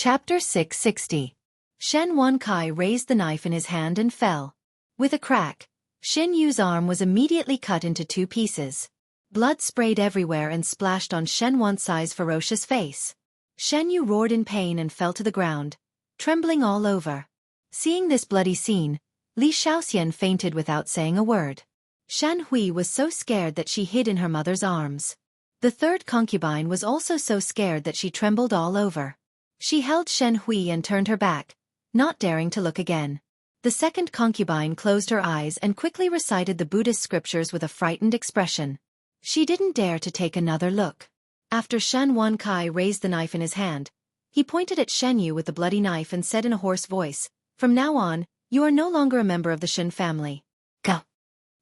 Chapter 660. Shen Wankai raised the knife in his hand and fell. With a crack, Shen Yu's arm was immediately cut into two pieces. Blood sprayed everywhere and splashed on Shen Wankai's ferocious face. Shen Yu roared in pain and fell to the ground, trembling all over. Seeing this bloody scene, Li Shaoxian fainted without saying a word. Shan Hui was so scared that she hid in her mother's arms. The third concubine was also so scared that she trembled all over. She held Shen Hui and turned her back, not daring to look again. The second concubine closed her eyes and quickly recited the Buddhist scriptures with a frightened expression. She didn't dare to take another look. After Shen Wankai raised the knife in his hand, he pointed at Shen Yu with the bloody knife and said in a hoarse voice, "From now on, you are no longer a member of the Shen family. Go."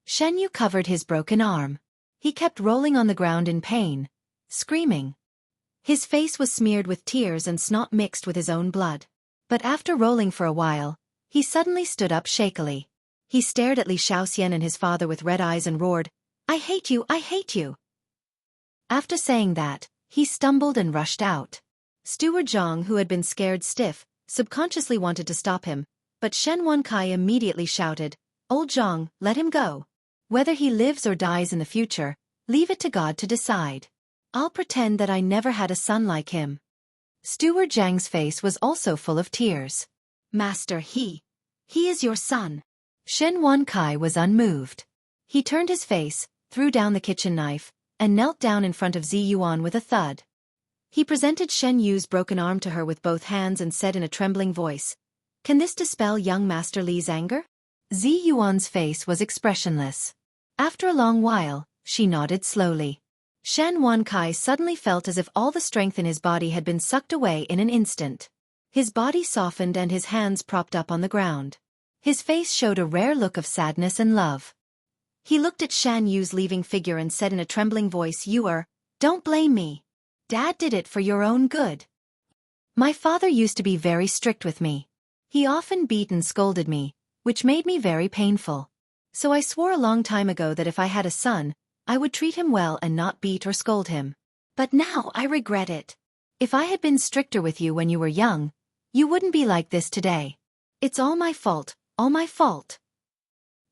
Shen Yu covered his broken arm. He kept rolling on the ground in pain, screaming. His face was smeared with tears and snot mixed with his own blood. But after rolling for a while, he suddenly stood up shakily. He stared at Li Shaoxian and his father with red eyes and roared, "I hate you, I hate you." After saying that, he stumbled and rushed out. Steward Zhang, who had been scared stiff, subconsciously wanted to stop him, but Shen Wankai immediately shouted, "Old Zhang, let him go. Whether he lives or dies in the future, leave it to God to decide. I'll pretend that I never had a son like him." Steward Zhang's face was also full of tears. "Master, he is your son." Shen Wankai was unmoved. He turned his face, threw down the kitchen knife, and knelt down in front of Zi Yuan with a thud. He presented Shen Yu's broken arm to her with both hands and said in a trembling voice, "Can this dispel young Master Li's anger?" Zi Yuan's face was expressionless. After a long while, she nodded slowly. Shen Wankai suddenly felt as if all the strength in his body had been sucked away in an instant. His body softened and his hands propped up on the ground. His face showed a rare look of sadness and love. He looked at Shan Yu's leaving figure and said in a trembling voice, "Don't blame me. Dad did it for your own good. My father used to be very strict with me. He often beat and scolded me, which made me very painful. So I swore a long time ago that if I had a son, I would treat him well and not beat or scold him. But now I regret it. If I had been stricter with you when you were young, you wouldn't be like this today. It's all my fault, all my fault."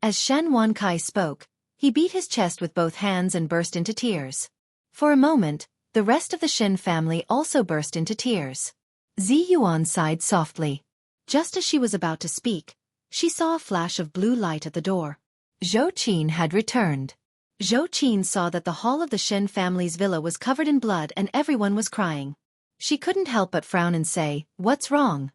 As Shen Wankai spoke, he beat his chest with both hands and burst into tears. For a moment, the rest of the Shen family also burst into tears. Zi Yuan sighed softly. Just as she was about to speak, she saw a flash of blue light at the door. Zhou Qin had returned. Zhou Qin saw that the hall of the Shen family's villa was covered in blood and everyone was crying. She couldn't help but frown and say, "What's wrong?"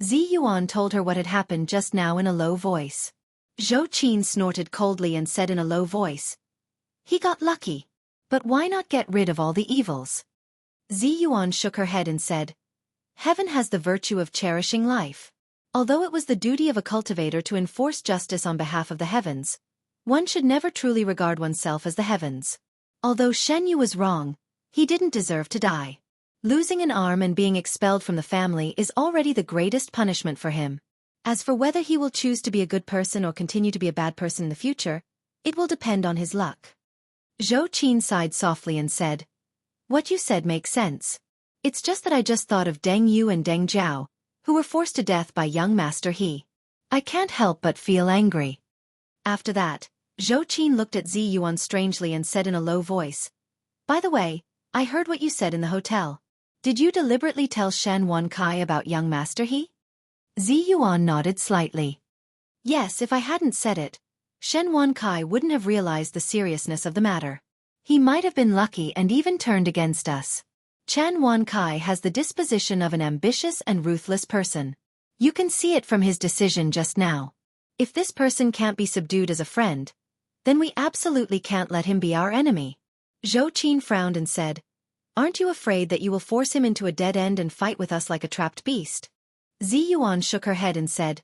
Zi Yuan told her what had happened just now in a low voice. Zhou Qin snorted coldly and said in a low voice, "He got lucky. But why not get rid of all the evils?" Zi Yuan shook her head and said, "Heaven has the virtue of cherishing life. Although it was the duty of a cultivator to enforce justice on behalf of the heavens, one should never truly regard oneself as the heavens. Although Shen Yu was wrong, he didn't deserve to die. Losing an arm and being expelled from the family is already the greatest punishment for him. As for whether he will choose to be a good person or continue to be a bad person in the future, it will depend on his luck." Zhou Qin sighed softly and said, "What you said makes sense. It's just that I just thought of Deng Yu and Deng Zhao, who were forced to death by young Master He. I can't help but feel angry." After that, Zhou Qin looked at Zi Yuan strangely and said in a low voice, "By the way, I heard what you said in the hotel. Did you deliberately tell Shen Wankai about young Master He?" Zi Yuan nodded slightly. "Yes, if I hadn't said it, Shen Wankai wouldn't have realized the seriousness of the matter. He might have been lucky and even turned against us. Shen Wankai has the disposition of an ambitious and ruthless person. You can see it from his decision just now. If this person can't be subdued as a friend, then we absolutely can't let him be our enemy." Zhou Qin frowned and said, "Aren't you afraid that you will force him into a dead end and fight with us like a trapped beast?" Zi Yuan shook her head and said,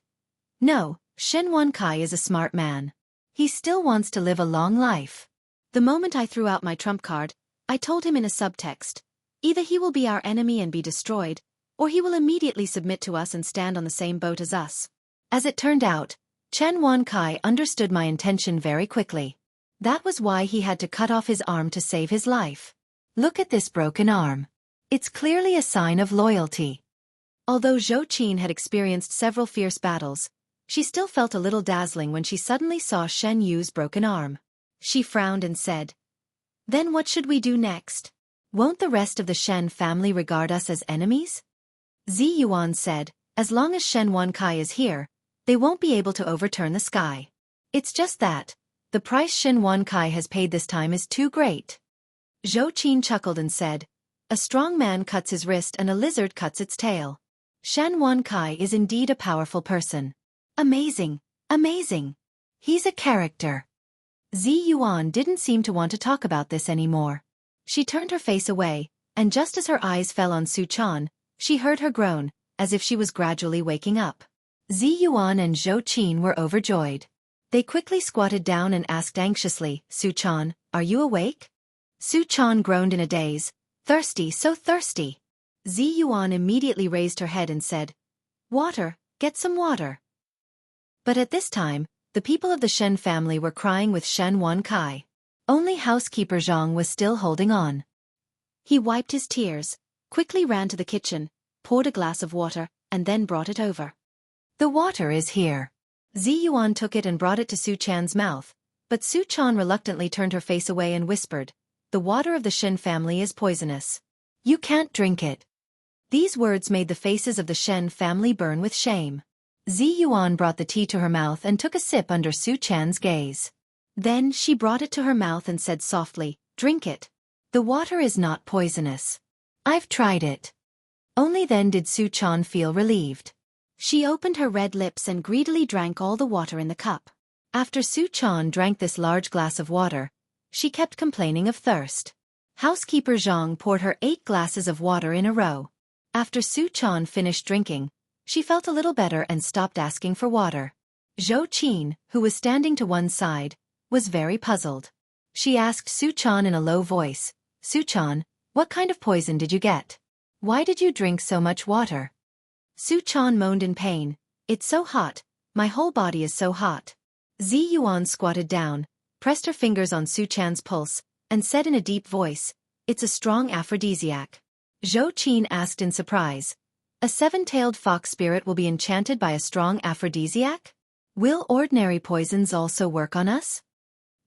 "No, Shen Wankai is a smart man. He still wants to live a long life. The moment I threw out my trump card, I told him in a subtext, either he will be our enemy and be destroyed, or he will immediately submit to us and stand on the same boat as us. As it turned out, Shen Wankai understood my intention very quickly. That was why he had to cut off his arm to save his life. Look at this broken arm. It's clearly a sign of loyalty. Although Xueqi had experienced several fierce battles, she still felt a little dazzling when she suddenly saw Shen Yu's broken arm. She frowned and said, "Then what should we do next? Won't the rest of the Shen family regard us as enemies?" Zi Yuan said, "As long as Shen Wankai is here, they won't be able to overturn the sky. It's just that the price Shen Wankai has paid this time is too great." Xueqi chuckled and said, "A strong man cuts his wrist and a lizard cuts its tail. Shen Wankai is indeed a powerful person. Amazing, amazing. He's a character." Zi Yuan didn't seem to want to talk about this anymore. She turned her face away, and just as her eyes fell on Xueqi, she heard her groan, as if she was gradually waking up. Zi Yuan and Xueqi were overjoyed. They quickly squatted down and asked anxiously, "Xueqi, are you awake?" Xueqi groaned in a daze, "Thirsty, so thirsty." Zi Yuan immediately raised her head and said, "Water, get some water." But at this time, the people of the Shen family were crying with Shen Wankai. Only housekeeper Zhang was still holding on. He wiped his tears, quickly ran to the kitchen, poured a glass of water, and then brought it over. "The water is here." Zi Yuan took it and brought it to Xueqi's mouth, but Xueqi reluctantly turned her face away and whispered, "The water of the Shen family is poisonous. You can't drink it." These words made the faces of the Shen family burn with shame. Zi Yuan brought the tea to her mouth and took a sip under Xueqi's gaze. Then she brought it to her mouth and said softly, "Drink it. The water is not poisonous. I've tried it." Only then did Xueqi feel relieved. She opened her red lips and greedily drank all the water in the cup. After Xueqi drank this large glass of water, she kept complaining of thirst. Housekeeper Zhang poured her 8 glasses of water in a row. After Xueqi finished drinking, she felt a little better and stopped asking for water. Xueqi, who was standing to one side, was very puzzled. She asked Xueqi in a low voice, "Xueqi, what kind of poison did you get? Why did you drink so much water?" Xueqi moaned in pain, "It's so hot, my whole body is so hot." Zi Yuan squatted down, pressed her fingers on Xueqi's pulse, and said in a deep voice, "It's a strong aphrodisiac." Xueqi asked in surprise, "A 7-tailed fox spirit will be enchanted by a strong aphrodisiac? Will ordinary poisons also work on us?"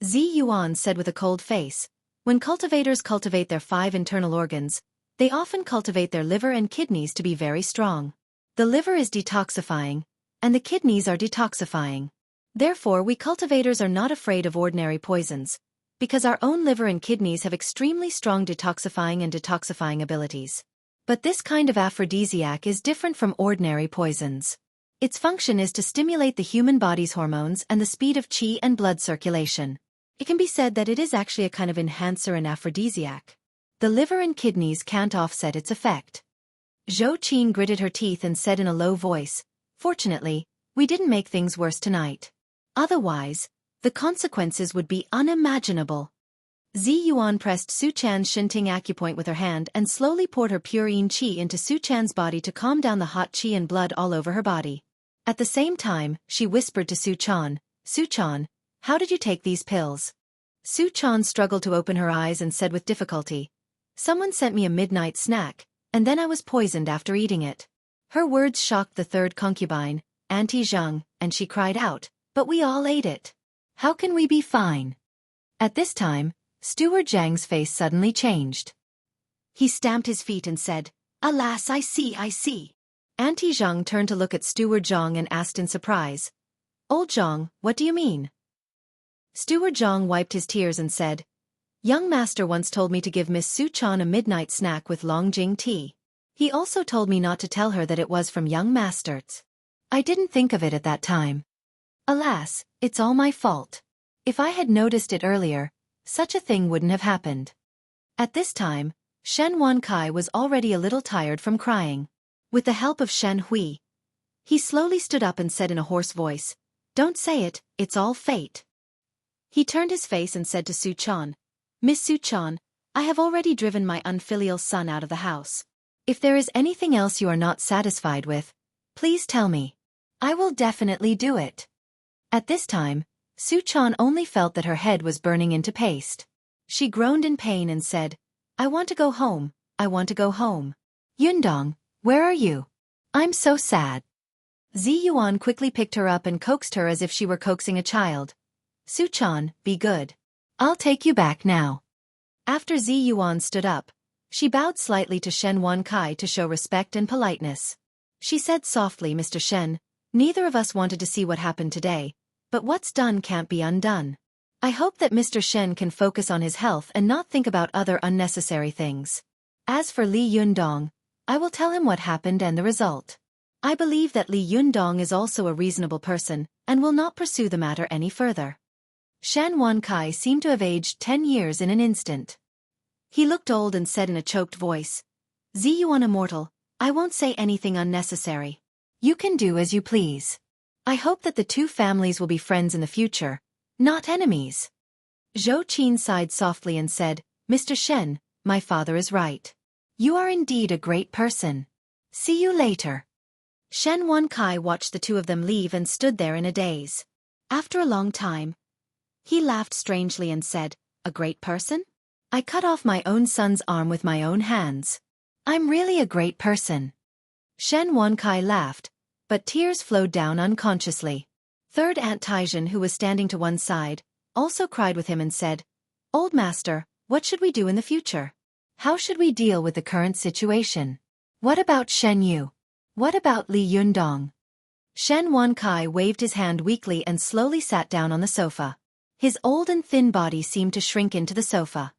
Zi Yuan said with a cold face, "When cultivators cultivate their 5 internal organs, they often cultivate their liver and kidneys to be very strong. The liver is detoxifying, and the kidneys are detoxifying. Therefore we cultivators are not afraid of ordinary poisons, because our own liver and kidneys have extremely strong detoxifying abilities. But this kind of aphrodisiac is different from ordinary poisons. Its function is to stimulate the human body's hormones and the speed of qi and blood circulation. It can be said that it is actually a kind of enhancer and aphrodisiac. The liver and kidneys can't offset its effect." Xueqi gritted her teeth and said in a low voice, "Fortunately, we didn't make things worse tonight. Otherwise, the consequences would be unimaginable." Zi Yuan pressed Xueqi's Shinting acupoint with her hand and slowly poured her pure yin qi into Xueqi's body to calm down the hot qi and blood all over her body. At the same time, she whispered to Xueqi, "Xueqi, how did you take these pills?" Xueqi struggled to open her eyes and said with difficulty, "Someone sent me a midnight snack, and then I was poisoned after eating it." Her words shocked the third concubine, Auntie Zhang, and she cried out, "But we all ate it. How can we be fine?" At this time, Steward Zhang's face suddenly changed. He stamped his feet and said, "Alas, I see, I see." Auntie Zhang turned to look at Steward Zhang and asked in surprise, "Old Zhang, what do you mean?" Steward Zhang wiped his tears and said, "Young master once told me to give Miss Xueqi a midnight snack with Longjing tea. He also told me not to tell her that it was from young master's. I didn't think of it at that time. Alas, it's all my fault. If I had noticed it earlier, such a thing wouldn't have happened." At this time, Shen Wankai was already a little tired from crying. With the help of Shen Hui, he slowly stood up and said in a hoarse voice, "Don't say it, it's all fate." He turned his face and said to Xueqi, "Miss Xueqi, I have already driven my unfilial son out of the house. If there is anything else you are not satisfied with, please tell me. I will definitely do it." At this time, Xueqi only felt that her head was burning into paste. She groaned in pain and said, "I want to go home, I want to go home. Yundong, where are you? I'm so sad. Zi Yuan quickly picked her up and coaxed her as if she were coaxing a child. Su-chan, be good. I'll take you back now. After Zi Yuan stood up, she bowed slightly to Shen Wankai to show respect and politeness. She said softly, Mr. Shen, neither of us wanted to see what happened today, but what's done can't be undone. I hope that Mr. Shen can focus on his health and not think about other unnecessary things. As for Li Yundong, I will tell him what happened and the result. I believe that Li Yundong is also a reasonable person and will not pursue the matter any further. Shen Wankai seemed to have aged 10 years in an instant. He looked old and said in a choked voice, Zi Yuan immortal, I won't say anything unnecessary. You can do as you please. I hope that the two families will be friends in the future, not enemies. Zhou Qin sighed softly and said, Mr. Shen, my father is right. You are indeed a great person. See you later. Shen Wankai watched the two of them leave and stood there in a daze. After a long time, he laughed strangely and said, a great person? I cut off my own son's arm with my own hands. I'm really a great person. Shen Wankai laughed, but tears flowed down unconsciously. Third Aunt Taijin, who was standing to one side, also cried with him and said, Old master, what should we do in the future? How should we deal with the current situation? What about Shen Yu? What about Li Yundong? Shen Wankai waved his hand weakly and slowly sat down on the sofa. His old and thin body seemed to shrink into the sofa.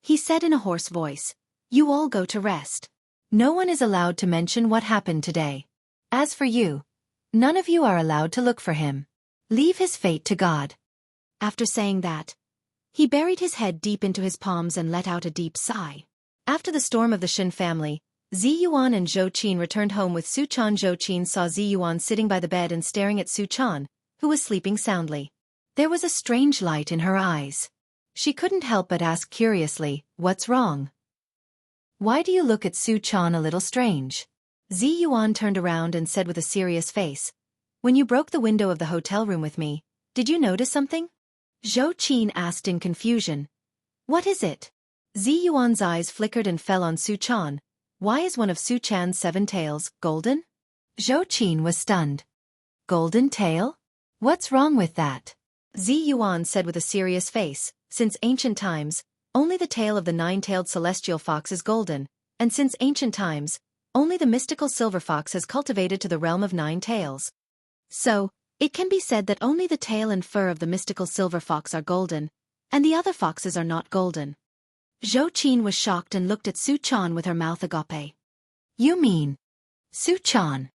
He said in a hoarse voice, You all go to rest. No one is allowed to mention what happened today. As for you, none of you are allowed to look for him. Leave his fate to God. After saying that, he buried his head deep into his palms and let out a deep sigh. After the storm of the Shen family, Zi Yuan and Zhou Qin returned home with Su-chan. Zhou Qin saw Zi Yuan sitting by the bed and staring at Su-chan, who was sleeping soundly. There was a strange light in her eyes. She couldn't help but ask curiously, What's wrong? Why do you look at Su-chan a little strange? Zi Yuan turned around and said with a serious face, When you broke the window of the hotel room with me, did you notice something? Zhou Qin asked in confusion. What is it? Zi Yuan's eyes flickered and fell on Su-chan. Why is one of Su-chan's 7 tails golden? Zhou Qin was stunned. Golden tail? What's wrong with that? Zi Yuan said with a serious face, Since ancient times, only the tail of the 9-tailed celestial fox is golden, and since ancient times, only the mystical silver fox has cultivated to the realm of 9 tails. So, it can be said that only the tail and fur of the mystical silver fox are golden, and the other foxes are not golden. Zhou Qin was shocked and looked at Su-chan with her mouth agape. You mean? Su-chan?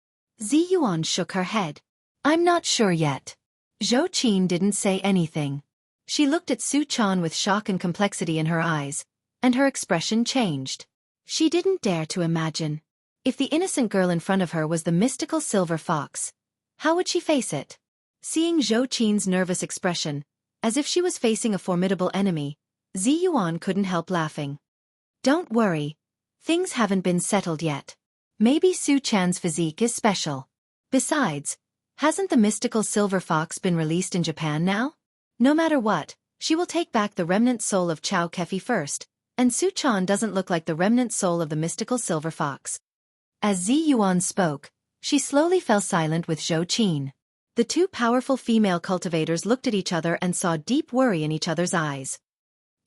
Zi Yuan shook her head. I'm not sure yet. Zhou Qin didn't say anything. She looked at Su-chan with shock and complexity in her eyes, and her expression changed. She didn't dare to imagine. If the innocent girl in front of her was the mystical silver fox, how would she face it? Seeing Zhou Qin's nervous expression, as if she was facing a formidable enemy, Zi Yuan couldn't help laughing. Don't worry. Things haven't been settled yet. Maybe Su-chan's physique is special. Besides, hasn't the mystical silver fox been released in Japan now? No matter what, she will take back the remnant soul of Xueqi first, and Su-chan doesn't look like the remnant soul of the mystical silver fox. As Zi Yuan spoke, she slowly fell silent with Zhou Qin. The two powerful female cultivators looked at each other and saw deep worry in each other's eyes.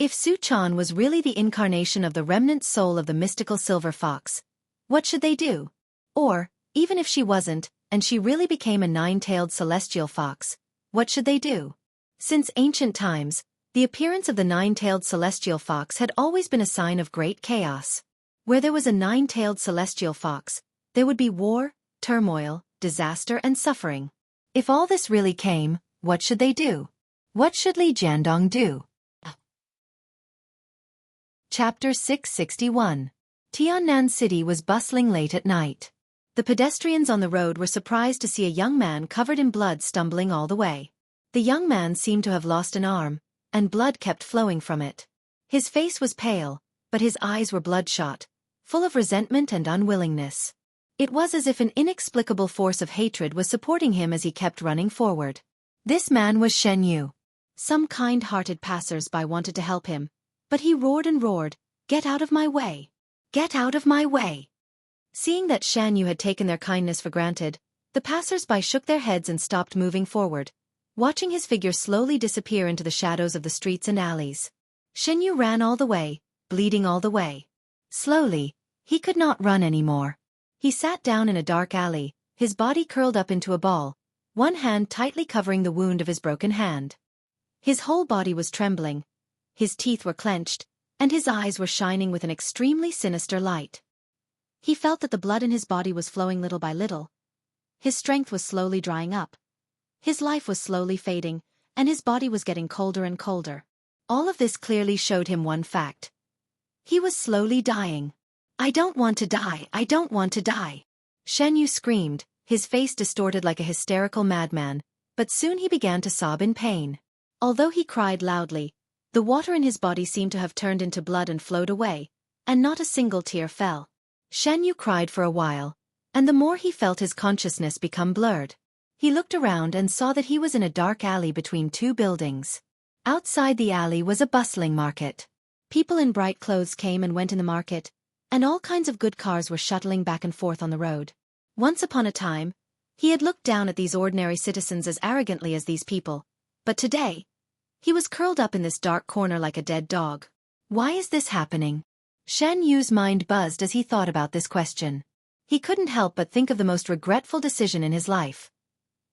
If Su-chan was really the incarnation of the remnant soul of the mystical silver fox, what should they do? Or, even if she wasn't, and she really became a 9-tailed celestial fox, what should they do? Since ancient times, the appearance of the 9-tailed celestial fox had always been a sign of great chaos. Where there was a 9-tailed celestial fox, there would be war, turmoil, disaster and suffering. If all this really came, what should they do? What should Li Jiandong do? Chapter 661. Tiannan City was bustling late at night. The pedestrians on the road were surprised to see a young man covered in blood stumbling all the way. The young man seemed to have lost an arm, and blood kept flowing from it. His face was pale, but his eyes were bloodshot, full of resentment and unwillingness. It was as if an inexplicable force of hatred was supporting him as he kept running forward. This man was Shen Yu. Some kind-hearted passers-by wanted to help him, but he roared and roared, "Get out of my way! Get out of my way!" Seeing that Shan Yu had taken their kindness for granted, the passers-by shook their heads and stopped moving forward, watching his figure slowly disappear into the shadows of the streets and alleys. Shan Yu ran all the way, bleeding all the way. Slowly, he could not run anymore. He sat down in a dark alley, his body curled up into a ball, one hand tightly covering the wound of his broken hand. His whole body was trembling, his teeth were clenched, and his eyes were shining with an extremely sinister light. He felt that the blood in his body was flowing little by little. His strength was slowly drying up. His life was slowly fading, and his body was getting colder and colder. All of this clearly showed him one fact. He was slowly dying. "I don't want to die, I don't want to die." Shan Yu screamed, his face distorted like a hysterical madman, but soon he began to sob in pain. Although he cried loudly, the water in his body seemed to have turned into blood and flowed away, and not a single tear fell. Shan Yu cried for a while, and the more he felt his consciousness become blurred. He looked around and saw that he was in a dark alley between two buildings. Outside the alley was a bustling market. People in bright clothes came and went in the market, and all kinds of good cars were shuttling back and forth on the road. Once upon a time, he had looked down at these ordinary citizens as arrogantly as these people, but today, he was curled up in this dark corner like a dead dog. Why is this happening? Shan Yu's mind buzzed as he thought about this question. He couldn't help but think of the most regretful decision in his life.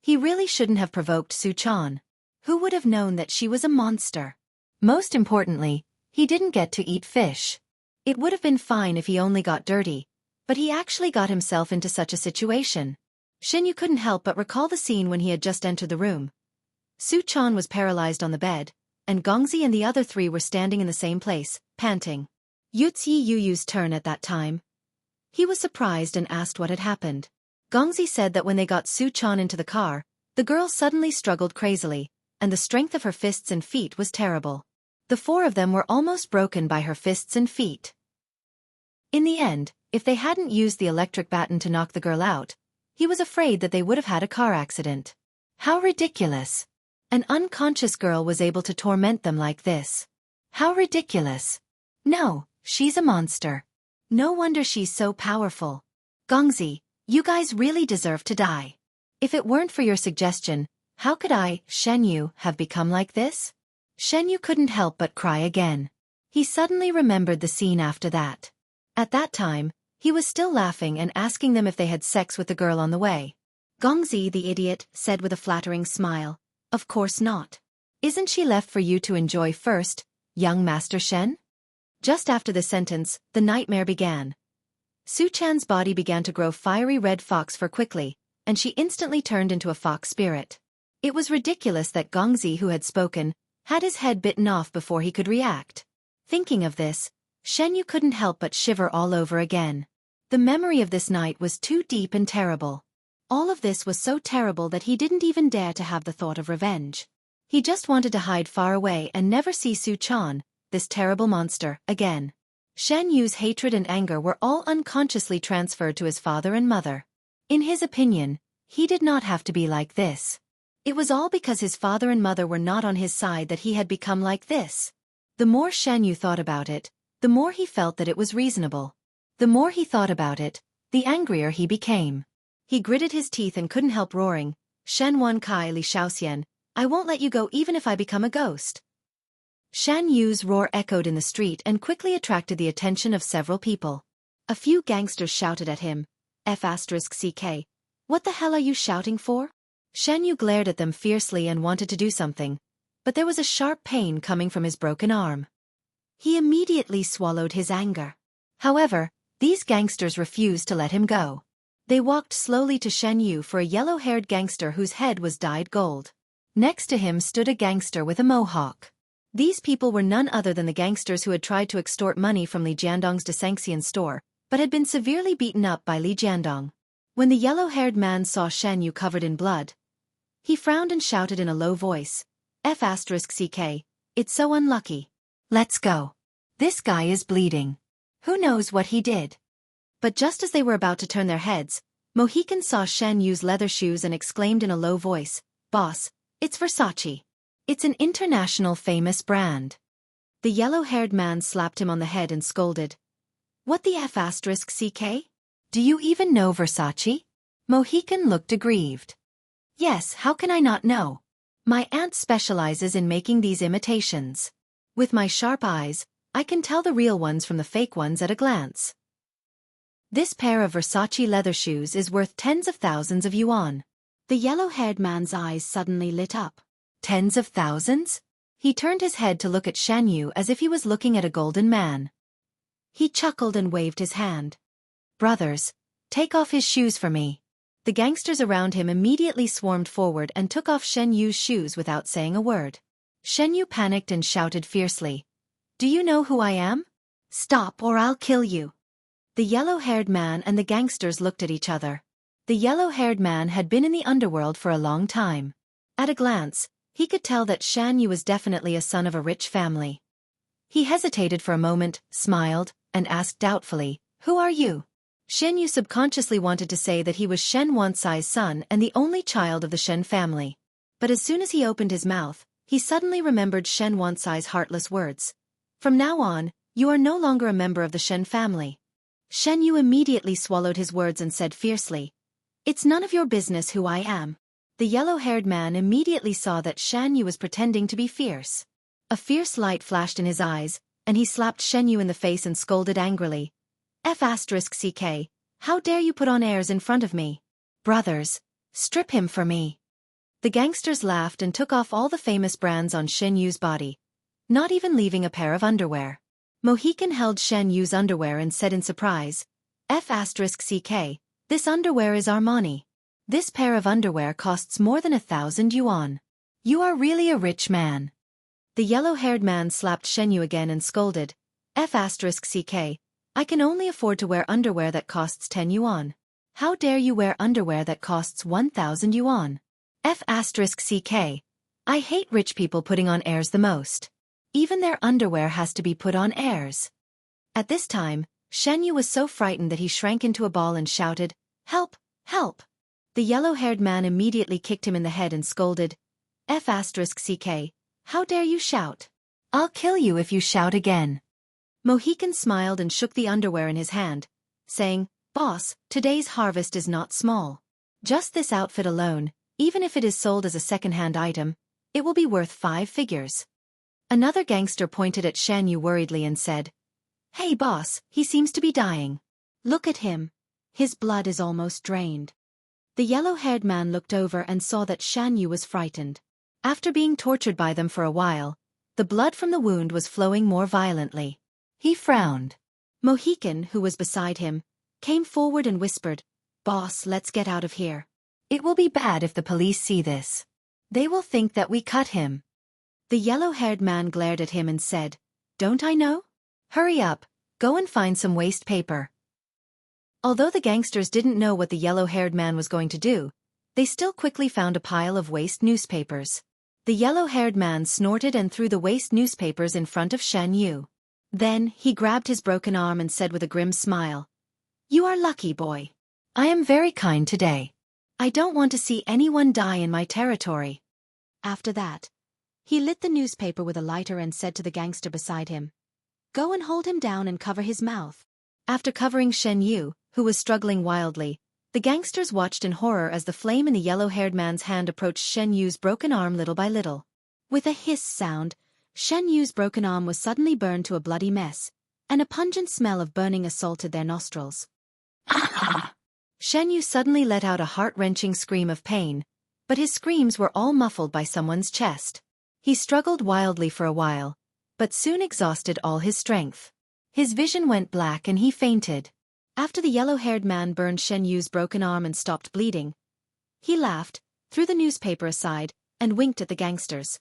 He really shouldn't have provoked Xueqi. Who would have known that she was a monster? Most importantly, he didn't get to eat fish. It would have been fine if he only got dirty, but he actually got himself into such a situation. Shan Yu couldn't help but recall the scene when he had just entered the room. Xueqi was paralyzed on the bed, and Gongzi and the other three were standing in the same place, panting. It's Yuyu's turn at that time. He was surprised and asked what had happened. Gongzi said that when they got Xueqi into the car, the girl suddenly struggled crazily, and the strength of her fists and feet was terrible. The four of them were almost broken by her fists and feet. In the end, if they hadn't used the electric baton to knock the girl out, he was afraid that they would have had a car accident. How ridiculous! An unconscious girl was able to torment them like this. How ridiculous! No, she's a monster. No wonder she's so powerful. Gongzi, you guys really deserve to die. If it weren't for your suggestion, how could I, Shan Yu, have become like this? Shan Yu couldn't help but cry again. He suddenly remembered the scene after that. At that time, he was still laughing and asking them if they had sex with the girl on the way. Gongzi, the idiot, said with a flattering smile, "Of course not. Isn't she left for you to enjoy first, young Master Shen?" Just after the sentence, the nightmare began. Xueqi's body began to grow fiery red fox fur quickly, and she instantly turned into a fox spirit. It was ridiculous that Gongzi, who had spoken, had his head bitten off before he could react. Thinking of this, Shan Yu couldn't help but shiver all over again. The memory of this night was too deep and terrible. All of this was so terrible that he didn't even dare to have the thought of revenge. He just wanted to hide far away and never see Xueqi, this terrible monster, again. Shan Yu's hatred and anger were all unconsciously transferred to his father and mother. In his opinion, he did not have to be like this. It was all because his father and mother were not on his side that he had become like this. The more Shan Yu thought about it, the more he felt that it was reasonable. The more he thought about it, the angrier he became. He gritted his teeth and couldn't help roaring, "Shen Wan Kai Li Shaoxian, I won't let you go even if I become a ghost." Shan Yu's roar echoed in the street and quickly attracted the attention of several people. A few gangsters shouted at him, "F***CK, what the hell are you shouting for?" Shan Yu glared at them fiercely and wanted to do something, but there was a sharp pain coming from his broken arm. He immediately swallowed his anger. However, these gangsters refused to let him go. They walked slowly to Shan Yu for a yellow-haired gangster whose head was dyed gold. Next to him stood a gangster with a mohawk. These people were none other than the gangsters who had tried to extort money from Li Jiandong's Desangxian store, but had been severely beaten up by Li Jiandong. When the yellow-haired man saw Shan Yu covered in blood, he frowned and shouted in a low voice, "F***CK, it's so unlucky. Let's go. This guy is bleeding. Who knows what he did?" But just as they were about to turn their heads, Mohican saw Shan Yu's leather shoes and exclaimed in a low voice, "Boss, it's Versace. It's an international famous brand." The yellow-haired man slapped him on the head and scolded, "What the F***CK? Do you even know Versace? Mohican looked aggrieved. Yes, how can I not know? My aunt specializes in making these imitations. With my sharp eyes, I can tell the real ones from the fake ones at a glance. This pair of Versace leather shoes is worth tens of thousands of yuan. The yellow-haired man's eyes suddenly lit up. Tens of thousands? He turned his head to look at Shen Yu as if he was looking at a golden man. He chuckled and waved his hand. Brothers, take off his shoes for me. The gangsters around him immediately swarmed forward and took off Shen Yu's shoes without saying a word. Shen Yu panicked and shouted fiercely. Do you know who I am? Stop or I'll kill you. The yellow-haired man and the gangsters looked at each other. The yellow-haired man had been in the underworld for a long time. At a glance, he could tell that Shen Yu was definitely a son of a rich family. He hesitated for a moment, smiled, and asked doubtfully, Who are you? Shen Yu subconsciously wanted to say that he was Shen Wansai's son and the only child of the Shen family. But as soon as he opened his mouth, he suddenly remembered Shen Wansai's heartless words. From now on, you are no longer a member of the Shen family. Shen Yu immediately swallowed his words and said fiercely, It's none of your business who I am. The yellow-haired man immediately saw that Shen Yu was pretending to be fierce. A fierce light flashed in his eyes, and he slapped Shen Yu in the face and scolded angrily. F***ck, how dare you put on airs in front of me? Brothers, strip him for me. The gangsters laughed and took off all the famous brands on Shen Yu's body, not even leaving a pair of underwear. Mohican held Shen Yu's underwear and said in surprise, F***ck, this underwear is Armani. This pair of underwear costs more than 1,000 yuan. You are really a rich man. The yellow-haired man slapped Shen Yu again and scolded, F***ck, I can only afford to wear underwear that costs 10 yuan. How dare you wear underwear that costs 1,000 yuan? F***ck, I hate rich people putting on airs the most. Even their underwear has to be put on airs. At this time, Shen Yu was so frightened that he shrank into a ball and shouted, Help! Help! The yellow-haired man immediately kicked him in the head and scolded, F***ck, how dare you shout? I'll kill you if you shout again. Mohican smiled and shook the underwear in his hand, saying, Boss, today's harvest is not small. Just this outfit alone, even if it is sold as a second-hand item, it will be worth 5 figures. Another gangster pointed at Shen Yu worriedly and said, Hey boss, he seems to be dying. Look at him. His blood is almost drained. The yellow-haired man looked over and saw that Shen Yu was frightened. After being tortured by them for a while, the blood from the wound was flowing more violently. He frowned. Mohican, who was beside him, came forward and whispered, Boss, let's get out of here. It will be bad if the police see this. They will think that we cut him. The yellow-haired man glared at him and said, Don't I know? Hurry up, go and find some waste paper. Although the gangsters didn't know what the yellow-haired man was going to do, they still quickly found a pile of waste newspapers. The yellow-haired man snorted and threw the waste newspapers in front of Shen Yu. Then, he grabbed his broken arm and said with a grim smile, You are lucky, boy. I am very kind today. I don't want to see anyone die in my territory. After that, he lit the newspaper with a lighter and said to the gangster beside him, Go and hold him down and cover his mouth. After covering Shen Yu, who was struggling wildly, the gangsters watched in horror as the flame in the yellow-haired man's hand approached Shen Yu's broken arm little by little. With a hiss sound, Shen Yu's broken arm was suddenly burned to a bloody mess, and a pungent smell of burning assaulted their nostrils. Shen Yu suddenly let out a heart-wrenching scream of pain, but his screams were all muffled by someone's chest. He struggled wildly for a while, but soon exhausted all his strength. His vision went black and he fainted. After the yellow-haired man burned Shen Yu's broken arm and stopped bleeding, he laughed, threw the newspaper aside, and winked at the gangsters.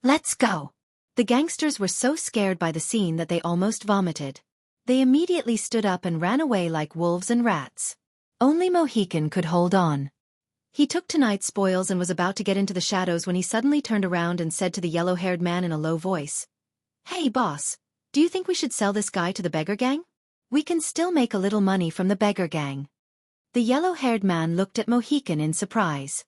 Let's go. The gangsters were so scared by the scene that they almost vomited. They immediately stood up and ran away like wolves and rats. Only Mohican could hold on. He took tonight's spoils and was about to get into the shadows when he suddenly turned around and said to the yellow-haired man in a low voice, Hey boss, do you think we should sell this guy to the beggar gang? We can still make a little money from the beggar gang. The yellow-haired man looked at Mohican in surprise.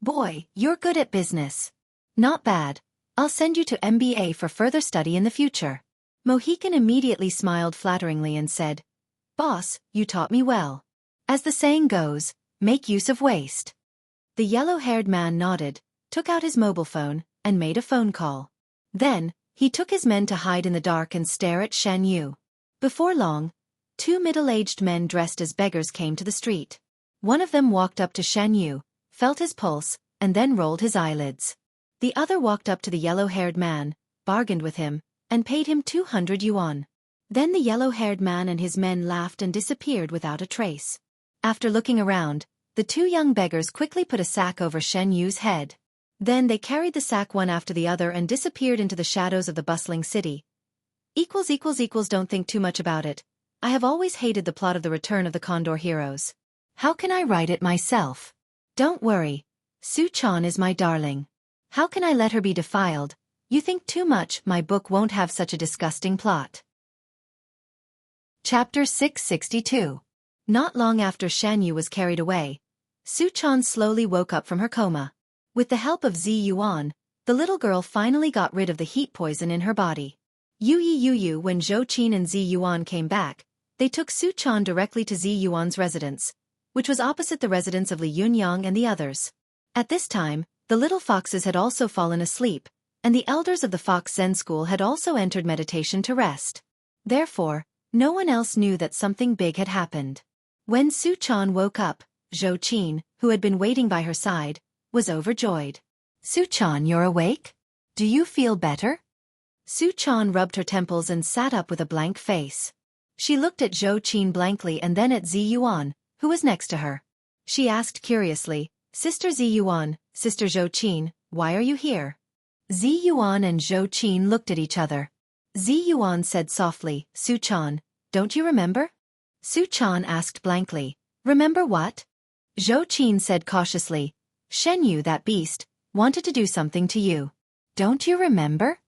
Boy, you're good at business. Not bad. I'll send you to MBA for further study in the future. Mohican immediately smiled flatteringly and said, Boss, you taught me well. As the saying goes, make use of waste. The yellow-haired man nodded, took out his mobile phone, and made a phone call. Then, he took his men to hide in the dark and stare at Shen Yu. Before long, two middle-aged men dressed as beggars came to the street. One of them walked up to Shen Yu, felt his pulse, and then rolled his eyelids. The other walked up to the yellow-haired man, bargained with him, and paid him 200 yuan. Then the yellow-haired man and his men laughed and disappeared without a trace. After looking around, the two young beggars quickly put a sack over Shen Yu's head. Then they carried the sack one after the other and disappeared into the shadows of the bustling city. Don't think too much about it. I have always hated the plot of the Return of the Condor Heroes. How can I write it myself? Don't worry. Su-chan is my darling. How can I let her be defiled? You think too much, my book won't have such a disgusting plot. Chapter 662. Not long after Shen Yu was carried away, Su-chan slowly woke up from her coma. With the help of Zi Yuan, the little girl finally got rid of the heat poison in her body. When Xueqi and Zi Yuan came back, they took Su-chan directly to Zi Yuan's residence, which was opposite the residence of Li Yunyang and the others. At this time, the little foxes had also fallen asleep, and the elders of the Fox Zen school had also entered meditation to rest. Therefore, no one else knew that something big had happened. When Su-chan woke up, Xueqi, who had been waiting by her side, was overjoyed. Su-chan, you're awake? Do you feel better? Su-chan rubbed her temples and sat up with a blank face. She looked at Xueqi blankly and then at Zi Yuan, who was next to her. She asked curiously, Sister Zi Yuan, Sister Xueqi, why are you here? Zi Yuan and Xueqi looked at each other. Zi Yuan said softly, Su-chan, don't you remember? Su-chan asked blankly, remember what? Xueqi said cautiously, Shen Yu, that beast, wanted to do something to you. Don't you remember?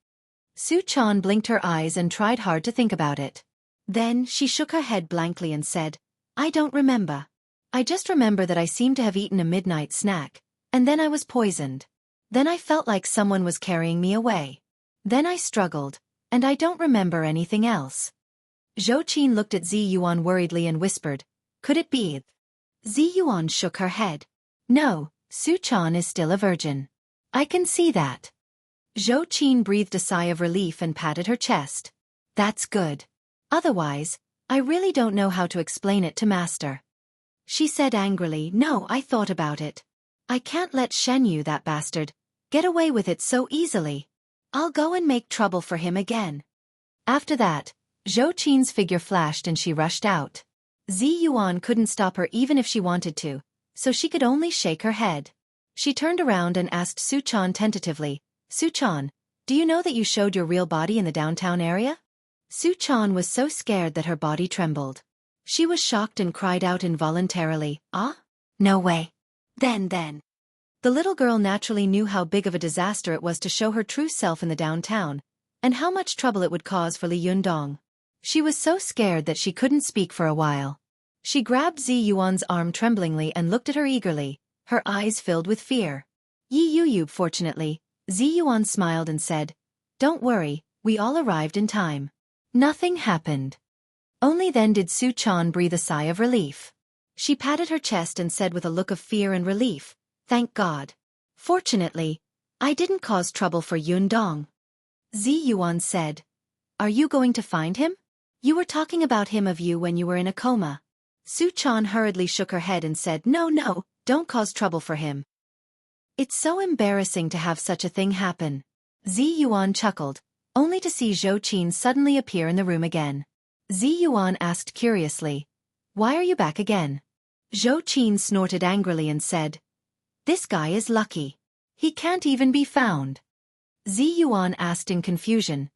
Su-chan blinked her eyes and tried hard to think about it. Then she shook her head blankly and said, I don't remember. I just remember that I seemed to have eaten a midnight snack, and then I was poisoned. Then I felt like someone was carrying me away. Then I struggled, and I don't remember anything else. Xueqi looked at Zi Yuan worriedly and whispered, could it be? Zi Yuan shook her head. No, Su-chan is still a virgin. I can see that. Xueqi breathed a sigh of relief and patted her chest. That's good. Otherwise, I really don't know how to explain it to Master. She said angrily, no, I thought about it. I can't let Shen Yu, that bastard, get away with it so easily. I'll go and make trouble for him again. After that, Xueqi's figure flashed and she rushed out. Zi Yuan couldn't stop her even if she wanted to, so she could only shake her head. She turned around and asked Su-chan tentatively, Su-chan, do you know that you showed your real body in the downtown area? Su-chan was so scared that her body trembled. She was shocked and cried out involuntarily, ah? No way. Then. The little girl naturally knew how big of a disaster it was to show her true self in the downtown, and how much trouble it would cause for Li Yundong. She was so scared that she couldn't speak for a while. She grabbed Zi Yuan's arm tremblingly and looked at her eagerly, her eyes filled with fear. Fortunately, Zi Yuan smiled and said, don't worry, we all arrived in time. Nothing happened. Only then did Su-chan breathe a sigh of relief. She patted her chest and said with a look of fear and relief, thank God. Fortunately, I didn't cause trouble for Yundong. Zi Yuan said, are you going to find him? You were talking about him of you when you were in a coma. Su-chan hurriedly shook her head and said, no, don't cause trouble for him. It's so embarrassing to have such a thing happen. Zi Yuan chuckled, only to see Xueqi suddenly appear in the room again. Zi Yuan asked curiously, why are you back again? Xueqi snorted angrily and said, this guy is lucky. He can't even be found. Zi Yuan asked in confusion,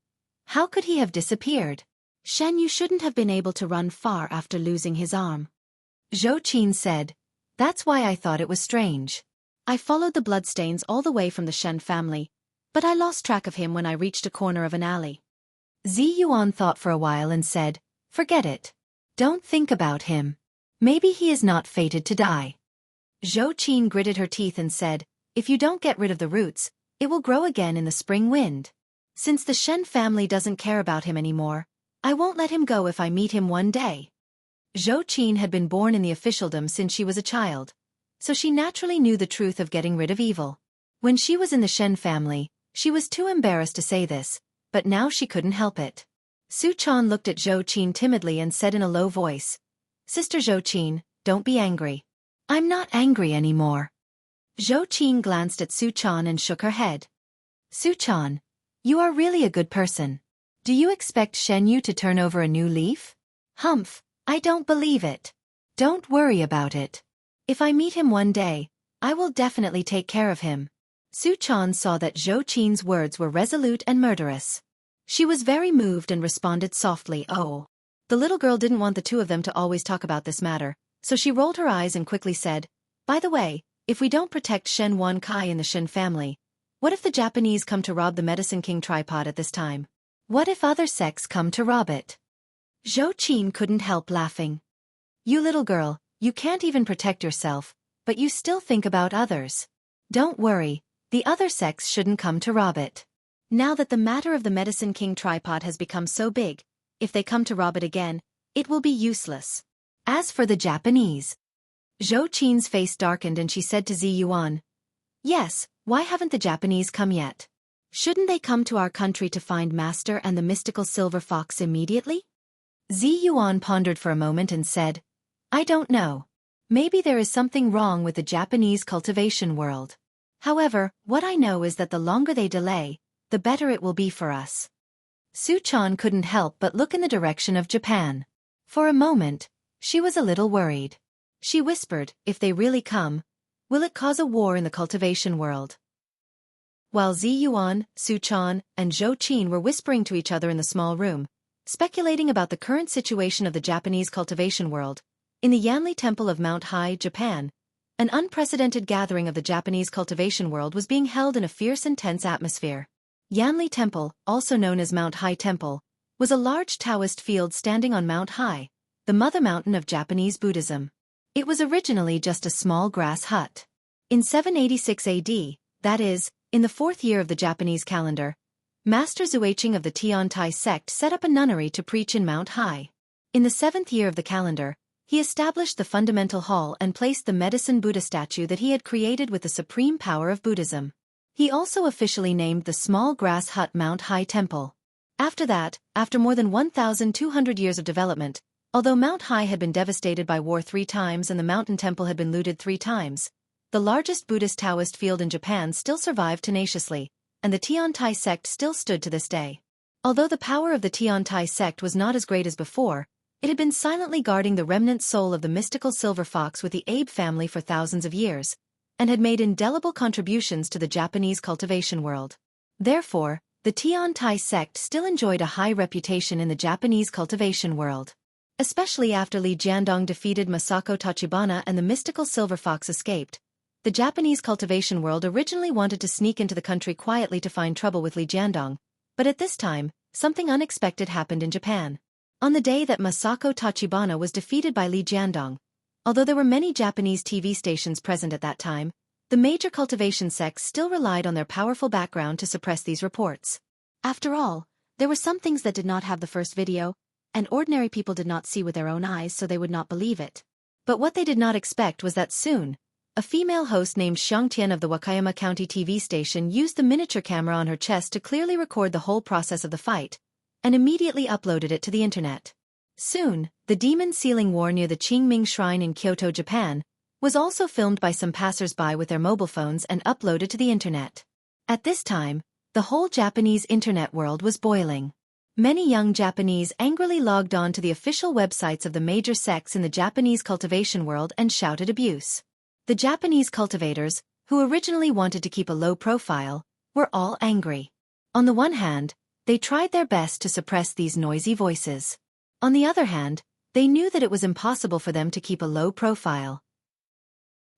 how could he have disappeared? Shen Yu shouldn't have been able to run far after losing his arm. Xueqi said, that's why I thought it was strange. I followed the bloodstains all the way from the Shen family, but I lost track of him when I reached a corner of an alley. Zi Yuan thought for a while and said, forget it. Don't think about him. Maybe he is not fated to die. Xueqi gritted her teeth and said, if you don't get rid of the roots, it will grow again in the spring wind. Since the Shen family doesn't care about him anymore, I won't let him go if I meet him one day. Xueqi had been born in the officialdom since she was a child, so she naturally knew the truth of getting rid of evil. When she was in the Shen family, she was too embarrassed to say this, but now she couldn't help it. Xueqi looked at Xueqi timidly and said in a low voice, "Sister Xueqi, don't be angry." "I'm not angry anymore." Xueqi glanced at Xueqi and shook her head. "Xueqi, you are really a good person. Do you expect Shen Yu to turn over a new leaf?" "Humph, I don't believe it." "Don't worry about it. If I meet him one day, I will definitely take care of him." Xueqi saw that Xueqi's words were resolute and murderous. She was very moved and responded softly, "Oh." The little girl didn't want the two of them to always talk about this matter, so she rolled her eyes and quickly said, "By the way, if we don't protect Shen Kai in the Shen family, what if the Japanese come to rob the Medicine King tripod at this time? What if other sects come to rob it?" Xueqi couldn't help laughing. "You little girl, you can't even protect yourself, but you still think about others. Don't worry, the other sects shouldn't come to rob it. Now that the matter of the Medicine King tripod has become so big, if they come to rob it again, it will be useless. As for the Japanese..." Xueqi's face darkened and she said to Ziyuan, "Yes, why haven't the Japanese come yet? Shouldn't they come to our country to find Master and the mystical silver fox immediately?" Ziyuan pondered for a moment and said, "I don't know. Maybe there is something wrong with the Japanese cultivation world. However, what I know is that the longer they delay, the better it will be for us." Xueqi couldn't help but look in the direction of Japan. For a moment, she was a little worried. She whispered, "If they really come, will it cause a war in the cultivation world?" While Ziyuan, Xueqi, and Xueqi were whispering to each other in the small room, speculating about the current situation of the Japanese cultivation world, in the Yanli Temple of Mount Hai, Japan, an unprecedented gathering of the Japanese cultivation world was being held in a fierce and tense atmosphere. Yanli Temple, also known as Mount Hai Temple, was a large Taoist field standing on Mount Hai, the mother mountain of Japanese Buddhism. It was originally just a small grass hut. In 786 AD, that is, in the 4th year of the Japanese calendar, Master Xueqi of the Tiantai sect set up a nunnery to preach in Mount Hai. In the 7th year of the calendar, he established the fundamental hall and placed the medicine Buddha statue that he had created with the supreme power of Buddhism. He also officially named the small grass hut Mount Hai Temple. After that, after more than 1,200 years of development, although Mount Hai had been devastated by war 3 times and the mountain temple had been looted 3 times, the largest Buddhist Taoist field in Japan still survived tenaciously, and the Tiantai sect still stood to this day. Although the power of the Tiantai sect was not as great as before, it had been silently guarding the remnant soul of the mystical silver fox with the Abe family for thousands of years, and had made indelible contributions to the Japanese cultivation world. Therefore, the Tiantai sect still enjoyed a high reputation in the Japanese cultivation world. Especially after Li Jiandong defeated Masako Tachibana and the mystical silver fox escaped, the Japanese cultivation world originally wanted to sneak into the country quietly to find trouble with Li Jiandong, but at this time, something unexpected happened in Japan. On the day that Masako Tachibana was defeated by Li Jiandong, although there were many Japanese TV stations present at that time, the major cultivation sects still relied on their powerful background to suppress these reports. After all, there were some things that did not have the first video, and ordinary people did not see with their own eyes, so they would not believe it. But what they did not expect was that soon, a female host named Xiang Tian of the Wakayama County TV station used the miniature camera on her chest to clearly record the whole process of the fight, and immediately uploaded it to the internet. Soon, the demon sealing war near the Qingming Shrine in Kyoto, Japan, was also filmed by some passers-by with their mobile phones and uploaded to the internet. At this time, the whole Japanese internet world was boiling. Many young Japanese angrily logged on to the official websites of the major sects in the Japanese cultivation world and shouted abuse. The Japanese cultivators, who originally wanted to keep a low profile, were all angry. On the one hand, they tried their best to suppress these noisy voices. On the other hand, they knew that it was impossible for them to keep a low profile.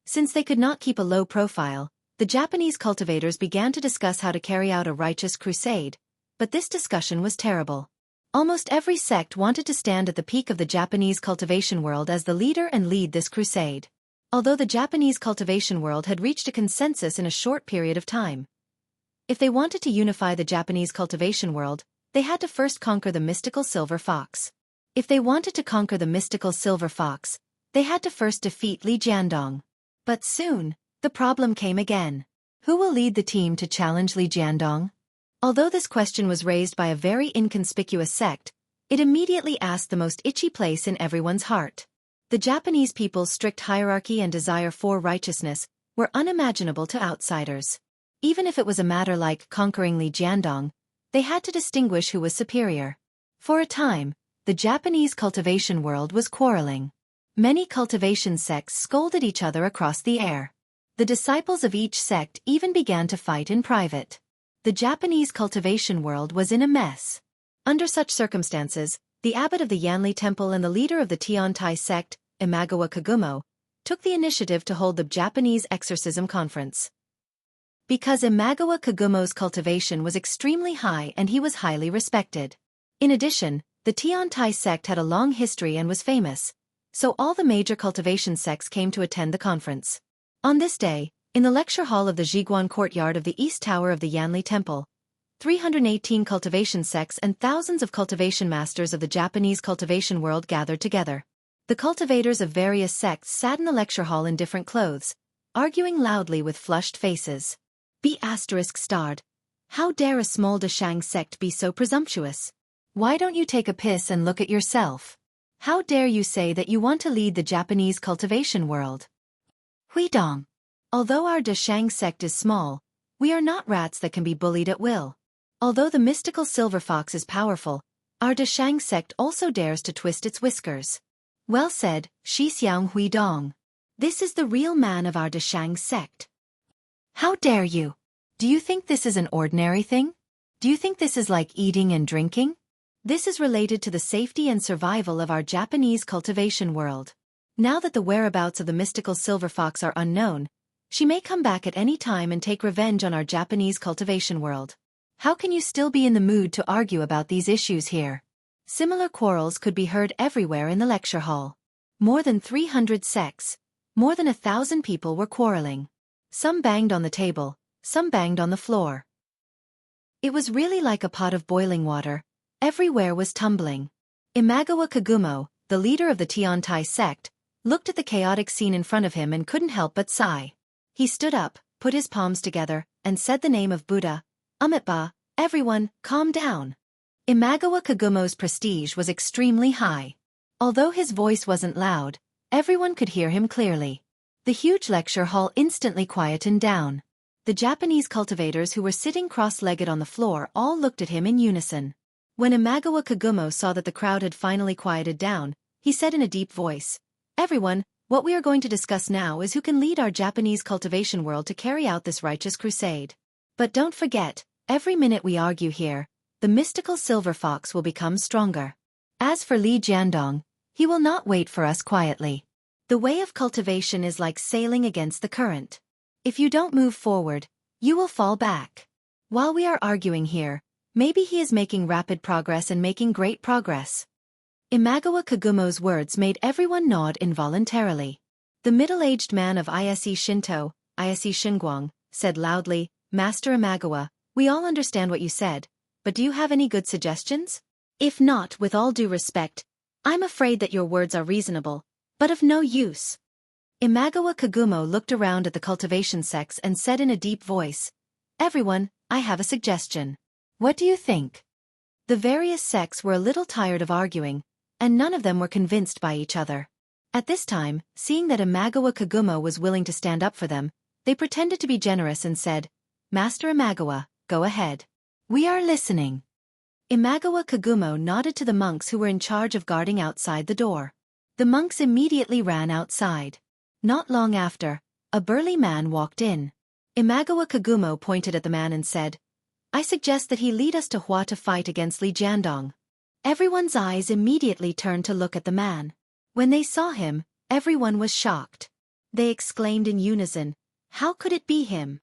Since they could not keep a low profile, the Japanese cultivators began to discuss how to carry out a righteous crusade, but this discussion was terrible. Almost every sect wanted to stand at the peak of the Japanese cultivation world as the leader and lead this crusade. Although the Japanese cultivation world had reached a consensus in a short period of time. If they wanted to unify the Japanese cultivation world, they had to first conquer the mystical silver fox. If they wanted to conquer the mystical silver fox, they had to first defeat Li Jiandong. But soon, the problem came again. Who will lead the team to challenge Li Jiandong? Although this question was raised by a very inconspicuous sect, it immediately asked the most itchy place in everyone's heart. The Japanese people's strict hierarchy and desire for righteousness were unimaginable to outsiders. Even if it was a matter like conquering Li Jiandong, they had to distinguish who was superior. For a time, the Japanese cultivation world was quarreling. Many cultivation sects scolded each other across the air. The disciples of each sect even began to fight in private. The Japanese cultivation world was in a mess. Under such circumstances, the abbot of the Yanli temple and the leader of the Tiantai sect, Imagawa Kagumo, took the initiative to hold the Japanese exorcism conference. Because Imagawa Kagumo's cultivation was extremely high and he was highly respected. In addition, the Tiantai sect had a long history and was famous, so all the major cultivation sects came to attend the conference. On this day, in the lecture hall of the Zhiguan courtyard of the East Tower of the Yanli Temple, 318 cultivation sects and thousands of cultivation masters of the Japanese cultivation world gathered together. The cultivators of various sects sat in the lecture hall in different clothes, arguing loudly with flushed faces. B*****. How dare a small Dashang sect be so presumptuous? Why don't you take a piss and look at yourself? How dare you say that you want to lead the Japanese cultivation world? Huidong. Although our Dashang sect is small, we are not rats that can be bullied at will. Although the mystical silver fox is powerful, our Dashang sect also dares to twist its whiskers. Well said, Shixiang Huidong. This is the real man of our Dashang sect. How dare you? Do you think this is an ordinary thing? Do you think this is like eating and drinking? This is related to the safety and survival of our Japanese cultivation world. Now that the whereabouts of the mystical silver fox are unknown, she may come back at any time and take revenge on our Japanese cultivation world. How can you still be in the mood to argue about these issues here? Similar quarrels could be heard everywhere in the lecture hall. More than 300 sects, more than 1,000 people were quarreling. Some banged on the table, some banged on the floor. It was really like a pot of boiling water. Everywhere was tumbling. Imagawa Kagumo, the leader of the Tiantai sect, looked at the chaotic scene in front of him and couldn't help but sigh. He stood up, put his palms together, and said the name of Buddha. Amitabha, everyone, calm down. Imagawa Kagumo's prestige was extremely high. Although his voice wasn't loud, everyone could hear him clearly. The huge lecture hall instantly quietened down. The Japanese cultivators who were sitting cross-legged on the floor all looked at him in unison. When Imagawa Kagumo saw that the crowd had finally quieted down, he said in a deep voice, "Everyone, what we are going to discuss now is who can lead our Japanese cultivation world to carry out this righteous crusade. But don't forget, every minute we argue here, the mystical silver fox will become stronger. As for Li Jiandong, he will not wait for us quietly. The way of cultivation is like sailing against the current. If you don't move forward, you will fall back. While we are arguing here, maybe he is making rapid progress and making great progress." Imagawa Kagumo's words made everyone nod involuntarily. The middle-aged man of Ise Shinto, Ise Shinguang, said loudly, "Master Imagawa, we all understand what you said, but do you have any good suggestions? If not, with all due respect, I'm afraid that your words are reasonable, but of no use." Imagawa Kagumo looked around at the cultivation sects and said in a deep voice, "Everyone, I have a suggestion. What do you think?" The various sects were a little tired of arguing, and none of them were convinced by each other. At this time, seeing that Imagawa Kagumo was willing to stand up for them, they pretended to be generous and said, "Master Imagawa, go ahead. We are listening." Imagawa Kagumo nodded to the monks who were in charge of guarding outside the door. The monks immediately ran outside. Not long after, a burly man walked in. Imagawa Kagumo pointed at the man and said, "I suggest that he lead us to Hua to fight against Li Jiandong." Everyone's eyes immediately turned to look at the man. When they saw him, everyone was shocked. They exclaimed in unison, "How could it be him?"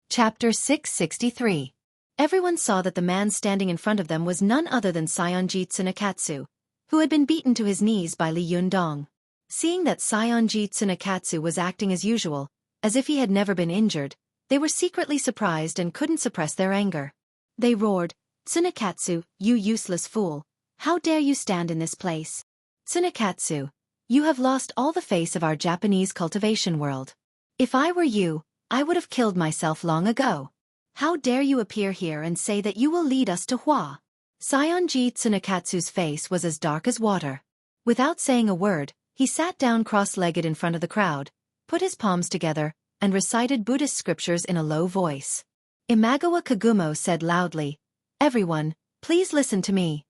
Chapter 663. Everyone saw that the man standing in front of them was none other than Saionji Tsunekatsu, who had been beaten to his knees by Li Yundong. Seeing that Saionji Tsunekatsu was acting as usual, as if he had never been injured, they were secretly surprised and couldn't suppress their anger. They roared, "Tsunekatsu, you useless fool! How dare you stand in this place? Tsunekatsu, you have lost all the face of our Japanese cultivation world. If I were you, I would have killed myself long ago. How dare you appear here and say that you will lead us to Hua? Saionji Tsunekatsu's face was as dark as water. Without saying a word, he sat down cross-legged in front of the crowd, put his palms together, and recited Buddhist scriptures in a low voice. Imagawa Kagumo said loudly, "Everyone, please listen to me."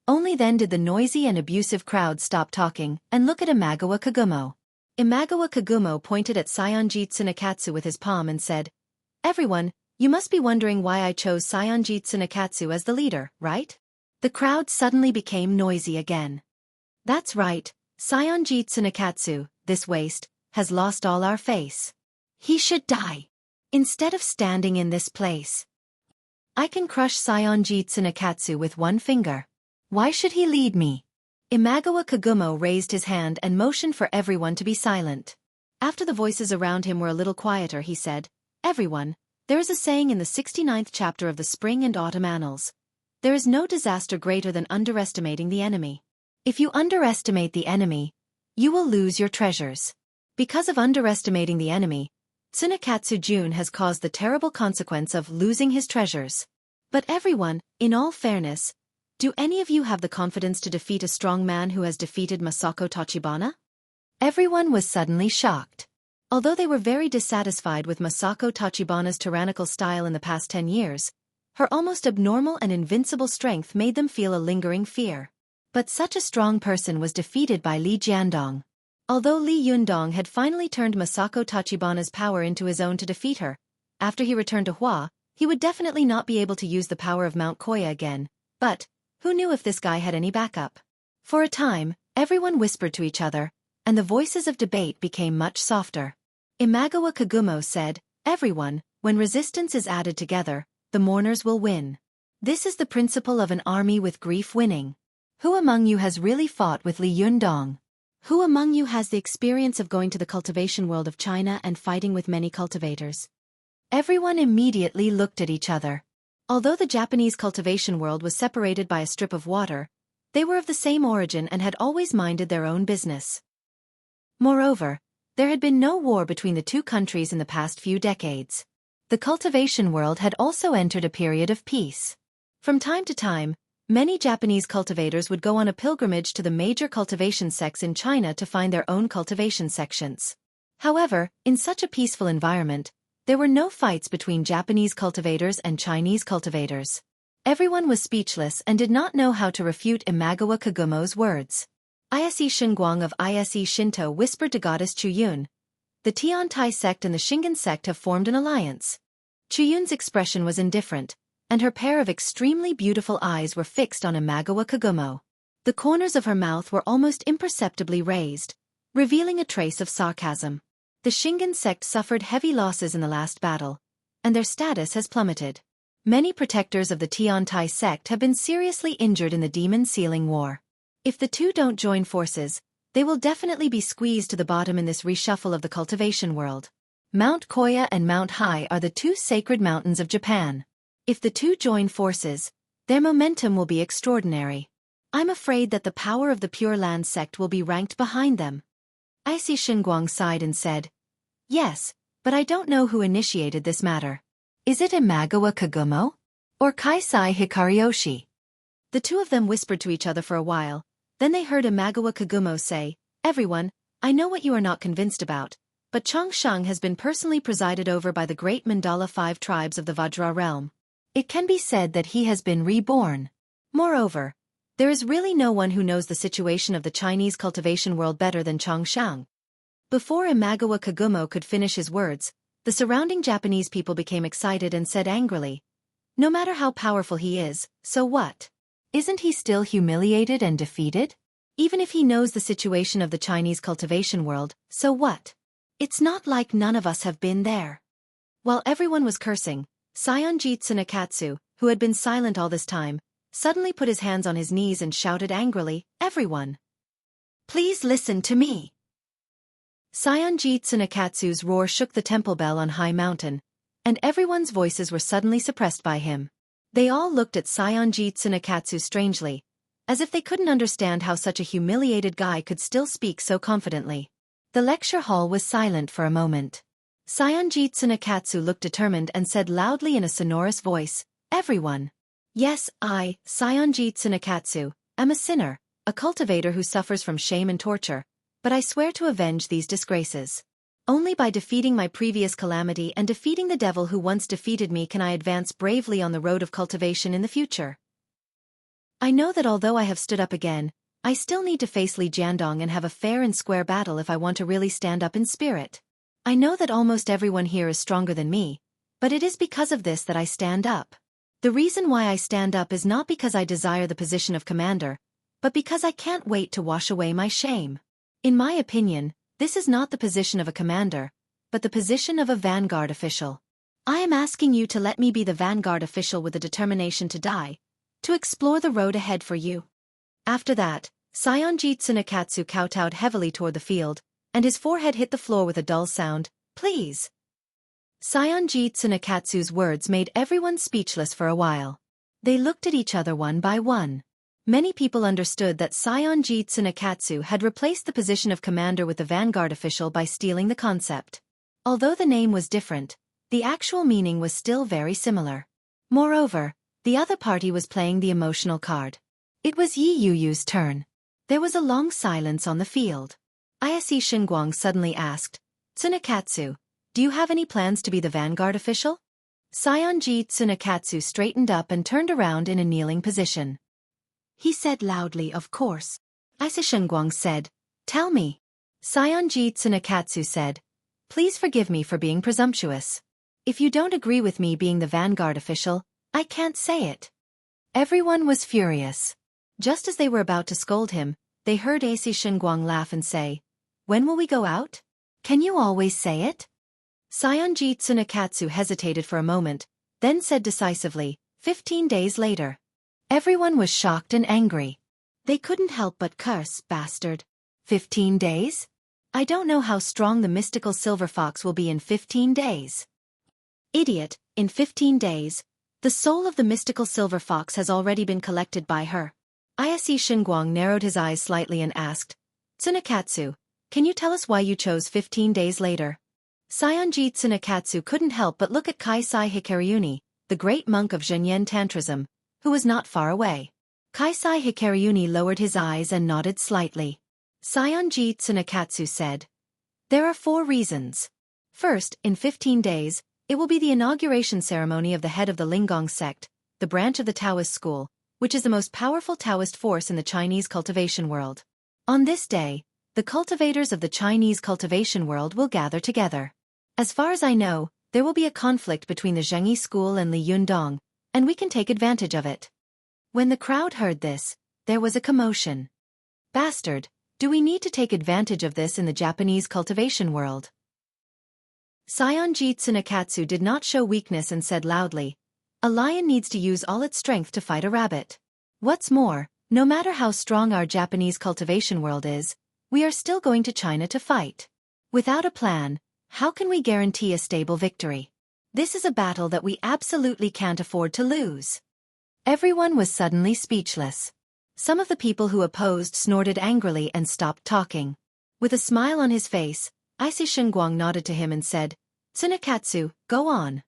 Only then did the noisy and abusive crowd stop talking and look at Imagawa Kagumo. Imagawa Kagumo pointed at Saionji Tsunekatsu with his palm and said, "Everyone, you must be wondering why I chose Saionji Tsunekatsu as the leader, right?" The crowd suddenly became noisy again. "That's right, Saionji Tsunekatsu, this waste, has lost all our face. He should die. Instead of standing in this place. I can crush Saionji Tsunekatsu with one finger. Why should he lead me?" Imagawa Kagumo raised his hand and motioned for everyone to be silent. After the voices around him were a little quieter, he said, "Everyone, there is a saying in the 69th chapter of the Spring and Autumn Annals. There is no disaster greater than underestimating the enemy. If you underestimate the enemy, you will lose your treasures. Because of underestimating the enemy, Tsunekatsu Jun has caused the terrible consequence of losing his treasures. But everyone, in all fairness, do any of you have the confidence to defeat a strong man who has defeated Masako Tachibana?" Everyone was suddenly shocked. Although they were very dissatisfied with Masako Tachibana's tyrannical style in the past 10 years, her almost abnormal and invincible strength made them feel a lingering fear. But such a strong person was defeated by Li Jiandong. Although Li Yundong had finally turned Masako Tachibana's power into his own to defeat her, after he returned to Hua, he would definitely not be able to use the power of Mount Koya again. But who knew if this guy had any backup? For a time, everyone whispered to each other, and the voices of debate became much softer. Imagawa Kagumo said, "Everyone, when resistance is added together, the mourners will win. This is the principle of an army with grief winning. Who among you has really fought with Li Yundong? Who among you has the experience of going to the cultivation world of China and fighting with many cultivators?" Everyone immediately looked at each other. Although the Japanese cultivation world was separated by a strip of water, they were of the same origin and had always minded their own business. Moreover, there had been no war between the two countries in the past few decades. The cultivation world had also entered a period of peace. From time to time, many Japanese cultivators would go on a pilgrimage to the major cultivation sects in China to find their own cultivation sections. However, in such a peaceful environment, there were no fights between Japanese cultivators and Chinese cultivators. Everyone was speechless and did not know how to refute Imagawa Kagumo's words. Ise Shinguang of Ise Shinto whispered to Goddess Chuyun, "The Tiantai sect and the Shingon sect have formed an alliance." Chuyun's expression was indifferent, and her pair of extremely beautiful eyes were fixed on Imagawa Kagumo. The corners of her mouth were almost imperceptibly raised, revealing a trace of sarcasm. The Shingon sect suffered heavy losses in the last battle, and their status has plummeted. Many protectors of the Tiantai sect have been seriously injured in the Demon Sealing War. If the two don't join forces, they will definitely be squeezed to the bottom in this reshuffle of the cultivation world. Mount Koya and Mount Hai are the two sacred mountains of Japan. If the two join forces, their momentum will be extraordinary. I'm afraid that the power of the Pure Land sect will be ranked behind them. Ise Shinguang sighed and said, "Yes, but I don't know who initiated this matter. Is it Imagawa Kagumo? Or Kaisai Hikarioshi?" The two of them whispered to each other for a while, then they heard Imagawa Kagumo say, "Everyone, I know what you are not convinced about, but Chongsheng has been personally presided over by the great Mandala 5 tribes of the Vajra realm. It can be said that he has been reborn. Moreover, there is really no one who knows the situation of the Chinese cultivation world better than Chongsheng." Before Imagawa Kagumo could finish his words, the surrounding Japanese people became excited and said angrily, "No matter how powerful he is, so what? Isn't he still humiliated and defeated? Even if he knows the situation of the Chinese cultivation world, so what? It's not like none of us have been there." While everyone was cursing, Saionji Tsunekatsu, who had been silent all this time, suddenly put his hands on his knees and shouted angrily, "Everyone! Please listen to me!" Saionji Tsunekatsu's roar shook the temple bell on High Mountain, and everyone's voices were suddenly suppressed by him. They all looked at Saionji Tsunekatsu strangely, as if they couldn't understand how such a humiliated guy could still speak so confidently. The lecture hall was silent for a moment. Saionji Tsunekatsu looked determined and said loudly in a sonorous voice, "Everyone. Yes, I, Saionji Tsunekatsu, am a sinner, a cultivator who suffers from shame and torture, but I swear to avenge these disgraces. Only by defeating my previous calamity and defeating the devil who once defeated me can I advance bravely on the road of cultivation in the future. I know that although I have stood up again, I still need to face Li Jiandong and have a fair and square battle if I want to really stand up in spirit. I know that almost everyone here is stronger than me, but it is because of this that I stand up. The reason why I stand up is not because I desire the position of commander, but because I can't wait to wash away my shame. In my opinion, this is not the position of a commander, but the position of a vanguard official. I am asking you to let me be the vanguard official with the determination to die, to explore the road ahead for you." After that, Saionji Tsunekatsu kowtowed heavily toward the field, and his forehead hit the floor with a dull sound. "Please." Saionji Tsunekatsu's words made everyone speechless for a while. They looked at each other one by one. Many people understood that Saionji Tsunekatsu had replaced the position of commander with the vanguard official by stealing the concept. Although the name was different, the actual meaning was still very similar. Moreover, the other party was playing the emotional card. It was Yi Yuyu's turn. There was a long silence on the field. Ayase Shinguang suddenly asked, "Tsunekatsu, do you have any plans to be the vanguard official?" Saionji Tsunekatsu straightened up and turned around in a kneeling position. He said loudly, "Of course." Ayase Shinguang said, "Tell me." Saionji Tsunekatsu said, "Please forgive me for being presumptuous. If you don't agree with me being the vanguard official, I can't say it." Everyone was furious. Just as they were about to scold him, they heard Ayase Shinguang laugh and say, "When will we go out? Can you always say it?" Saionji Tsunekatsu hesitated for a moment, then said decisively, 15 days later." Everyone was shocked and angry. They couldn't help but curse, "Bastard. 15 days? I don't know how strong the mystical silver fox will be in 15 days. Idiot, in 15 days. The soul of the mystical silver fox has already been collected by her." Ayase Shinguang narrowed his eyes slightly and asked, "Tsunekatsu, can you tell us why you chose 15 days later?" Saionji Tsunekatsu couldn't help but look at Kaisai Hikaryuni, the great monk of Zhenyan Tantrism, who was not far away. Kaisai Hikaryuni lowered his eyes and nodded slightly. Saionji Tsunekatsu said, "There are 4 reasons. First, in 15 days, it will be the inauguration ceremony of the head of the Lingong sect, the branch of the Taoist school, which is the most powerful Taoist force in the Chinese cultivation world. On this day, the cultivators of the Chinese cultivation world will gather together. As far as I know, there will be a conflict between the Zhengyi school and Li Yundong, and we can take advantage of it." When the crowd heard this, there was a commotion. "Bastard, do we need to take advantage of this in the Japanese cultivation world?" Saionji Tsunekatsu did not show weakness and said loudly, "A lion needs to use all its strength to fight a rabbit. What's more, no matter how strong our Japanese cultivation world is, we are still going to China to fight. Without a plan, how can we guarantee a stable victory? This is a battle that we absolutely can't afford to lose." Everyone was suddenly speechless. Some of the people who opposed snorted angrily and stopped talking. With a smile on his face, Ayase Shinguang nodded to him and said, "Tsunekatsu, go on."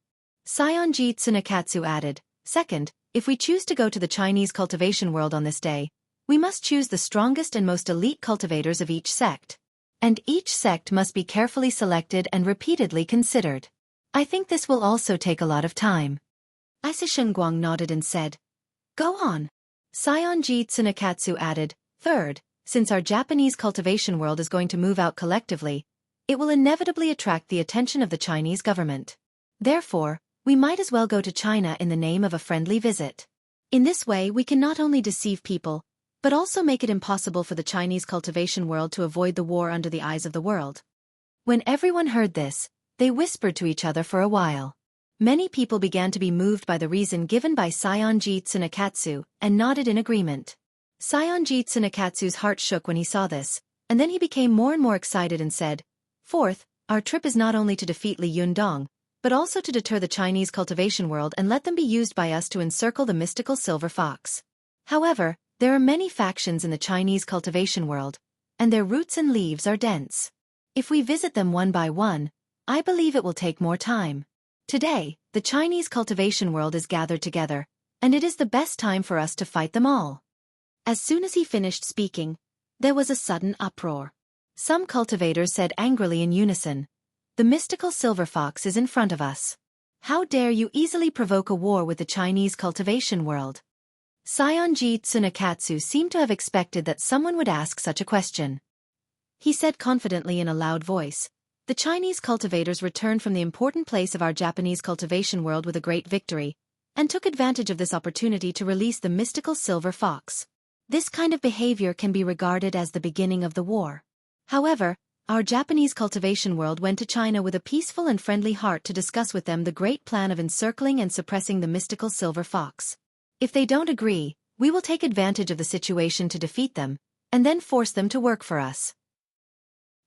Saionji Tsunekatsu added, "Second, if we choose to go to the Chinese cultivation world on this day, we must choose the strongest and most elite cultivators of each sect. And each sect must be carefully selected and repeatedly considered. I think this will also take a lot of time." Ayase Shinguang nodded and said, "Go on." Saionji Tsunekatsu added, "Third, since our Japanese cultivation world is going to move out collectively, it will inevitably attract the attention of the Chinese government. Therefore, we might as well go to China in the name of a friendly visit. In this way we can not only deceive people, but also make it impossible for the Chinese cultivation world to avoid the war under the eyes of the world." When everyone heard this, they whispered to each other for a while. Many people began to be moved by the reason given by Saionji Tsunekatsu, and nodded in agreement. Saionji Tsunekatsu's heart shook when he saw this, and then he became more and more excited and said, "Fourth, our trip is not only to defeat Li Yundong, but also to deter the Chinese cultivation world and let them be used by us to encircle the mystical silver fox. However, There are many factions in the Chinese cultivation world, and their roots and leaves are dense. If we visit them one by one, I believe it will take more time. Today, the Chinese cultivation world is gathered together, and it is the best time for us to fight them all." As soon as he finished speaking, there was a sudden uproar. Some cultivators said angrily in unison, "The mystical silver fox is in front of us. How dare you easily provoke a war with the Chinese cultivation world?" Saionji Tsunekatsu seemed to have expected that someone would ask such a question. He said confidently in a loud voice, "The Chinese cultivators returned from the important place of our Japanese cultivation world with a great victory, and took advantage of this opportunity to release the mystical silver fox. This kind of behavior can be regarded as the beginning of the war. However, our Japanese cultivation world went to China with a peaceful and friendly heart to discuss with them the great plan of encircling and suppressing the mystical silver fox. If they don't agree, we will take advantage of the situation to defeat them, and then force them to work for us.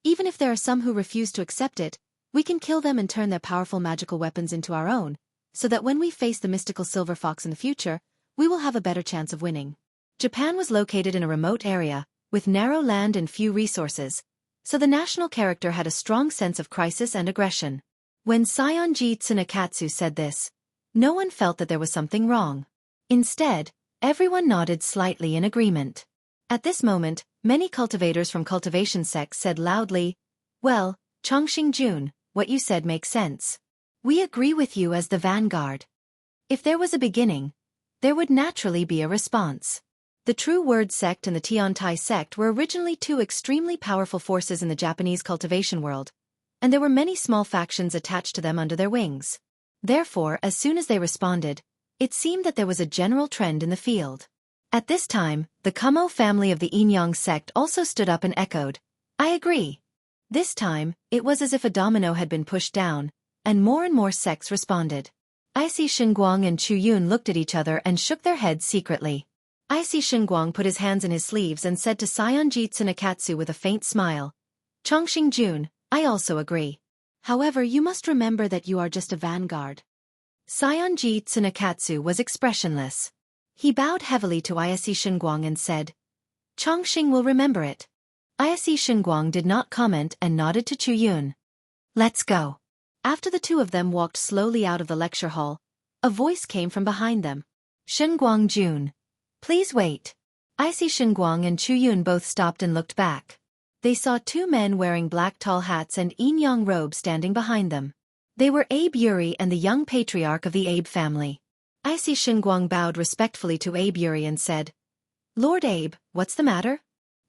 Even if there are some who refuse to accept it, we can kill them and turn their powerful magical weapons into our own, so that when we face the mystical silver fox in the future, we will have a better chance of winning." Japan was located in a remote area, with narrow land and few resources, so the national character had a strong sense of crisis and aggression. When Saionji Tsunekatsu said this, no one felt that there was something wrong. Instead, everyone nodded slightly in agreement. At this moment, many cultivators from cultivation sects said loudly, "Well, Chongqing Jun, what you said makes sense. We agree with you as the vanguard." If there was a beginning, there would naturally be a response. The True Word sect and the Tiantai sect were originally two extremely powerful forces in the Japanese cultivation world, and there were many small factions attached to them under their wings. Therefore, as soon as they responded, it seemed that there was a general trend in the field. At this time, the Kumo family of the Inyang sect also stood up and echoed, "I agree." This time, it was as if a domino had been pushed down, and more sects responded. Isi Shinguang and Chu Yun looked at each other and shook their heads secretly. Isi Shinguang put his hands in his sleeves and said to Saionji Tsunekatsu with a faint smile, "Chongqing Jun, I also agree. However, you must remember that you are just a vanguard." Saionji Tsunekatsu was expressionless. He bowed heavily to Isi Shinguang and said, "Chongqing will remember it." Isi Shinguang did not comment and nodded to Chu Yun. "Let's go." After the two of them walked slowly out of the lecture hall, a voice came from behind them. "Shinguang Jun. Please wait." Isi Shinguang and Chu Yun both stopped and looked back. They saw two men wearing black tall hats and Inyang robes standing behind them. They were Abe Yuri and the young patriarch of the Abe family. Isi Shinguang bowed respectfully to Abe Yuri and said, "Lord Abe, what's the matter?"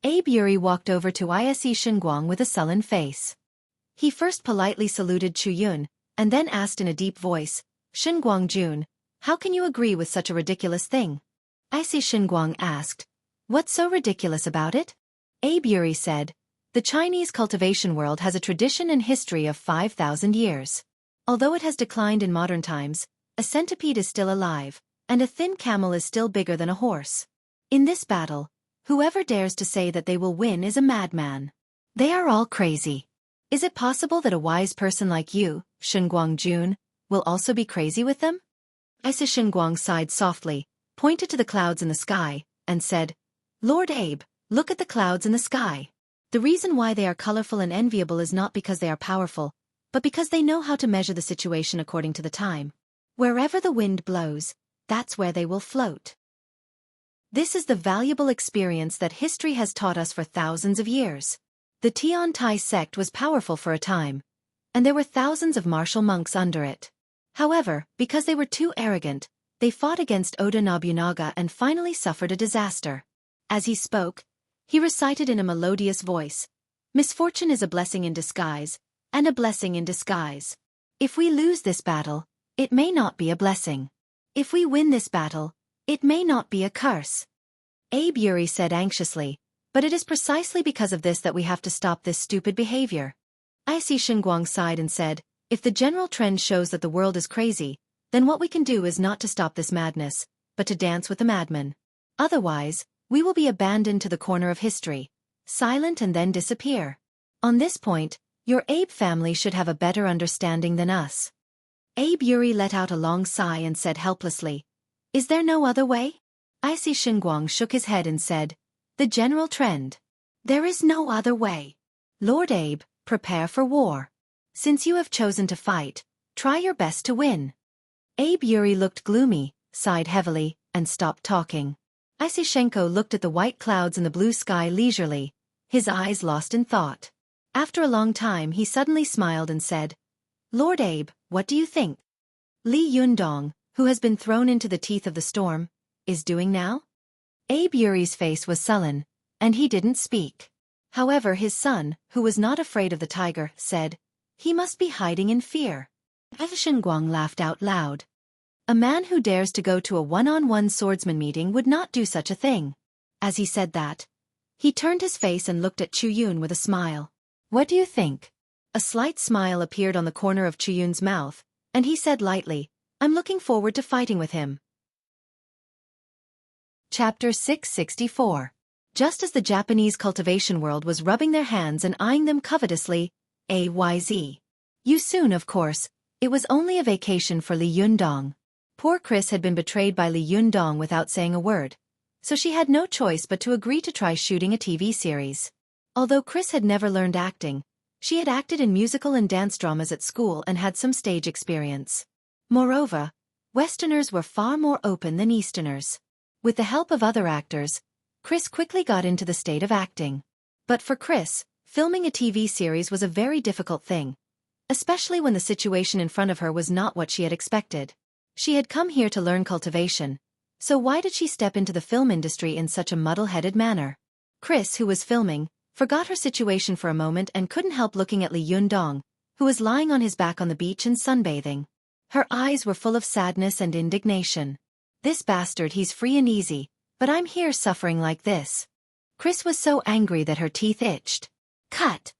Abe Yuri walked over to Isi Shinguang with a sullen face. He first politely saluted Chu Yun, and then asked in a deep voice, "Shinguang Jun, how can you agree with such a ridiculous thing?" Isi Shinguang asked, "What's so ridiculous about it?" Abe Yuri said, "The Chinese cultivation world has a tradition and history of 5,000 years. Although it has declined in modern times, a centipede is still alive, and a thin camel is still bigger than a horse. In this battle, whoever dares to say that they will win is a madman. They are all crazy. Is it possible that a wise person like you, Shinguang Jun, will also be crazy with them?" Isi Shinguang sighed softly, pointed to the clouds in the sky, and said, "Lord Abe, look at the clouds in the sky. The reason why they are colorful and enviable is not because they are powerful, but because they know how to measure the situation according to the time. Wherever the wind blows, that's where they will float. This is the valuable experience that history has taught us for thousands of years. The Tiantai sect was powerful for a time, and there were thousands of martial monks under it. However, because they were too arrogant, they fought against Oda Nobunaga and finally suffered a disaster." As he spoke, he recited in a melodious voice, "Misfortune is a blessing in disguise, and a blessing in disguise. If we lose this battle, it may not be a blessing. If we win this battle, it may not be a curse." Abe Yuri said anxiously, "But it is precisely because of this that we have to stop this stupid behavior." Isi Shinguang sighed and said, "If the general trend shows that the world is crazy, then what we can do is not to stop this madness, but to dance with the madman. Otherwise, we will be abandoned to the corner of history, silent and then disappear. On this point, your Abe family should have a better understanding than us." Abe Yuri let out a long sigh and said helplessly, "Is there no other way?" Icy Xinguang shook his head and said, "The general trend. There is no other way. Lord Abe, prepare for war. Since you have chosen to fight, try your best to win." Abe Yuri looked gloomy, sighed heavily, and stopped talking. Icy Shenko looked at the white clouds and the blue sky leisurely, his eyes lost in thought. After a long time he suddenly smiled and said, "Lord Abe, what do you think? Li Yundong, who has been thrown into the teeth of the storm, is doing now?" Abe Yuri's face was sullen, and he didn't speak. However, his son, who was not afraid of the tiger, said, "He must be hiding in fear." Shen Guang laughed out loud. A man who dares to go to a one-on-one swordsman meeting would not do such a thing. As he said that, he turned his face and looked at Chu Yun with a smile. "What do you think?" A slight smile appeared on the corner of Chu Yun's mouth, and he said lightly, "I'm looking forward to fighting with him." Chapter 664. Just as the Japanese cultivation world was rubbing their hands and eyeing them covetously, AYZ. You soon, of course, it was only a vacation for Li Yundong. Poor Chris had been betrayed by Li Yundong without saying a word, so she had no choice but to agree to try shooting a TV series. Although Chris had never learned acting, she had acted in musical and dance dramas at school and had some stage experience. Moreover, Westerners were far more open than Easterners. With the help of other actors, Chris quickly got into the state of acting. But for Chris, filming a TV series was a very difficult thing, especially when the situation in front of her was not what she had expected. She had come here to learn cultivation, so why did she step into the film industry in such a muddle-headed manner? Chris, who was filming, forgot her situation for a moment and couldn't help looking at Li Yundong, who was lying on his back on the beach and sunbathing. Her eyes were full of sadness and indignation. "This bastard, he's free and easy, but I'm here suffering like this." Chris was so angry that her teeth itched. "Cut!"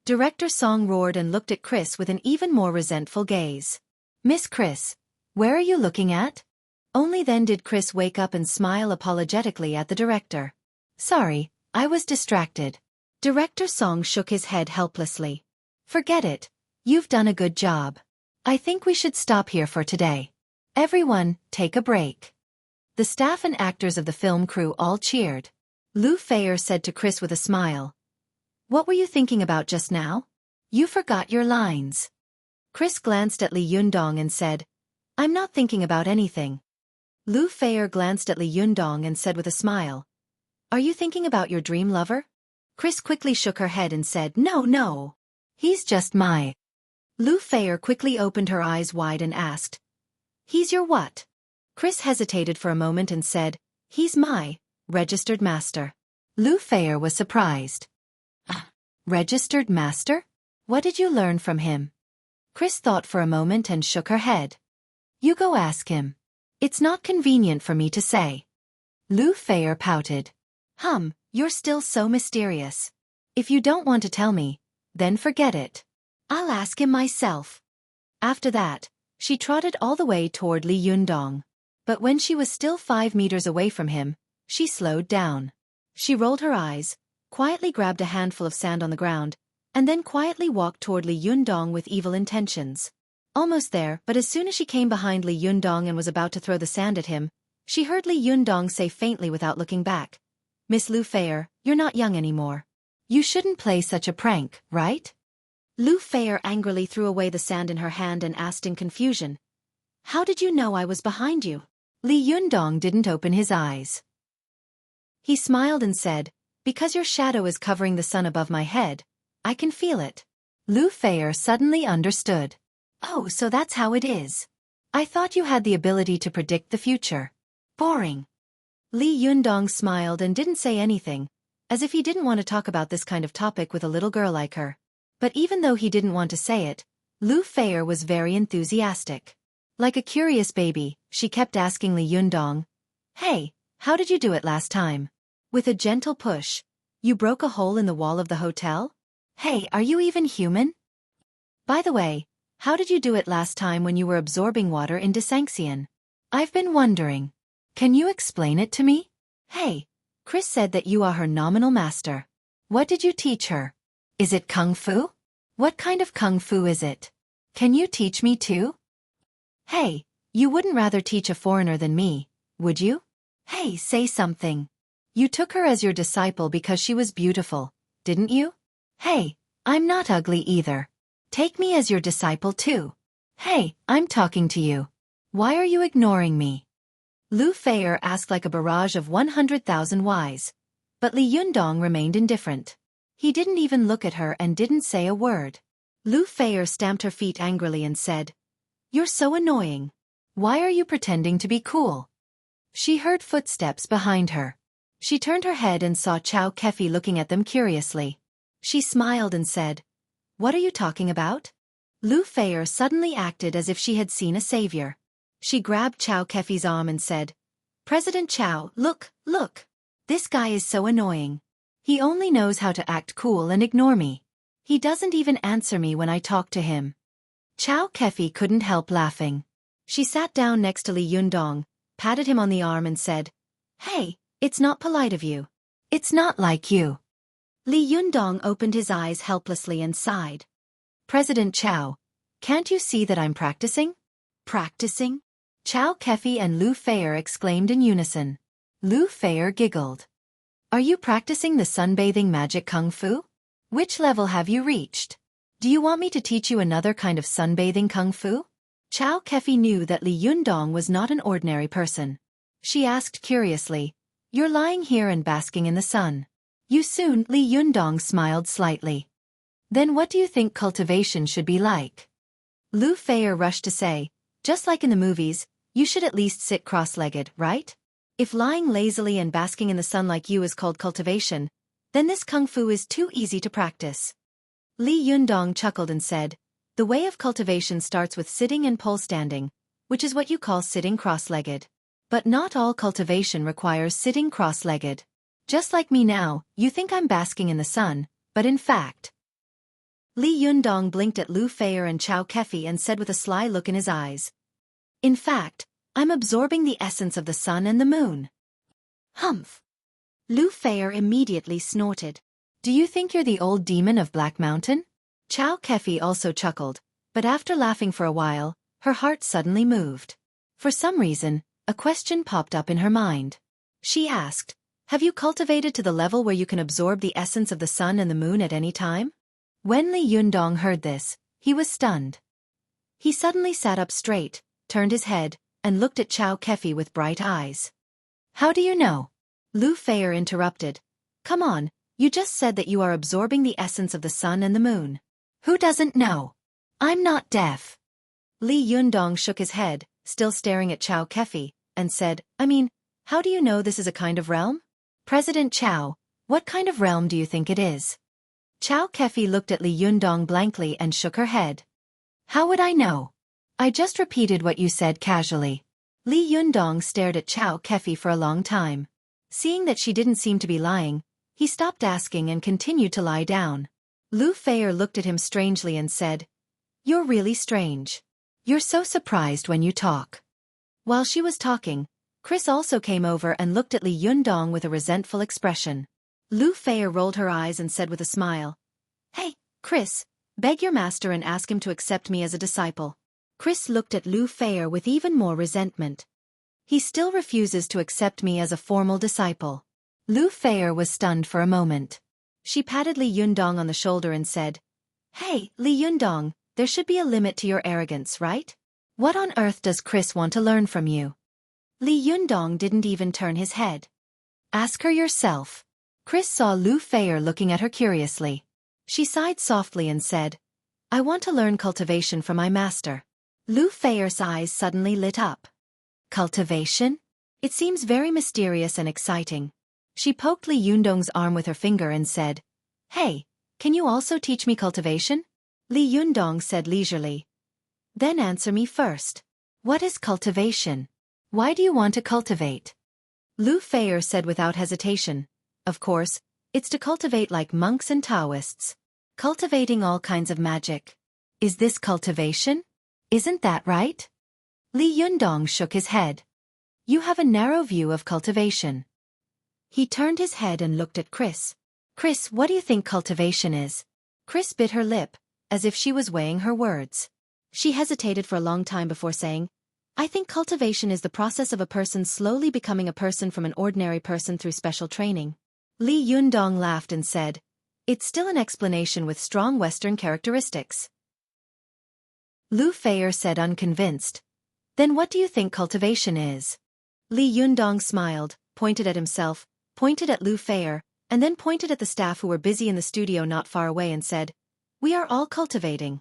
Director Song roared and looked at Chris with an even more resentful gaze. "Miss Chris, where are you looking at?" Only then did Chris wake up and smile apologetically at the director. "Sorry, I was distracted." Director Song shook his head helplessly. "Forget it. You've done a good job. I think we should stop here for today. Everyone, take a break." The staff and actors of the film crew all cheered. Lu Feier said to Chris with a smile, "What were you thinking about just now? You forgot your lines." Chris glanced at Li Yundong and said, "I'm not thinking about anything." Lu Feier glanced at Li Yundong and said with a smile, "Are you thinking about your dream lover?" Chris quickly shook her head and said, No. He's just my." Lu Feier quickly opened her eyes wide and asked, "He's your what?" Chris hesitated for a moment and said, "He's my registered master." Lu Feier was surprised. "Registered master? What did you learn from him?" Chris thought for a moment and shook her head. "You go ask him. It's not convenient for me to say." Lu Feier pouted. You're still so mysterious. If you don't want to tell me, then forget it. I'll ask him myself." After that, she trotted all the way toward Li Yundong. But when she was still 5 meters away from him, she slowed down. She rolled her eyes, quietly grabbed a handful of sand on the ground, and then quietly walked toward Li Yundong with evil intentions. Almost there, but as soon as she came behind Li Yundong and was about to throw the sand at him, she heard Li Yundong say faintly without looking back, "Miss Lu Feier, you're not young anymore. You shouldn't play such a prank, right?" Lu Feier angrily threw away the sand in her hand and asked in confusion, "How did you know I was behind you?" Li Yundong didn't open his eyes. He smiled and said, "Because your shadow is covering the sun above my head, I can feel it." Lu Feier suddenly understood. "Oh, so that's how it is. I thought you had the ability to predict the future. Boring." Li Yundong smiled and didn't say anything, as if he didn't want to talk about this kind of topic with a little girl like her. But even though he didn't want to say it, Lu Feier was very enthusiastic. Like a curious baby, she kept asking Li Yundong, "Hey, how did you do it last time? With a gentle push, you broke a hole in the wall of the hotel? Hey, are you even human? By the way, how did you do it last time when you were absorbing water in Desanxian? I've been wondering. Can you explain it to me? Hey, Chris said that you are her nominal master. What did you teach her? Is it kung fu? What kind of kung fu is it? Can you teach me too? Hey, you wouldn't rather teach a foreigner than me, would you? Hey, say something. You took her as your disciple because she was beautiful, didn't you? Hey, I'm not ugly either. Take me as your disciple too. Hey, I'm talking to you. Why are you ignoring me? Lu Feier asked like a barrage of 100,000 whys. But Li Yundong remained indifferent. He didn't even look at her and didn't say a word. Lu Feier stamped her feet angrily and said, "You're so annoying. Why are you pretending to be cool?" She heard footsteps behind her. She turned her head and saw Xueqi looking at them curiously. She smiled and said, "What are you talking about?" Lu Feier suddenly acted as if she had seen a savior. She grabbed Xueqi's arm and said, "President Qiao, look, look. This guy is so annoying. He only knows how to act cool and ignore me. He doesn't even answer me when I talk to him." Xueqi couldn't help laughing. She sat down next to Li Yundong, patted him on the arm and said, "Hey, it's not polite of you. It's not like you." Li Yundong opened his eyes helplessly and sighed. "President Qiao, can't you see that I'm practicing?" "Practicing?" Xueqi and Lu Feier exclaimed in unison. Lu Feier giggled. "Are you practicing the sunbathing magic kung fu? Which level have you reached? Do you want me to teach you another kind of sunbathing kung fu?" Xueqi knew that Li Yundong was not an ordinary person. She asked curiously, "You're lying here and basking in the sun. You soon." Li Yundong smiled slightly. "Then what do you think cultivation should be like?" Lu Feier rushed to say, "Just like in the movies, you should at least sit cross-legged, right? If lying lazily and basking in the sun like you is called cultivation, then this kung fu is too easy to practice." Li Yundong chuckled and said, "The way of cultivation starts with sitting and pole standing, which is what you call sitting cross-legged. But not all cultivation requires sitting cross-legged. Just like me now, you think I'm basking in the sun, but in fact..." Li Yundong blinked at Lu Feier and Xueqi and said with a sly look in his eyes, "In fact, I'm absorbing the essence of the sun and the moon." "Humph." Lu Feier immediately snorted. "Do you think you're the old demon of Black Mountain?" Xueqi also chuckled, but after laughing for a while, her heart suddenly moved. For some reason, a question popped up in her mind. She asked, "Have you cultivated to the level where you can absorb the essence of the sun and the moon at any time?" When Li Yundong heard this, he was stunned. He suddenly sat up straight, turned his head, and looked at Xueqi with bright eyes. "How do you know?" Lu Feier interrupted. "Come on, you just said that you are absorbing the essence of the sun and the moon. Who doesn't know? I'm not deaf." Li Yundong shook his head, still staring at Xueqi, and said, "I mean, how do you know this is a kind of realm? President Qiao, what kind of realm do you think it is?" Xueqi looked at Li Yundong blankly and shook her head. "How would I know? I just repeated what you said casually." Li Yundong stared at Xueqi for a long time. Seeing that she didn't seem to be lying, he stopped asking and continued to lie down. Lu Feier looked at him strangely and said, "You're really strange. You're so surprised when you talk." While she was talking, Chris also came over and looked at Li Yundong with a resentful expression. Lu Feier rolled her eyes and said with a smile, "Hey, Chris, beg your master and ask him to accept me as a disciple." Chris looked at Lu Feier with even more resentment. "He still refuses to accept me as a formal disciple." Lu Feier was stunned for a moment. She patted Li Yundong on the shoulder and said, "Hey, Li Yundong, there should be a limit to your arrogance, right? What on earth does Chris want to learn from you?" Li Yundong didn't even turn his head. "Ask her yourself." Chris saw Lu Feier looking at her curiously. She sighed softly and said, "I want to learn cultivation from my master." Lu Feier's eyes suddenly lit up. "Cultivation? It seems very mysterious and exciting." She poked Li Yundong's arm with her finger and said, "Hey, can you also teach me cultivation?" Li Yundong said leisurely, "Then answer me first. What is cultivation? Why do you want to cultivate?" Lu Feier said without hesitation, "Of course, it's to cultivate like monks and Taoists. Cultivating all kinds of magic. Is this cultivation? Isn't that right?" Li Yundong shook his head. "You have a narrow view of cultivation." He turned his head and looked at Chris. "Chris, what do you think cultivation is?" Chris bit her lip, as if she was weighing her words. She hesitated for a long time before saying, I think cultivation is the process of a person slowly becoming a person from an ordinary person through special training. Li Yundong laughed and said, it's still an explanation with strong Western characteristics. Lu Feier said unconvinced. Then what do you think cultivation is? Li Yundong smiled, pointed at himself, pointed at Lu Feier, and then pointed at the staff who were busy in the studio not far away and said, we are all cultivating.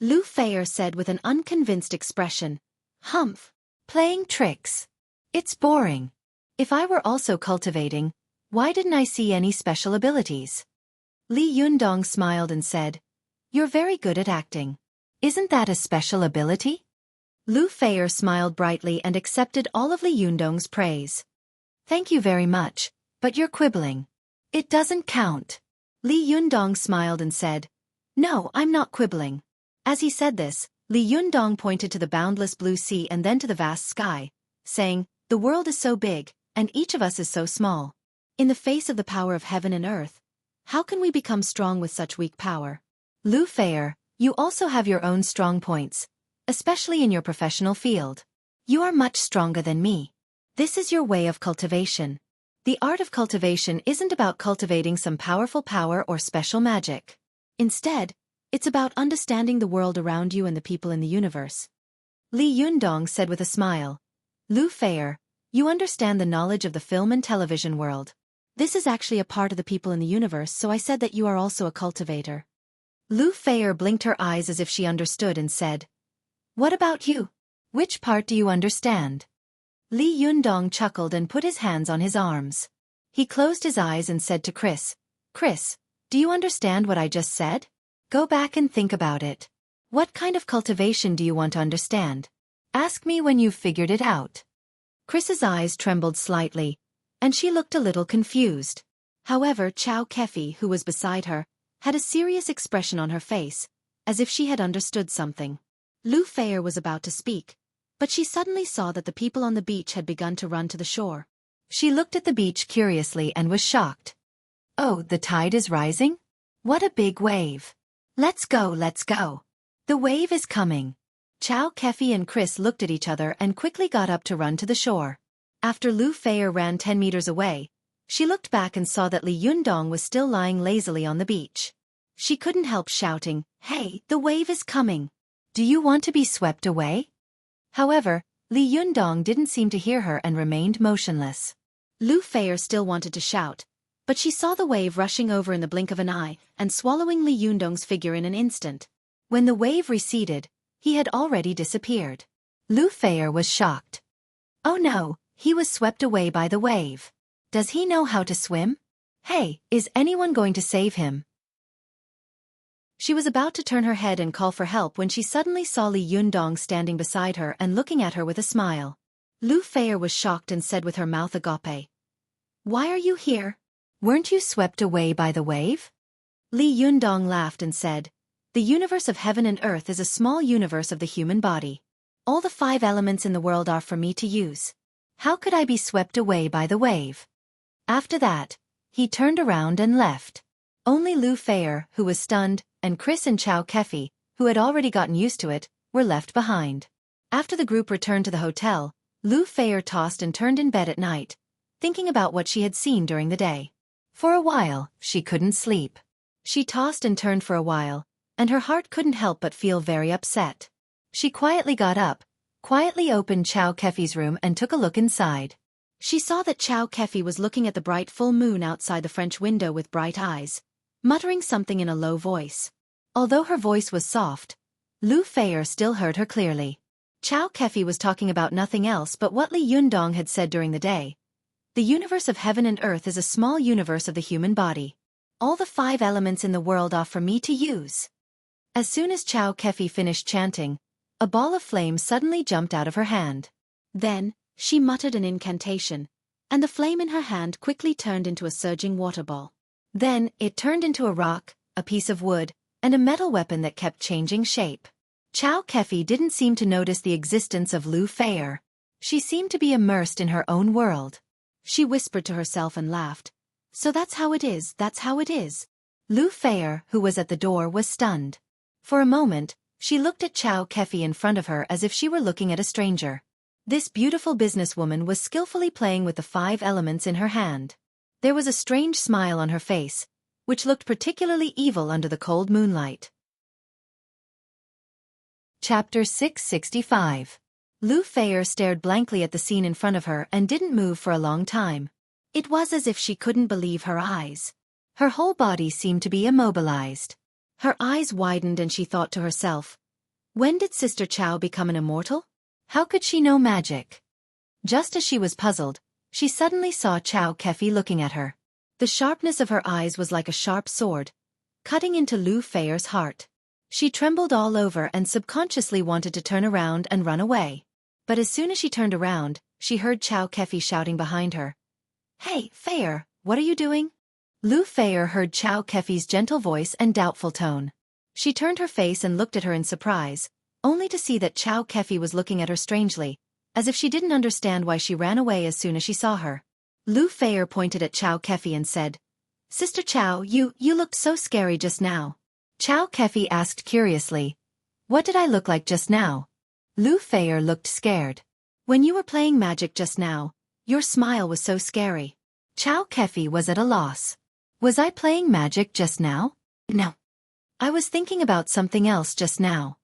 Lu Feier said with an unconvinced expression, humph, playing tricks. It's boring. If I were also cultivating, why didn't I see any special abilities? Li Yundong smiled and said, you're very good at acting. Isn't that a special ability? Lu Feier smiled brightly and accepted all of Li Yundong's praise. Thank you very much, but you're quibbling. It doesn't count. Li Yundong smiled and said, no, I'm not quibbling. As he said this, Li Yundong pointed to the boundless blue sea and then to the vast sky, saying, the world is so big, and each of us is so small. In the face of the power of heaven and earth, how can we become strong with such weak power? Lu Feier, you also have your own strong points, especially in your professional field. You are much stronger than me. This is your way of cultivation. The art of cultivation isn't about cultivating some powerful power or special magic. Instead, it's about understanding the world around you and the people in the universe. Li Yundong said with a smile, Lu Feier, you understand the knowledge of the film and television world. This is actually a part of the people in the universe, so I said that you are also a cultivator. Lu Feier blinked her eyes as if she understood and said, what about you? Which part do you understand? Li Yundong chuckled and put his hands on his arms. He closed his eyes and said to Chris, Chris, do you understand what I just said? Go back and think about it. What kind of cultivation do you want to understand? Ask me when you've figured it out. Chris's eyes trembled slightly, and she looked a little confused. However, Xueqi, who was beside her, had a serious expression on her face, as if she had understood something. Lu Feier was about to speak, but she suddenly saw that the people on the beach had begun to run to the shore. She looked at the beach curiously and was shocked. Oh, the tide is rising? What a big wave. Let's go, let's go. The wave is coming. Xueqi and Chris looked at each other and quickly got up to run to the shore. After Lu Feier ran 10 meters away, she looked back and saw that Li Yundong was still lying lazily on the beach. She couldn't help shouting, hey, the wave is coming. Do you want to be swept away? However, Li Yundong didn't seem to hear her and remained motionless. Lu Feier still wanted to shout, but she saw the wave rushing over in the blink of an eye and swallowing Li Yundong's figure in an instant. When the wave receded, he had already disappeared. Lu Feier was shocked. Oh no, he was swept away by the wave. Does he know how to swim? Hey, is anyone going to save him? She was about to turn her head and call for help when she suddenly saw Li Yundong standing beside her and looking at her with a smile. Lu Feier was shocked and said with her mouth agape, why are you here? Weren't you swept away by the wave? Li Yundong laughed and said, the universe of heaven and earth is a small universe of the human body. All the 5 elements in the world are for me to use. How could I be swept away by the wave? After that, he turned around and left. Only Lu Feier, who was stunned, and Chris and Xueqi, who had already gotten used to it, were left behind. After the group returned to the hotel, Lu Feier tossed and turned in bed at night, thinking about what she had seen during the day. For a while, she couldn't sleep. She tossed and turned for a while, and her heart couldn't help but feel very upset. She quietly got up, quietly opened Xueqi's room and took a look inside. She saw that Xueqi was looking at the bright full moon outside the French window with bright eyes, muttering something in a low voice. Although her voice was soft, Lu Feier still heard her clearly. Xueqi was talking about nothing else but what Li Yundong had said during the day. The universe of heaven and earth is a small universe of the human body. All the 5 elements in the world are for me to use. As soon as Xueqi finished chanting, a ball of flame suddenly jumped out of her hand. Then, she muttered an incantation, and the flame in her hand quickly turned into a surging water ball. Then, it turned into a rock, a piece of wood, and a metal weapon that kept changing shape. Xueqi didn't seem to notice the existence of Lu Feier. She seemed to be immersed in her own world. She whispered to herself and laughed. So that's how it is, that's how it is. Lu Feier, who was at the door, was stunned. For a moment, she looked at Xueqi in front of her as if she were looking at a stranger. This beautiful businesswoman was skillfully playing with the 5 elements in her hand. There was a strange smile on her face, which looked particularly evil under the cold moonlight. Chapter 665. Lu Feier stared blankly at the scene in front of her and didn't move for a long time. It was as if she couldn't believe her eyes. Her whole body seemed to be immobilized. Her eyes widened and she thought to herself, when did Sister Chow become an immortal? How could she know magic? Just as she was puzzled, she suddenly saw Xueqi looking at her. The sharpness of her eyes was like a sharp sword, cutting into Lu Feier's heart. She trembled all over and subconsciously wanted to turn around and run away. But as soon as she turned around, she heard Xueqi shouting behind her. "Hey, Feier, what are you doing?" Lu Feier heard Xueqi's gentle voice and doubtful tone. She turned her face and looked at her in surprise, only to see that Xueqi was looking at her strangely, as if she didn't understand why she ran away as soon as she saw her. Lu Feier pointed at Xueqi and said, "Sister Chow, you looked so scary just now." Xueqi asked curiously, "What did I look like just now?" Lu Feier looked scared. "When you were playing magic just now, your smile was so scary." Xueqi was at a loss. "Was I playing magic just now?" "No. I was thinking about something else just now."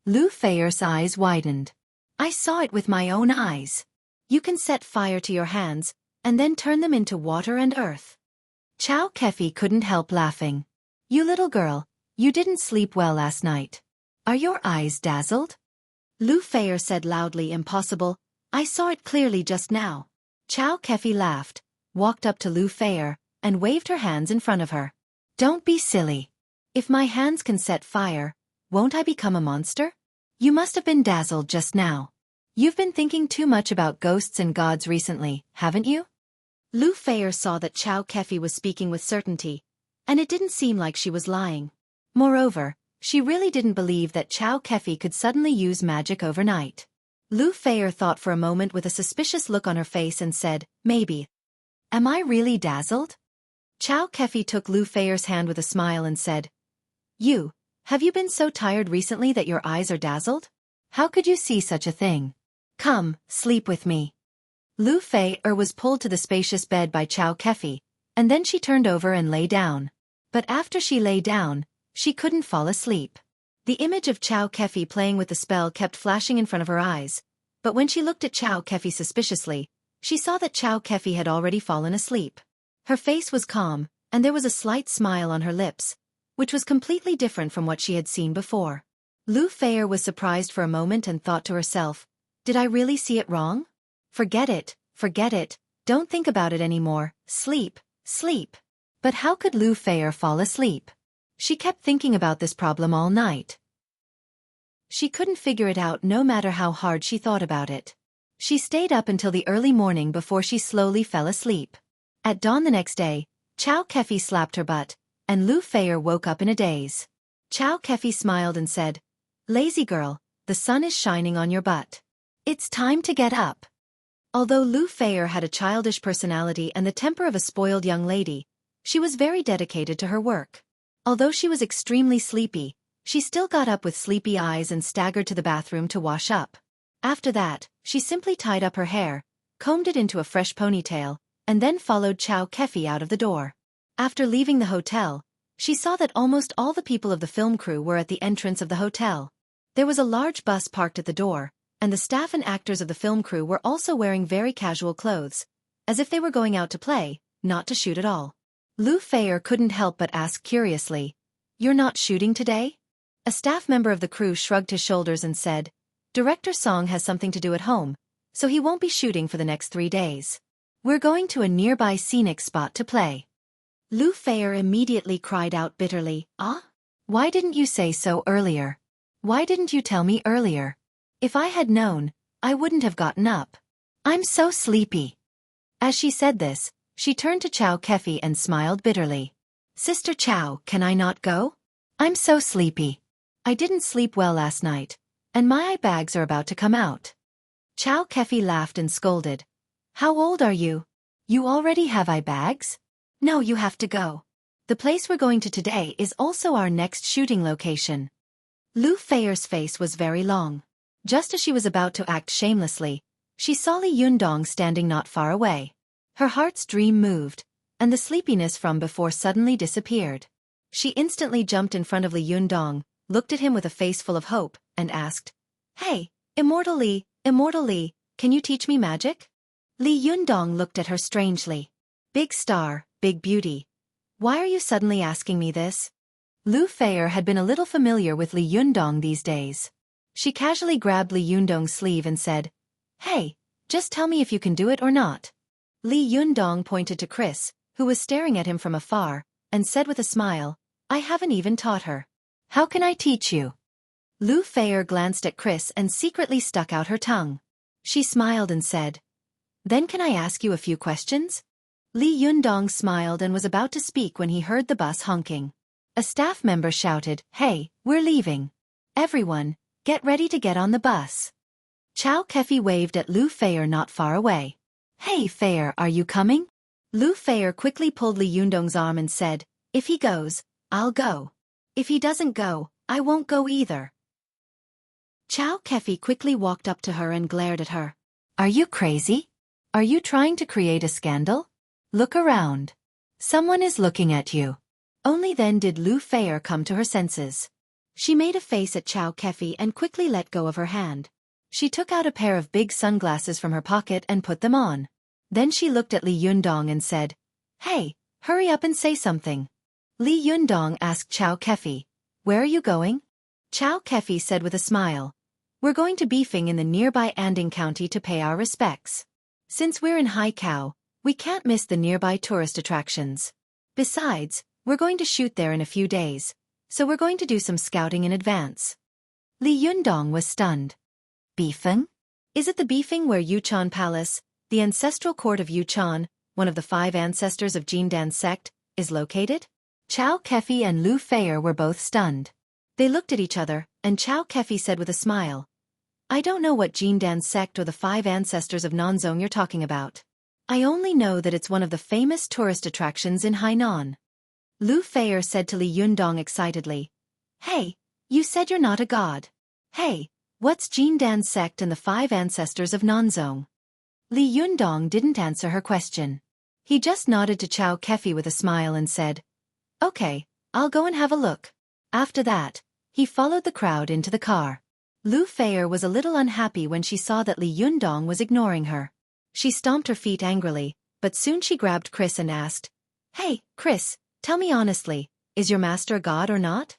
Lu Feier's eyes widened. "I saw it with my own eyes. You can set fire to your hands, and then turn them into water and earth." Xueqi couldn't help laughing. "You little girl, you didn't sleep well last night. Are your eyes dazzled?" Lu Feier said loudly, "Impossible, I saw it clearly just now." Xueqi laughed, walked up to Lu Feier, and waved her hands in front of her. "Don't be silly. If my hands can set fire, won't I become a monster? You must have been dazzled just now. You've been thinking too much about ghosts and gods recently, haven't you?" Lu Feier saw that Xueqi was speaking with certainty, and it didn't seem like she was lying. Moreover, she really didn't believe that Xueqi could suddenly use magic overnight. Lu Feier thought for a moment with a suspicious look on her face and said, "Maybe. Am I really dazzled?" Xueqi took Lu Feier's hand with a smile and said, Have you been so tired recently that your eyes are dazzled? How could you see such a thing? Come, sleep with me." Lu Feier was pulled to the spacious bed by Xueqi, and then she turned over and lay down. But after she lay down, she couldn't fall asleep. The image of Xueqi playing with the spell kept flashing in front of her eyes, but when she looked at Xueqi suspiciously, she saw that Xueqi had already fallen asleep. Her face was calm, and there was a slight smile on her lips, which was completely different from what she had seen before. Lu Feier was surprised for a moment and thought to herself, "Did I really see it wrong? Forget it, don't think about it anymore, sleep, sleep." But how could Lu Feier fall asleep? She kept thinking about this problem all night. She couldn't figure it out no matter how hard she thought about it. She stayed up until the early morning before she slowly fell asleep. At dawn the next day, Xueqi slapped her butt, and Lu Feier woke up in a daze. Xueqi smiled and said, "Lazy girl, the sun is shining on your butt. It's time to get up." Although Lu Feier had a childish personality and the temper of a spoiled young lady, she was very dedicated to her work. Although she was extremely sleepy, she still got up with sleepy eyes and staggered to the bathroom to wash up. After that, she simply tied up her hair, combed it into a fresh ponytail, and then followed Xueqi out of the door. After leaving the hotel, she saw that almost all the people of the film crew were at the entrance of the hotel. There was a large bus parked at the door, and the staff and actors of the film crew were also wearing very casual clothes, as if they were going out to play, not to shoot at all. Lu Feier couldn't help but ask curiously, "You're not shooting today?" A staff member of the crew shrugged his shoulders and said, "Director Song has something to do at home, so he won't be shooting for the next 3 days. We're going to a nearby scenic spot to play." Lu Feier immediately cried out bitterly, "Ah? Why didn't you say so earlier? Why didn't you tell me earlier? If I had known, I wouldn't have gotten up. I'm so sleepy." As she said this, she turned to Xueqi and smiled bitterly. "Sister Chow, can I not go? I'm so sleepy. I didn't sleep well last night, and my eye bags are about to come out." Xueqi laughed and scolded. "How old are you? You already have eye bags? No, you have to go. The place we're going to today is also our next shooting location." Lu Feier's face was very long. Just as she was about to act shamelessly, She saw Li Yundong standing not far away. Her heart's dream moved, and the sleepiness from before suddenly disappeared. She instantly jumped in front of Li Yundong, looked at him with a face full of hope, and asked, "Hey, Immortal Li, can you teach me magic?" Li Yundong looked at her strangely. "Big star, big beauty. Why are you suddenly asking me this?" Lu Feier had been a little familiar with Li Yundong these days. She casually grabbed Li Yundong's sleeve and said, "Hey, just tell me if you can do it or not." Li Yundong pointed to Chris, who was staring at him from afar, and said with a smile, "I haven't even taught her. How can I teach you?" Lu Feier glanced at Chris and secretly stuck out her tongue. She smiled and said, "Then can I ask you a few questions?" Li Yundong smiled and was about to speak when he heard the bus honking. A staff member shouted, "Hey, we're leaving. Everyone, get ready to get on the bus." Xueqi waved at Lu Feier not far away. "Hey Feier, are you coming?" Lu Feier quickly pulled Li Yundong's arm and said, "If he goes, I'll go. If he doesn't go, I won't go either." Xueqi quickly walked up to her and glared at her. "Are you crazy? Are you trying to create a scandal? Look around. Someone is looking at you." Only then did Lu Feier come to her senses. She made a face at Xueqi and quickly let go of her hand. She took out a pair of big sunglasses from her pocket and put them on. Then she looked at Li Yundong and said, "Hey, hurry up and say something." Li Yundong asked Xueqi, "Where are you going?" Xueqi said with a smile, "We're going to Beefing in the nearby Anding County to pay our respects. Since we're in Haikou, we can't miss the nearby tourist attractions. Besides, we're going to shoot there in a few days, so we're going to do some scouting in advance." Li Yundong was stunned. "Beefing? Is it the Beefing where Yuchan Palace, the ancestral court of Yuchan, one of the 5 ancestors of Jindan's sect, is located?" Xueqi and Lu Feier were both stunned. They looked at each other, and Xueqi said with a smile, "I don't know what Jindan's sect or the 5 ancestors of Nanzong you're talking about. I only know that it's one of the famous tourist attractions in Hainan." Lu Feier said to Li Yundong excitedly, "Hey, you said you're not a god. Hey, what's Jindan's sect and the 5 ancestors of Nanzong?" Li Yundong didn't answer her question. He just nodded to Xueqi with a smile and said, "Okay, I'll go and have a look." After that, he followed the crowd into the car. Lu Feier was a little unhappy when she saw that Li Yundong was ignoring her. She stomped her feet angrily, but soon she grabbed Chris and asked, "Hey, Chris, tell me honestly, is your master a god or not?"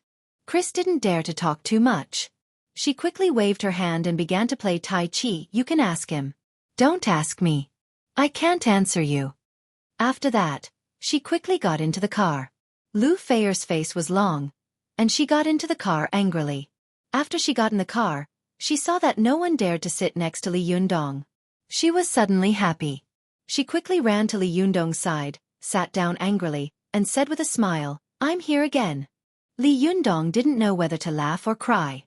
Chris didn't dare to talk too much. She quickly waved her hand and began to play Tai Chi. "You can ask him. Don't ask me. I can't answer you." After that, she quickly got into the car. Lu Feier's face was long, and she got into the car angrily. After she got in the car, she saw that no one dared to sit next to Li Yundong. She was suddenly happy. She quickly ran to Li Yundong's side, sat down angrily, and said with a smile, "I'm here again." Li Yundong didn't know whether to laugh or cry.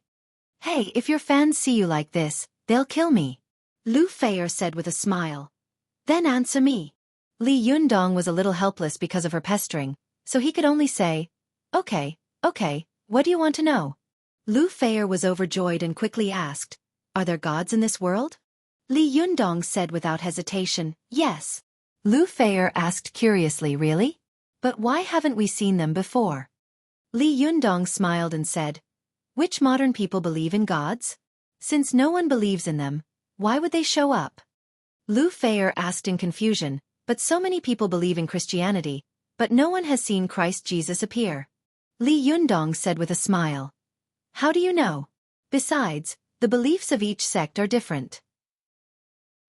"Hey, if your fans see you like this, they'll kill me," Lu Feier said with a smile. "Then answer me." Li Yundong was a little helpless because of her pestering, so he could only say, Okay, what do you want to know?" Lu Feier was overjoyed and quickly asked, "Are there gods in this world?" Li Yundong said without hesitation, "Yes." Lu Feier asked curiously, "Really? But why haven't we seen them before?" Li Yundong smiled and said, "Which modern people believe in gods? Since no one believes in them, why would they show up?" Lu Feier asked in confusion, "But so many people believe in Christianity, but no one has seen Christ Jesus appear." Li Yundong said with a smile, "How do you know? Besides, the beliefs of each sect are different.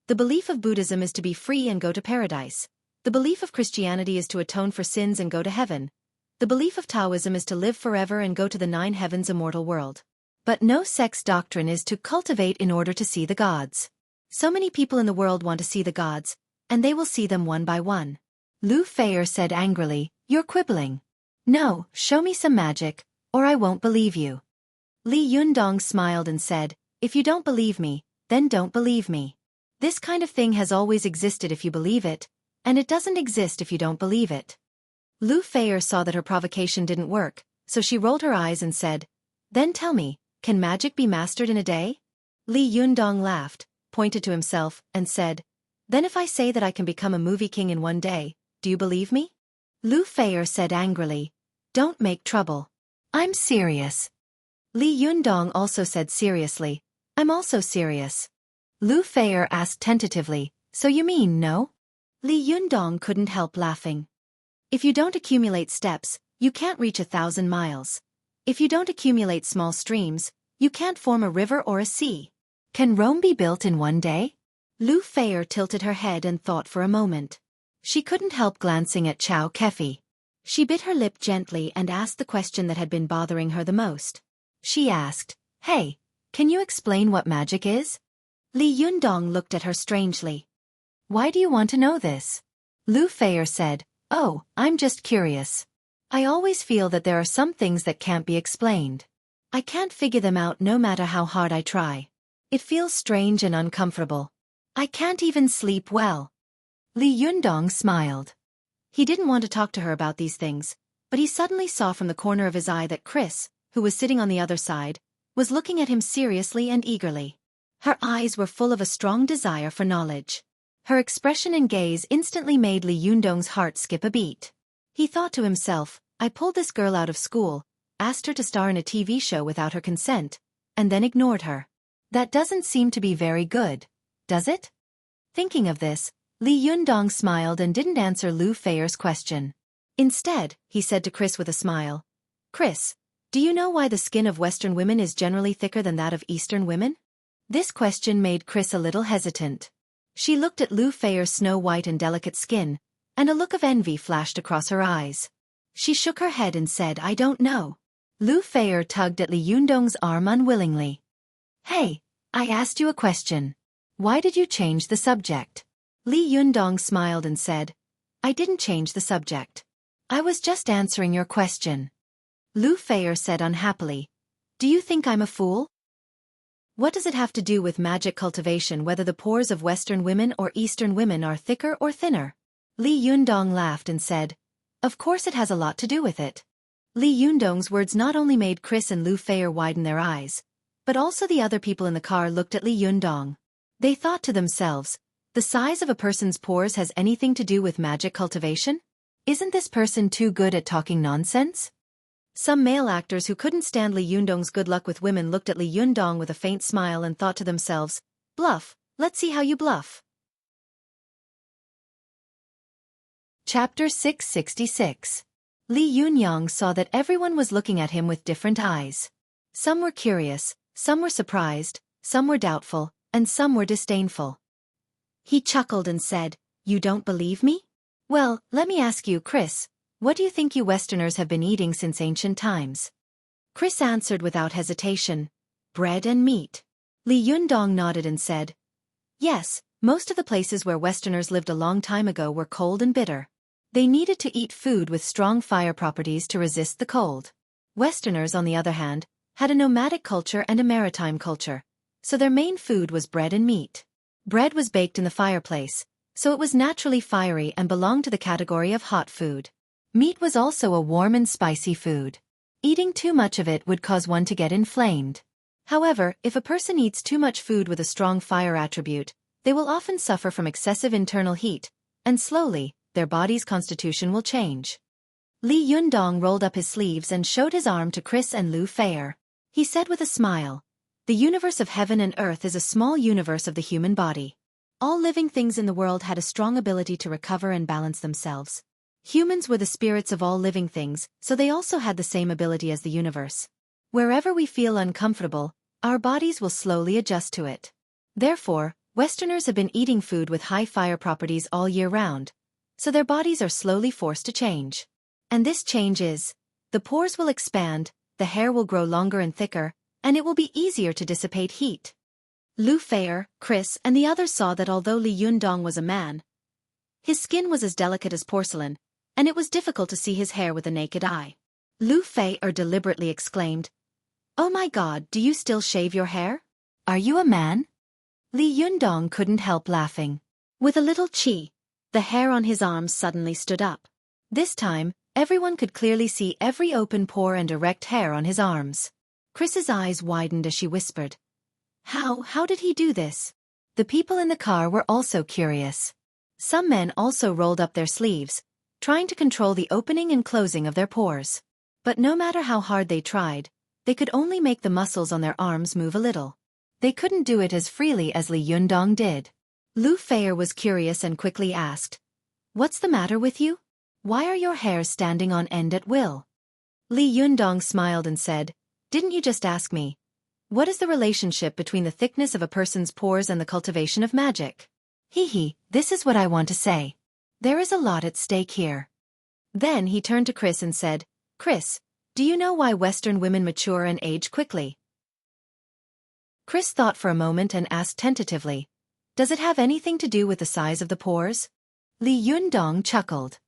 The belief of Buddhism is to be free and go to paradise. The belief of Christianity is to atone for sins and go to heaven. The belief of Taoism is to live forever and go to the 9 heavens immortal world. But no sect's doctrine is to cultivate in order to see the gods. So many people in the world want to see the gods, and they will see them one by one." Lu Feier said angrily, "You're quibbling. No, show me some magic, or I won't believe you." Li Yundong smiled and said, "If you don't believe me, then don't believe me. This kind of thing has always existed if you believe it, and it doesn't exist if you don't believe it." Lu Feier saw that her provocation didn't work, so she rolled her eyes and said, "Then tell me, can magic be mastered in a day?" Li Yundong laughed, pointed to himself and said, "Then if I say that I can become a movie king in one day, do you believe me?" Lu Feier said angrily, "Don't make trouble. I'm serious." Li Yundong also said seriously, "I'm also serious." Lu Feier asked tentatively, "So you mean no?" Li Yundong couldn't help laughing. "If you don't accumulate steps, you can't reach 1,000 miles. If you don't accumulate small streams, you can't form a river or a sea. Can Rome be built in one day?" Lu Feier tilted her head and thought for a moment. She couldn't help glancing at Xueqi. She bit her lip gently and asked the question that had been bothering her the most. She asked, "Hey, can you explain what magic is?" Li Yundong looked at her strangely. "Why do you want to know this?" Lu Feier said, "Oh, I'm just curious. I always feel that there are some things that can't be explained. I can't figure them out no matter how hard I try. It feels strange and uncomfortable. I can't even sleep well." Li Yundong smiled. He didn't want to talk to her about these things, but he suddenly saw from the corner of his eye that Chris, who was sitting on the other side, was looking at him seriously and eagerly. Her eyes were full of a strong desire for knowledge. Her expression and gaze instantly made Li Yundong's heart skip a beat. He thought to himself, "I pulled this girl out of school, asked her to star in a TV show without her consent, and then ignored her. That doesn't seem to be very good, does it?" Thinking of this, Li Yundong smiled and didn't answer Lu Feier's question. Instead, he said to Chris with a smile, "Chris, do you know why the skin of Western women is generally thicker than that of Eastern women?" This question made Chris a little hesitant. She looked at Lu Feier's snow-white and delicate skin, and a look of envy flashed across her eyes. She shook her head and said, "I don't know." Lu Feier tugged at Li Yundong's arm unwillingly. "Hey, I asked you a question. Why did you change the subject?" Li Yundong smiled and said, "I didn't change the subject. I was just answering your question." Lu Feier said unhappily, "Do you think I'm a fool? What does it have to do with magic cultivation whether the pores of Western women or Eastern women are thicker or thinner?" Li Yundong laughed and said, "Of course it has a lot to do with it." Li Yundong's words not only made Chris and Lu Feier widen their eyes, but also the other people in the car looked at Li Yundong. They thought to themselves, the size of a person's pores has anything to do with magic cultivation? Isn't this person too good at talking nonsense? Some male actors who couldn't stand Li Yundong's good luck with women looked at Li Yundong with a faint smile and thought to themselves, "Bluff, let's see how you bluff." Chapter 666. Li Yunyang saw that everyone was looking at him with different eyes. Some were curious, some were surprised, some were doubtful, and some were disdainful. He chuckled and said, "You don't believe me? Well, let me ask you, Chris, what do you think you Westerners have been eating since ancient times?" Chris answered without hesitation, "Bread and meat." Li Yundong nodded and said, "Yes, most of the places where Westerners lived a long time ago were cold and bitter. They needed to eat food with strong fire properties to resist the cold. Westerners, on the other hand, had a nomadic culture and a maritime culture, so their main food was bread and meat. Bread was baked in the fireplace, so it was naturally fiery and belonged to the category of hot food. Meat was also a warm and spicy food. Eating too much of it would cause one to get inflamed. However, if a person eats too much food with a strong fire attribute, they will often suffer from excessive internal heat, and slowly, their body's constitution will change. Li Yundong rolled up his sleeves and showed his arm to Chris and Lu Feier. He said with a smile, "The universe of heaven and earth is a small universe of the human body. All living things in the world had a strong ability to recover and balance themselves. Humans were the spirits of all living things, so they also had the same ability as the universe. Wherever we feel uncomfortable, our bodies will slowly adjust to it. Therefore, Westerners have been eating food with high fire properties all year round, so their bodies are slowly forced to change. And this change is, the pores will expand, the hair will grow longer and thicker, and it will be easier to dissipate heat." Lu Feier, Chris, and the others saw that although Li Yundong was a man, his skin was as delicate as porcelain, and it was difficult to see his hair with the naked eye. Lu Feier deliberately exclaimed, "Oh my God, do you still shave your hair? Are you a man?" Li Yundong couldn't help laughing. With a little chi, the hair on his arms suddenly stood up. This time, everyone could clearly see every open pore and erect hair on his arms. Chris's eyes widened as she whispered, How did he do this?" The people in the car were also curious. Some men also rolled up their sleeves, trying to control the opening and closing of their pores. But no matter how hard they tried, they could only make the muscles on their arms move a little. They couldn't do it as freely as Li Yundong did. Lu Feier was curious and quickly asked, "What's the matter with you? Why are your hairs standing on end at will?" Li Yundong smiled and said, "Didn't you just ask me? What is the relationship between the thickness of a person's pores and the cultivation of magic? This is what I want to say. There is a lot at stake here." Then he turned to Chris and said, "Chris, do you know why Western women mature and age quickly?" Chris thought for a moment and asked tentatively, "Does it have anything to do with the size of the pores?" Li Yundong chuckled.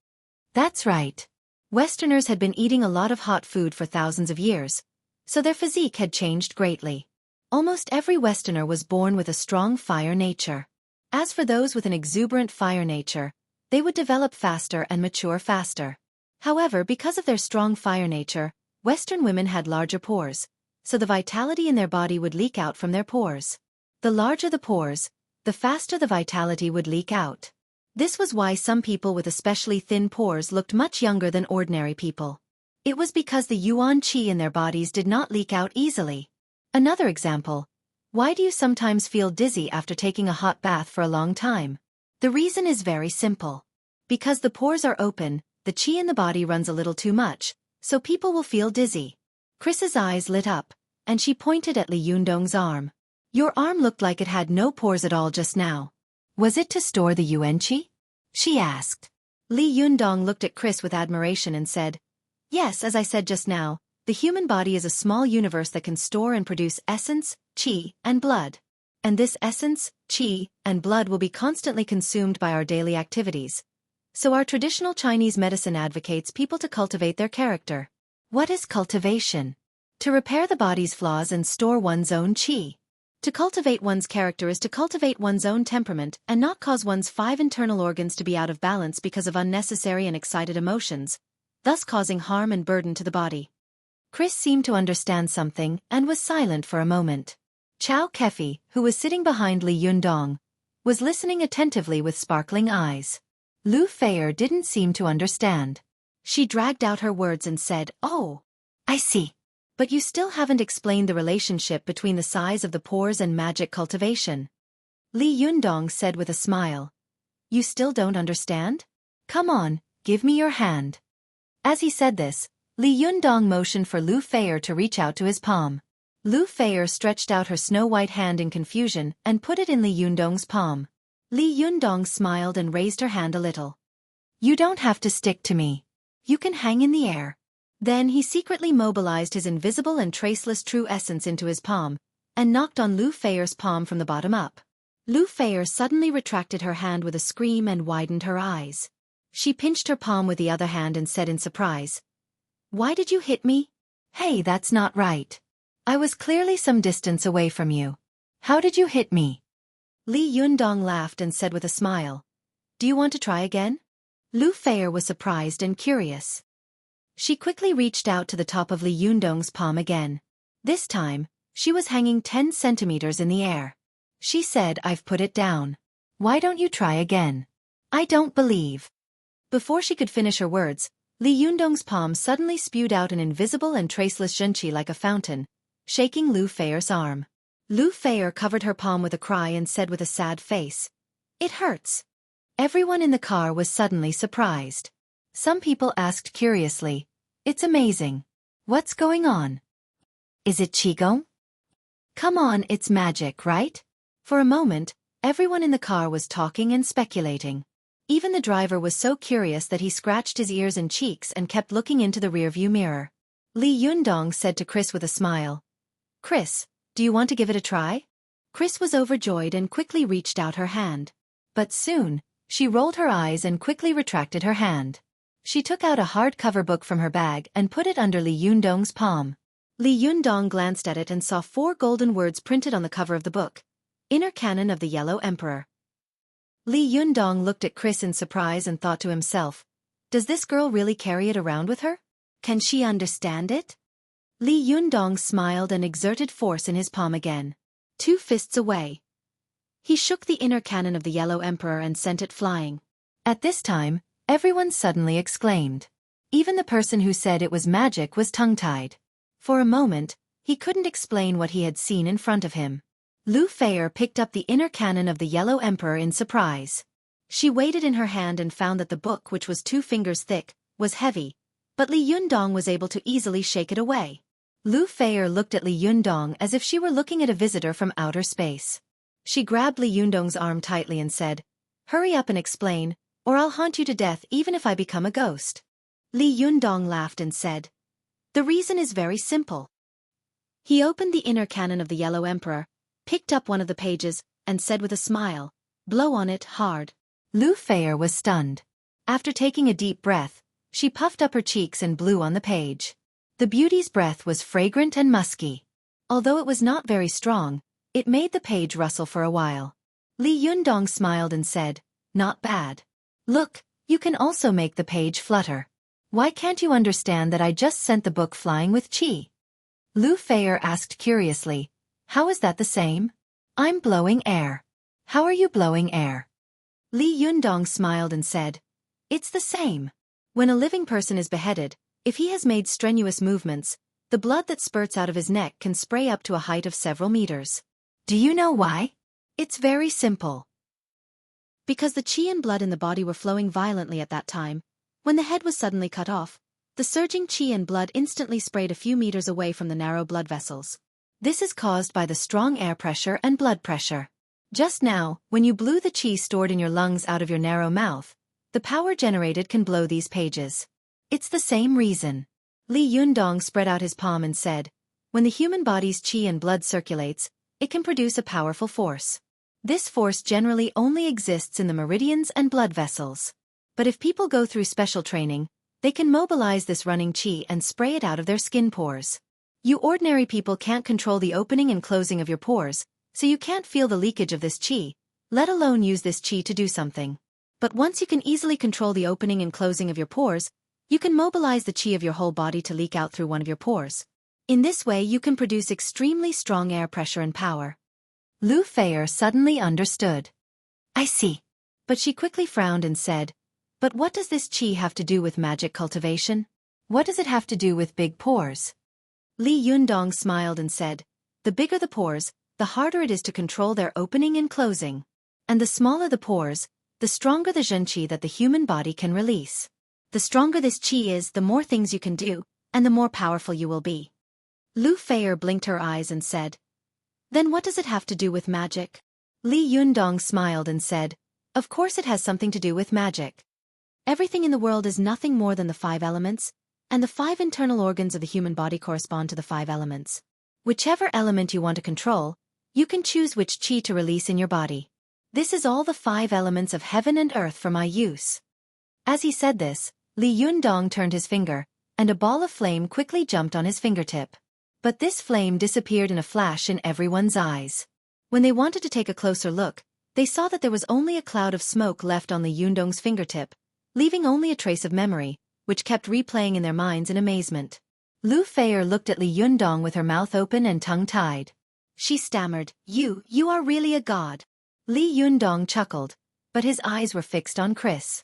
"That's right. Westerners had been eating a lot of hot food for thousands of years, so their physique had changed greatly. Almost every Westerner was born with a strong fire nature. As for those with an exuberant fire nature, they would develop faster and mature faster. However, because of their strong fire nature, Western women had larger pores, so the vitality in their body would leak out from their pores. The larger the pores, the faster the vitality would leak out. This was why some people with especially thin pores looked much younger than ordinary people. It was because the yuan qi in their bodies did not leak out easily. Another example. Why do you sometimes feel dizzy after taking a hot bath for a long time? The reason is very simple. Because the pores are open, the qi in the body runs a little too much, so people will feel dizzy. Chris's eyes lit up, and she pointed at Li Yundong's arm. "Your arm looked like it had no pores at all just now. Was it to store the yuan qi?" she asked. Li Yundong looked at Chris with admiration and said, "Yes, as I said just now, the human body is a small universe that can store and produce essence, qi, and blood. And this essence, qi, and blood will be constantly consumed by our daily activities. So our traditional Chinese medicine advocates people to cultivate their character." What is cultivation? To repair the body's flaws and store one's own qi. To cultivate one's character is to cultivate one's own temperament and not cause one's 5 internal organs to be out of balance because of unnecessary and excited emotions, thus causing harm and burden to the body. Chris seemed to understand something and was silent for a moment. Xueqi, who was sitting behind Li Yundong, was listening attentively with sparkling eyes. Lu Feier didn't seem to understand. She dragged out her words and said, "Oh, I see. But you still haven't explained the relationship between the size of the pores and magic cultivation." Li Yundong said with a smile, "You still don't understand? Come on, give me your hand." As he said this, Li Yundong motioned for Lu Feier to reach out to his palm. Lu Feier stretched out her snow-white hand in confusion and put it in Li Yundong's palm. Li Yundong smiled and raised her hand a little. "You don't have to stick to me. You can hang in the air." Then he secretly mobilized his invisible and traceless true essence into his palm, and knocked on Lu Feier's palm from the bottom up. Lu Feier suddenly retracted her hand with a scream and widened her eyes. She pinched her palm with the other hand and said in surprise, "Why did you hit me? Hey, that's not right. I was clearly some distance away from you. How did you hit me?" Li Yundong laughed and said with a smile, "Do you want to try again?" Lu Feier was surprised and curious. She quickly reached out to the top of Li Yundong's palm again. This time, she was hanging 10 centimeters in the air. She said, "I've put it down. Why don't you try again?" "I don't believe." Before she could finish her words, Li Yundong's palm suddenly spewed out an invisible and traceless zhenqi like a fountain, shaking Lu Feier's arm. Lu Feier covered her palm with a cry and said with a sad face, "It hurts." Everyone in the car was suddenly surprised. Some people asked curiously, "It's amazing. What's going on? Is it Qigong? Come on, it's magic, right?" For a moment, everyone in the car was talking and speculating. Even the driver was so curious that he scratched his ears and cheeks and kept looking into the rearview mirror. Li Yundong said to Chris with a smile, "Chris, do you want to give it a try?" Chris was overjoyed and quickly reached out her hand. But soon, she rolled her eyes and quickly retracted her hand. She took out a hardcover book from her bag and put it under Li Yundong's palm. Li Yundong glanced at it and saw 4 golden words printed on the cover of the book. Inner Canon of the Yellow Emperor. Li Yundong looked at Chris in surprise and thought to himself, "Does this girl really carry it around with her? Can she understand it?" Li Yundong smiled and exerted force in his palm again. 2 fists away. He shook the inner cannon of the Yellow Emperor and sent it flying. At this time, everyone suddenly exclaimed. Even the person who said it was magic was tongue-tied. For a moment, he couldn't explain what he had seen in front of him. Lu Feier picked up the inner cannon of the Yellow Emperor in surprise. She weighed it in her hand and found that the book, which was 2 fingers thick, was heavy, but Li Yundong was able to easily shake it away. Lu Feier looked at Li Yundong as if she were looking at a visitor from outer space. She grabbed Li Yundong's arm tightly and said, "Hurry up and explain, or I'll haunt you to death even if I become a ghost." Li Yundong laughed and said, "The reason is very simple." He opened the inner cannon of the Yellow Emperor, picked up one of the pages, and said with a smile, "Blow on it hard." Lu Feier was stunned. After taking a deep breath, she puffed up her cheeks and blew on the page. The beauty's breath was fragrant and musky. Although it was not very strong, it made the page rustle for a while. Li Yundong smiled and said, "Not bad. Look, you can also make the page flutter. Why can't you understand that I just sent the book flying with qi?" Lu Feier asked curiously, "How is that the same? I'm blowing air. How are you blowing air?" Li Yundong smiled and said, "It's the same. When a living person is beheaded, if he has made strenuous movements, the blood that spurts out of his neck can spray up to a height of several meters. Do you know why? It's very simple. Because the qi and blood in the body were flowing violently at that time, when the head was suddenly cut off, the surging qi and blood instantly sprayed a few meters away from the narrow blood vessels. This is caused by the strong air pressure and blood pressure. Just now, when you blew the qi stored in your lungs out of your narrow mouth, the power generated can blow these pages. It's the same reason." Li Yundong spread out his palm and said, "When the human body's qi and blood circulates, it can produce a powerful force. This force generally only exists in the meridians and blood vessels. But if people go through special training, they can mobilize this running qi and spray it out of their skin pores. You ordinary people can't control the opening and closing of your pores, so you can't feel the leakage of this qi, let alone use this qi to do something. But once you can easily control the opening and closing of your pores, you can mobilize the qi of your whole body to leak out through one of your pores. In this way you can produce extremely strong air pressure and power." Lu Feier suddenly understood. "I see." But she quickly frowned and said, "But what does this qi have to do with magic cultivation? What does it have to do with big pores?" Li Yundong smiled and said, "The bigger the pores, the harder it is to control their opening and closing. And the smaller the pores, the stronger the zhenqi that the human body can release. The stronger this qi is, the more things you can do, and the more powerful you will be." Lu Feier blinked her eyes and said, "Then what does it have to do with magic?" Li Yundong smiled and said, "Of course it has something to do with magic. Everything in the world is nothing more than the 5 elements, and the 5 internal organs of the human body correspond to the 5 elements. Whichever element you want to control, you can choose which qi to release in your body. This is all the 5 elements of heaven and earth for my use." As he said this, Li Yundong turned his finger, and a ball of flame quickly jumped on his fingertip. But this flame disappeared in a flash in everyone's eyes. When they wanted to take a closer look, they saw that there was only a cloud of smoke left on Li Yundong's fingertip, leaving only a trace of memory, which kept replaying in their minds in amazement. Lu Feier looked at Li Yundong with her mouth open and tongue-tied. She stammered, You are really a god." Li Yundong chuckled, but his eyes were fixed on Chris.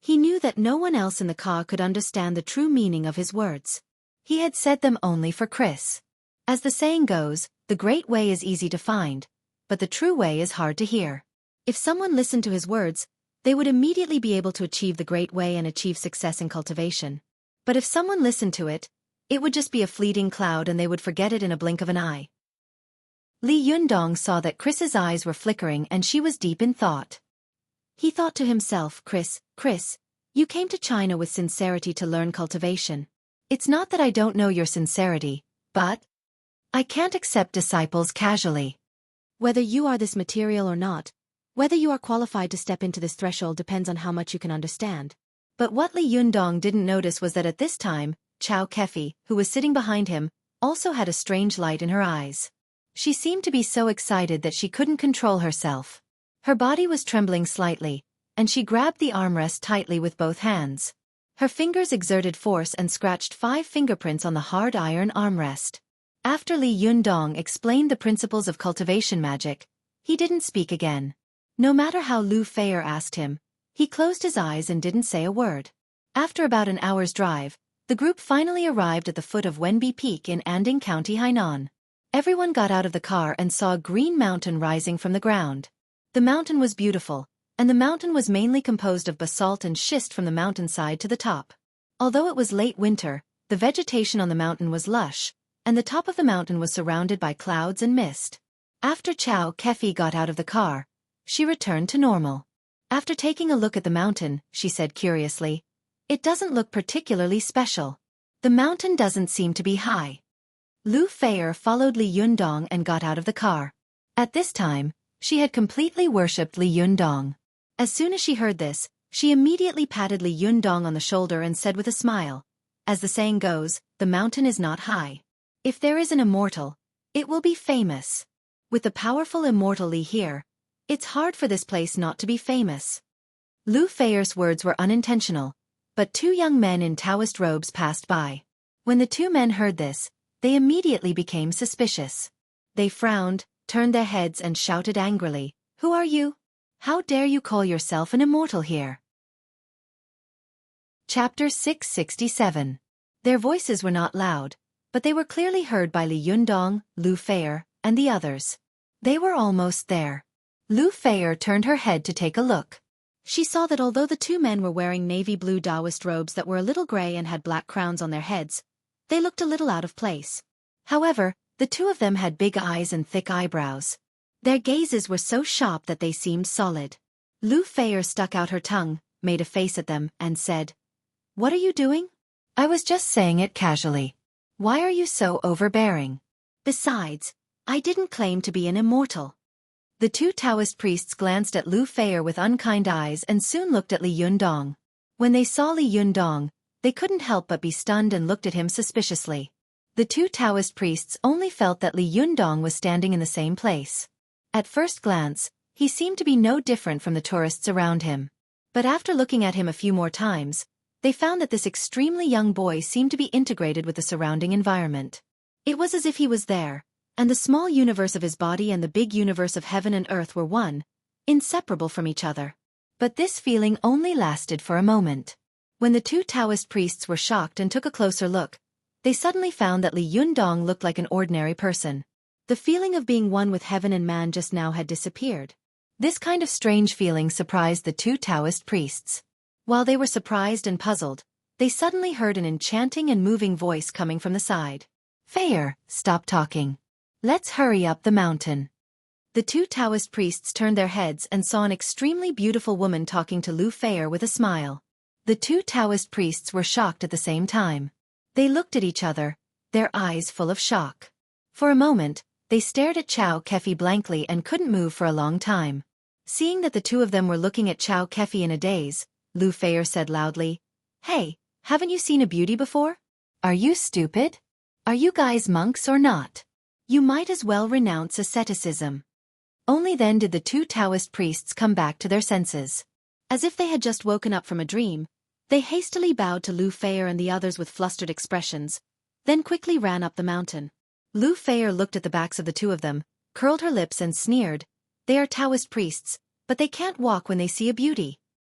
He knew that no one else in the car could understand the true meaning of his words. He had said them only for Chris. As the saying goes, the great way is easy to find, but the true way is hard to hear. If someone listened to his words, they would immediately be able to achieve the great way and achieve success in cultivation. But if someone listened to it, it would just be a fleeting cloud and they would forget it in a blink of an eye. Li Yundong saw that Chris's eyes were flickering and she was deep in thought. He thought to himself, Chris, you came to China with sincerity to learn cultivation. It's not that I don't know your sincerity, but I can't accept disciples casually. Whether you are this material or not, whether you are qualified to step into this threshold depends on how much you can understand. But what Li Yundong didn't notice was that at this time, Xueqi, who was sitting behind him, also had a strange light in her eyes. She seemed to be so excited that she couldn't control herself. Her body was trembling slightly, and she grabbed the armrest tightly with both hands. Her fingers exerted force and scratched 5 fingerprints on the hard iron armrest. After Li Yundong explained the principles of cultivation magic, He didn't speak again. No matter how Lu Feier asked him, he closed his eyes and didn't say a word. After about an hour's drive, the group finally arrived at the foot of Wenbi Peak in Anding County, Hainan. Everyone got out of the car and saw a green mountain rising from the ground. The mountain was beautiful, and the mountain was mainly composed of basalt and schist from the mountainside to the top. Although it was late winter, the vegetation on the mountain was lush, and the top of the mountain was surrounded by clouds and mist. After Xueqi got out of the car, she returned to normal. After taking a look at the mountain, she said curiously, "It doesn't look particularly special. The mountain doesn't seem to be high." Lu Feier followed Li Yundong and got out of the car. At this time, she had completely worshipped Li Yundong. As soon as she heard this, she immediately patted Li Yundong on the shoulder and said with a smile, "As the saying goes, the mountain is not high. If there is an immortal, it will be famous. With the powerful immortal Li here, it's hard for this place not to be famous." Lu Feier's words were unintentional, but two young men in Taoist robes passed by. When the two men heard this, they immediately became suspicious. They frowned, turned their heads and shouted angrily, "Who are you? How dare you call yourself an immortal here?" Chapter 667. Their voices were not loud, but they were clearly heard by Li Yundong, Lu Feier, and the others. They were almost there. Lu Feier turned her head to take a look. She saw that although the two men were wearing navy blue Taoist robes that were a little gray and had black crowns on their heads, they looked a little out of place. However, the two of them had big eyes and thick eyebrows. Their gazes were so sharp that they seemed solid. Lu Feier stuck out her tongue, made a face at them, and said, "What are you doing?" "I was just saying it casually. Why are you so overbearing? Besides, I didn't claim to be an immortal." The two Taoist priests glanced at Lu Feier with unkind eyes and soon looked at Li Yundong. When they saw Li Yundong, they couldn't help but be stunned and looked at him suspiciously. The two Taoist priests only felt that Li Yundong was standing in the same place. At first glance, he seemed to be no different from the tourists around him. But after looking at him a few more times, they found that this extremely young boy seemed to be integrated with the surrounding environment. It was as if he was there, and the small universe of his body and the big universe of heaven and earth were one, inseparable from each other. But this feeling only lasted for a moment. When the two Taoist priests were shocked and took a closer look, they suddenly found that Li Yundong looked like an ordinary person. The feeling of being one with heaven and man just now had disappeared. This kind of strange feeling surprised the two Taoist priests. While they were surprised and puzzled, they suddenly heard an enchanting and moving voice coming from the side. "Feier, stop talking. Let's hurry up the mountain." The two Taoist priests turned their heads and saw an extremely beautiful woman talking to Lu Feier with a smile. The two Taoist priests were shocked at the same time. They looked at each other, their eyes full of shock. For a moment, they stared at Xueqi blankly and couldn't move for a long time. Seeing that the two of them were looking at Xueqi in a daze, Lu Feier said loudly, "Hey, haven't you seen a beauty before? Are you stupid? Are you guys monks or not? You might as well renounce asceticism." Only then did the two Taoist priests come back to their senses. As if they had just woken up from a dream, they hastily bowed to Lu Feier and the others with flustered expressions, then quickly ran up the mountain. Lu Feier looked at the backs of the two of them, curled her lips and sneered, "They are Taoist priests, but they can't walk when they see a beauty."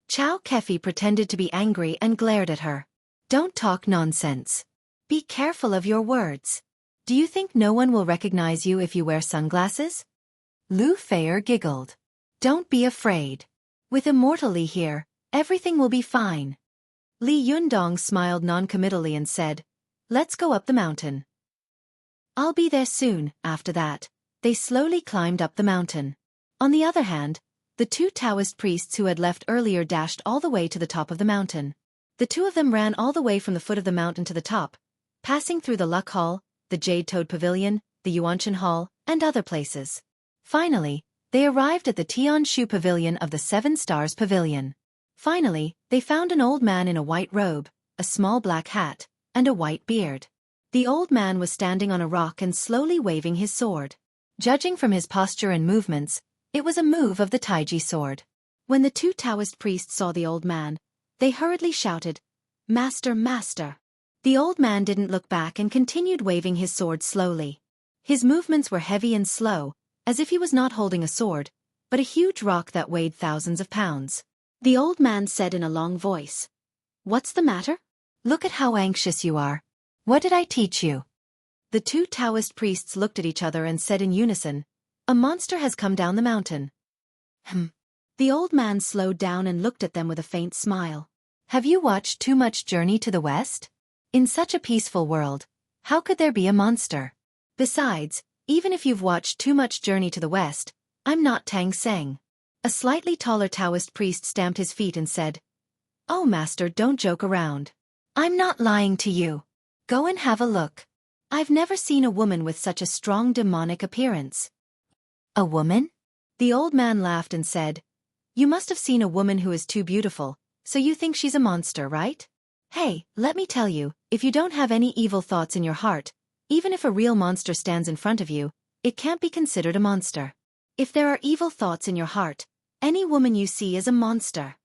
Xueqi pretended to be angry and glared at her. "Don't talk nonsense. Be careful of your words. Do you think no one will recognize you if you wear sunglasses?" Lu Feier giggled. "Don't be afraid. With Immortal Li here, everything will be fine." Li Yundong smiled non-committally and said, "Let's go up the mountain." "I'll be there soon." After that, they slowly climbed up the mountain. On the other hand, the two Taoist priests who had left earlier dashed all the way to the top of the mountain. The two of them ran all the way from the foot of the mountain to the top, passing through the Luck Hall, the Jade Toad Pavilion, the Yuanshan Hall, and other places. Finally, they arrived at the Tianshu Pavilion of the Seven Stars Pavilion. Finally, they found an old man in a white robe, a small black hat, and a white beard. The old man was standing on a rock and slowly waving his sword. Judging from his posture and movements, it was a move of the Taiji sword. When the two Taoist priests saw the old man, they hurriedly shouted, "Master, master!" The old man didn't look back and continued waving his sword slowly. His movements were heavy and slow, as if he was not holding a sword, but a huge rock that weighed thousands of pounds. The old man said in a long voice, "What's the matter? Look at how anxious you are. What did I teach you?" The two Taoist priests looked at each other and said in unison, "A monster has come down the mountain." The old man slowed down and looked at them with a faint smile. "Have you watched too much Journey to the West? In such a peaceful world, how could there be a monster? Besides, even if you've watched too much Journey to the West, I'm not Tang Seng." A slightly taller Taoist priest stamped his feet and said, "Oh master, don't joke around. I'm not lying to you. Go and have a look. I've never seen a woman with such a strong demonic appearance." "A woman?" The old man laughed and said, "You must have seen a woman who is too beautiful, so you think she's a monster, right? Hey, let me tell you, if you don't have any evil thoughts in your heart, even if a real monster stands in front of you, it can't be considered a monster. If there are evil thoughts in your heart, any woman you see is a monster."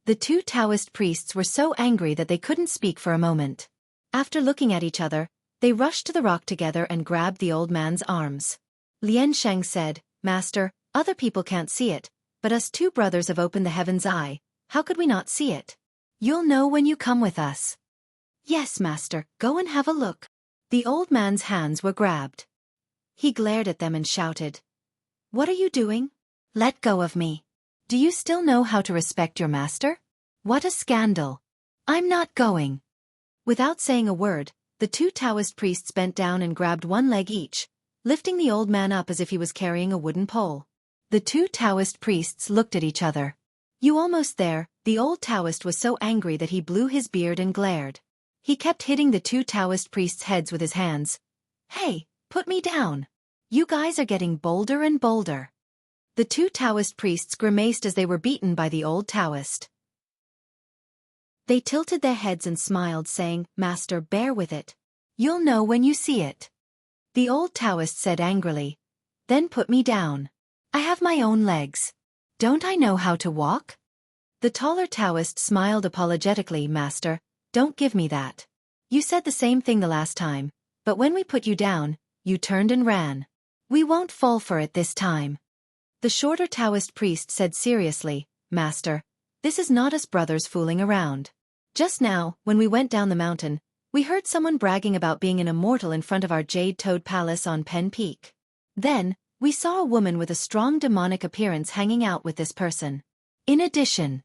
The two Taoist priests were so angry that they couldn't speak for a moment. After looking at each other, they rushed to the rock together and grabbed the old man's arms. Lian Sheng said, "Master, other people can't see it, but us two brothers have opened the heaven's eye. How could we not see it? You'll know when you come with us." "Yes, master, go and have a look." The old man's hands were grabbed. He glared at them and shouted, "What are you doing? Let go of me. Do you still know how to respect your master? What a scandal. I'm not going." Without saying a word, the two Taoist priests bent down and grabbed one leg each, lifting the old man up as if he was carrying a wooden pole. The two Taoist priests looked at each other. "You almost there?" The old Taoist was so angry that he blew his beard and glared. He kept hitting the two Taoist priests' heads with his hands. "Hey, put me down. You guys are getting bolder and bolder." The two Taoist priests grimaced as they were beaten by the old Taoist. They tilted their heads and smiled, saying, "Master, bear with it. You'll know when you see it." The old Taoist said angrily, "Then put me down. I have my own legs. Don't I know how to walk?" The taller Taoist smiled apologetically, "Master, don't give me that. You said the same thing the last time, but when we put you down, you turned and ran. We won't fall for it this time." The shorter Taoist priest said seriously, "Master, this is not us brothers fooling around. Just now, when we went down the mountain, we heard someone bragging about being an immortal in front of our Jade Toad Palace on Pen Peak. Then, we saw a woman with a strong demonic appearance hanging out with this person. In addition,"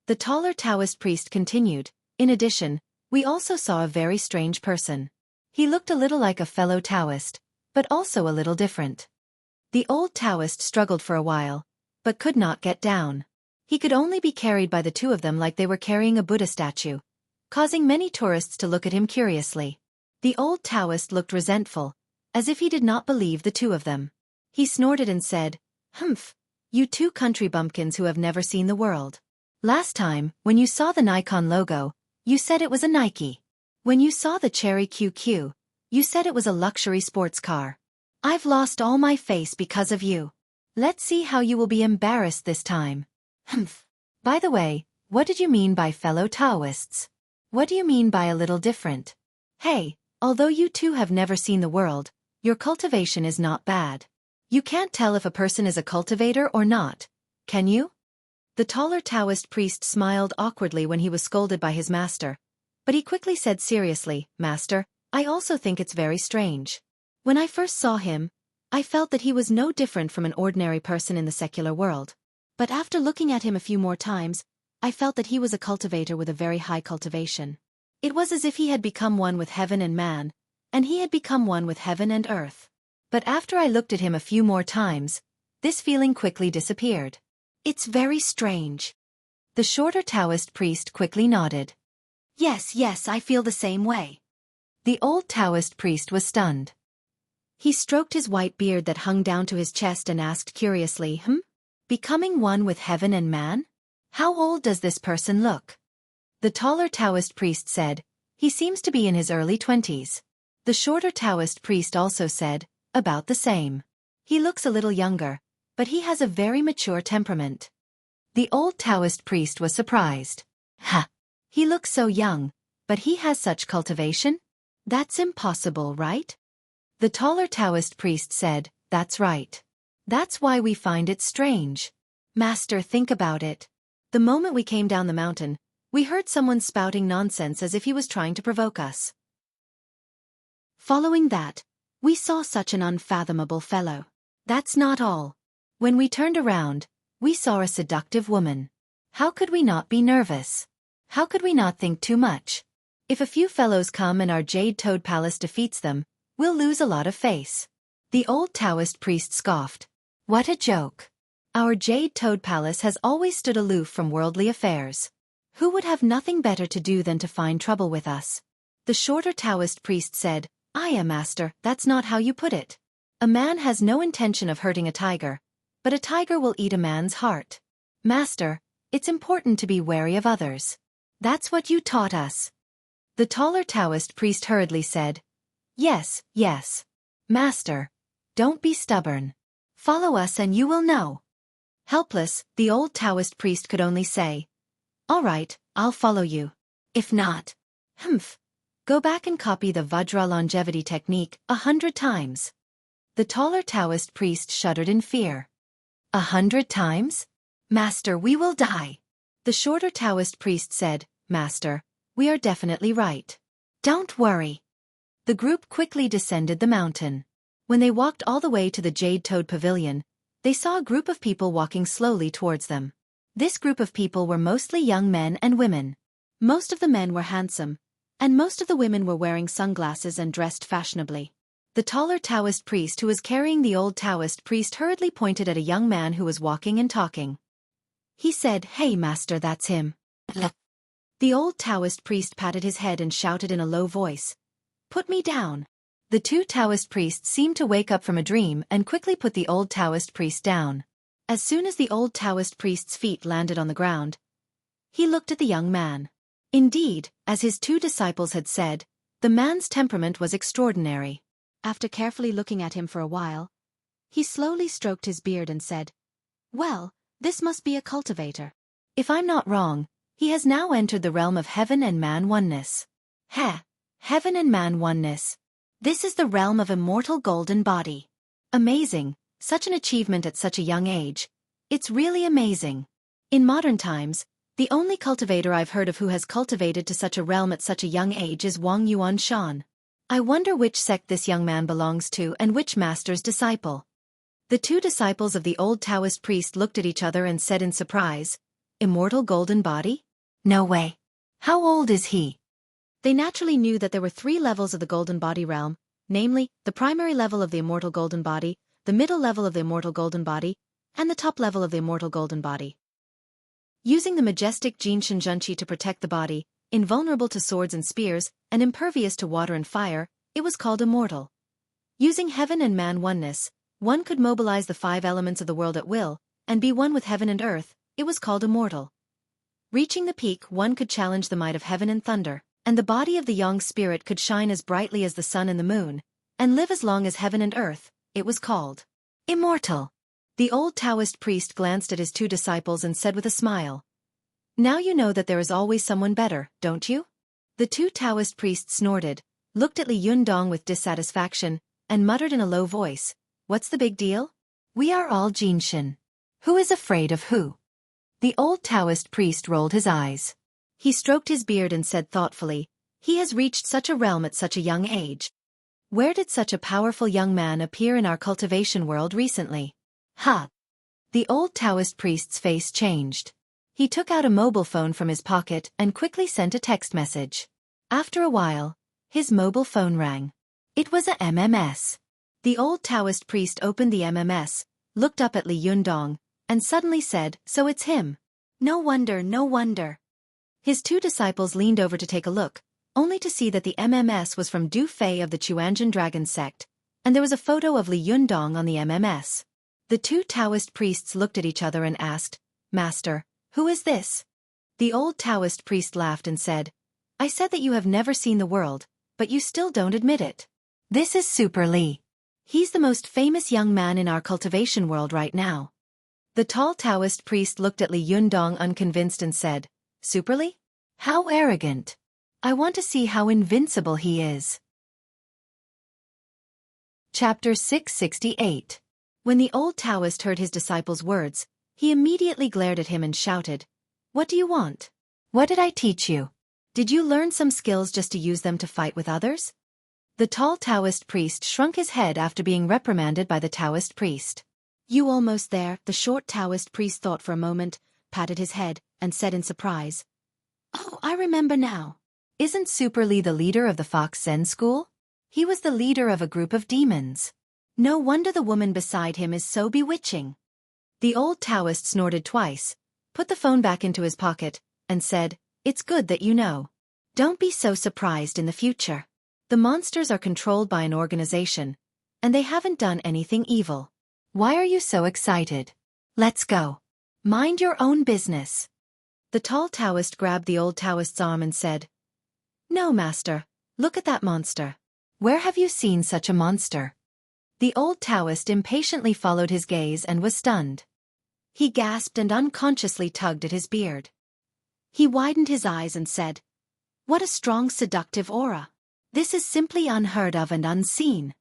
the taller Taoist priest continued, "in addition, we also saw a very strange person. He looked a little like a fellow Taoist, but also a little different." The old Taoist struggled for a while, but could not get down. He could only be carried by the two of them like they were carrying a Buddha statue, causing many tourists to look at him curiously. The old Taoist looked resentful, as if he did not believe the two of them. He snorted and said, "Humph, you two country bumpkins who have never seen the world. Last time, when you saw the Nikon logo, you said it was a Nike. When you saw the Cherry QQ, you said it was a luxury sports car. I've lost all my face because of you. Let's see how you will be embarrassed this time." "Humph. By the way, what did you mean by fellow Taoists? What do you mean by a little different? Hey, although you two have never seen the world, your cultivation is not bad. You can't tell if a person is a cultivator or not, can you?" The taller Taoist priest smiled awkwardly when he was scolded by his master, but he quickly said seriously, "Master, I also think it's very strange. When I first saw him, I felt that he was no different from an ordinary person in the secular world. But after looking at him a few more times, I felt that he was a cultivator with a very high cultivation. It was as if he had become one with heaven and man, and he had become one with heaven and earth. But after I looked at him a few more times, this feeling quickly disappeared. It's very strange." The shorter Taoist priest quickly nodded. Yes, I feel the same way." The old Taoist priest was stunned. He stroked his white beard that hung down to his chest and asked curiously, "Becoming one with heaven and man? How old does this person look?" The taller Taoist priest said, "He seems to be in his early 20s. The shorter Taoist priest also said, "About the same. He looks a little younger, but he has a very mature temperament." The old Taoist priest was surprised. "Ha! He looks so young, but he has such cultivation? That's impossible, right?" The taller Taoist priest said, "That's right. That's why we find it strange. Master, think about it. The moment we came down the mountain, we heard someone spouting nonsense as if he was trying to provoke us. Following that, we saw such an unfathomable fellow. That's not all. When we turned around, we saw a seductive woman. How could we not be nervous? How could we not think too much? If a few fellows come and our Jade Toad Palace defeats them, we'll lose a lot of face. The old Taoist priest scoffed. What a joke. Our Jade Toad Palace has always stood aloof from worldly affairs. Who would have nothing better to do than to find trouble with us? The shorter Taoist priest said, Master, that's not how you put it. A man has no intention of hurting a tiger, but a tiger will eat a man's heart. Master, it's important to be wary of others. That's what you taught us. The taller Taoist priest hurriedly said, Yes, yes. Master, don't be stubborn. Follow us and you will know. Helpless, the old Taoist priest could only say, All right, I'll follow you. If not, go back and copy the Vajra longevity technique 100 times. The taller Taoist priest shuddered in fear. 100 times? Master, we will die. The shorter Taoist priest said, Master, we are definitely right. Don't worry. The group quickly descended the mountain. When they walked all the way to the Jade Toad Pavilion, they saw a group of people walking slowly towards them. This group of people were mostly young men and women. Most of the men were handsome, and most of the women were wearing sunglasses and dressed fashionably. The taller Taoist priest who was carrying the old Taoist priest hurriedly pointed at a young man who was walking and talking. He said, Hey master, that's him. The old Taoist priest patted his head and shouted in a low voice, Put me down. The two Taoist priests seemed to wake up from a dream and quickly put the old Taoist priest down. As soon as the old Taoist priest's feet landed on the ground, he looked at the young man. Indeed, as his two disciples had said, the man's temperament was extraordinary. After carefully looking at him for a while, he slowly stroked his beard and said, Well, this must be a cultivator. If I'm not wrong, he has now entered the realm of heaven and man oneness. Heaven and man oneness. This is the realm of immortal golden body. Amazing, such an achievement at such a young age. It's really amazing. In modern times, the only cultivator I've heard of who has cultivated to such a realm at such a young age is Wang Yuan Shan. I wonder which sect this young man belongs to and which master's disciple. The two disciples of the old Taoist priest looked at each other and said in surprise, Immortal golden body? No way. How old is he? They naturally knew that there were 3 levels of the golden body realm, namely, the primary level of the immortal golden body, the middle level of the immortal golden body, and the top level of the immortal golden body. Using the majestic Jin Shinjunchi to protect the body, invulnerable to swords and spears, and impervious to water and fire, it was called immortal. Using heaven and man oneness, one could mobilize the 5 elements of the world at will, and be one with heaven and earth, it was called immortal. Reaching the peak, one could challenge the might of heaven and thunder, and the body of the young spirit could shine as brightly as the sun and the moon, and live as long as heaven and earth, it was called immortal. The old Taoist priest glanced at his 2 disciples and said with a smile, Now you know that there is always someone better, don't you? The 2 Taoist priests snorted, looked at Li Yundong with dissatisfaction, and muttered in a low voice, What's the big deal? We are all Jinshin. Who is afraid of who? The old Taoist priest rolled his eyes. He stroked his beard and said thoughtfully, He has reached such a realm at such a young age. Where did such a powerful young man appear in our cultivation world recently? The old Taoist priest's face changed. He took out a mobile phone from his pocket and quickly sent a text message. After a while, his mobile phone rang. It was a MMS. The old Taoist priest opened the MMS, looked up at Li Yundong, and suddenly said, So it's him. No wonder, no wonder. His 2 disciples leaned over to take a look, only to see that the MMS was from Du Fei of the Chuanjin Dragon sect, and there was a photo of Li Yundong on the MMS. The 2 Taoist priests looked at each other and asked, Master, who is this? The old Taoist priest laughed and said, I said that you have never seen the world, but you still don't admit it. This is Super Li. He's the most famous young man in our cultivation world right now. The tall Taoist priest looked at Li Yundong unconvinced and said, Super Li? How arrogant. I want to see how invincible he is. Chapter 668. When the old Taoist heard his disciple's words, he immediately glared at him and shouted, "What do you want? What did I teach you? Did you learn some skills just to use them to fight with others?" The tall Taoist priest shrunk his head after being reprimanded by the Taoist priest. "You almost there?" The short Taoist priest thought for a moment, patted his head, and said in surprise, "Oh, I remember now. Isn't Super Lee the leader of the Fox Zen school? He was the leader of a group of demons. No wonder the woman beside him is so bewitching." The old Taoist snorted twice, put the phone back into his pocket, and said, "It's good that you know. Don't be so surprised in the future. The monsters are controlled by an organization, and they haven't done anything evil. Why are you so excited? Let's go. Mind your own business." The tall Taoist grabbed the old Taoist's arm and said, "No, master, look at that monster. Where have you seen such a monster?" The old Taoist impatiently followed his gaze and was stunned. He gasped and unconsciously tugged at his beard. He widened his eyes and said, "What a strong seductive aura. This is simply unheard of and unseen."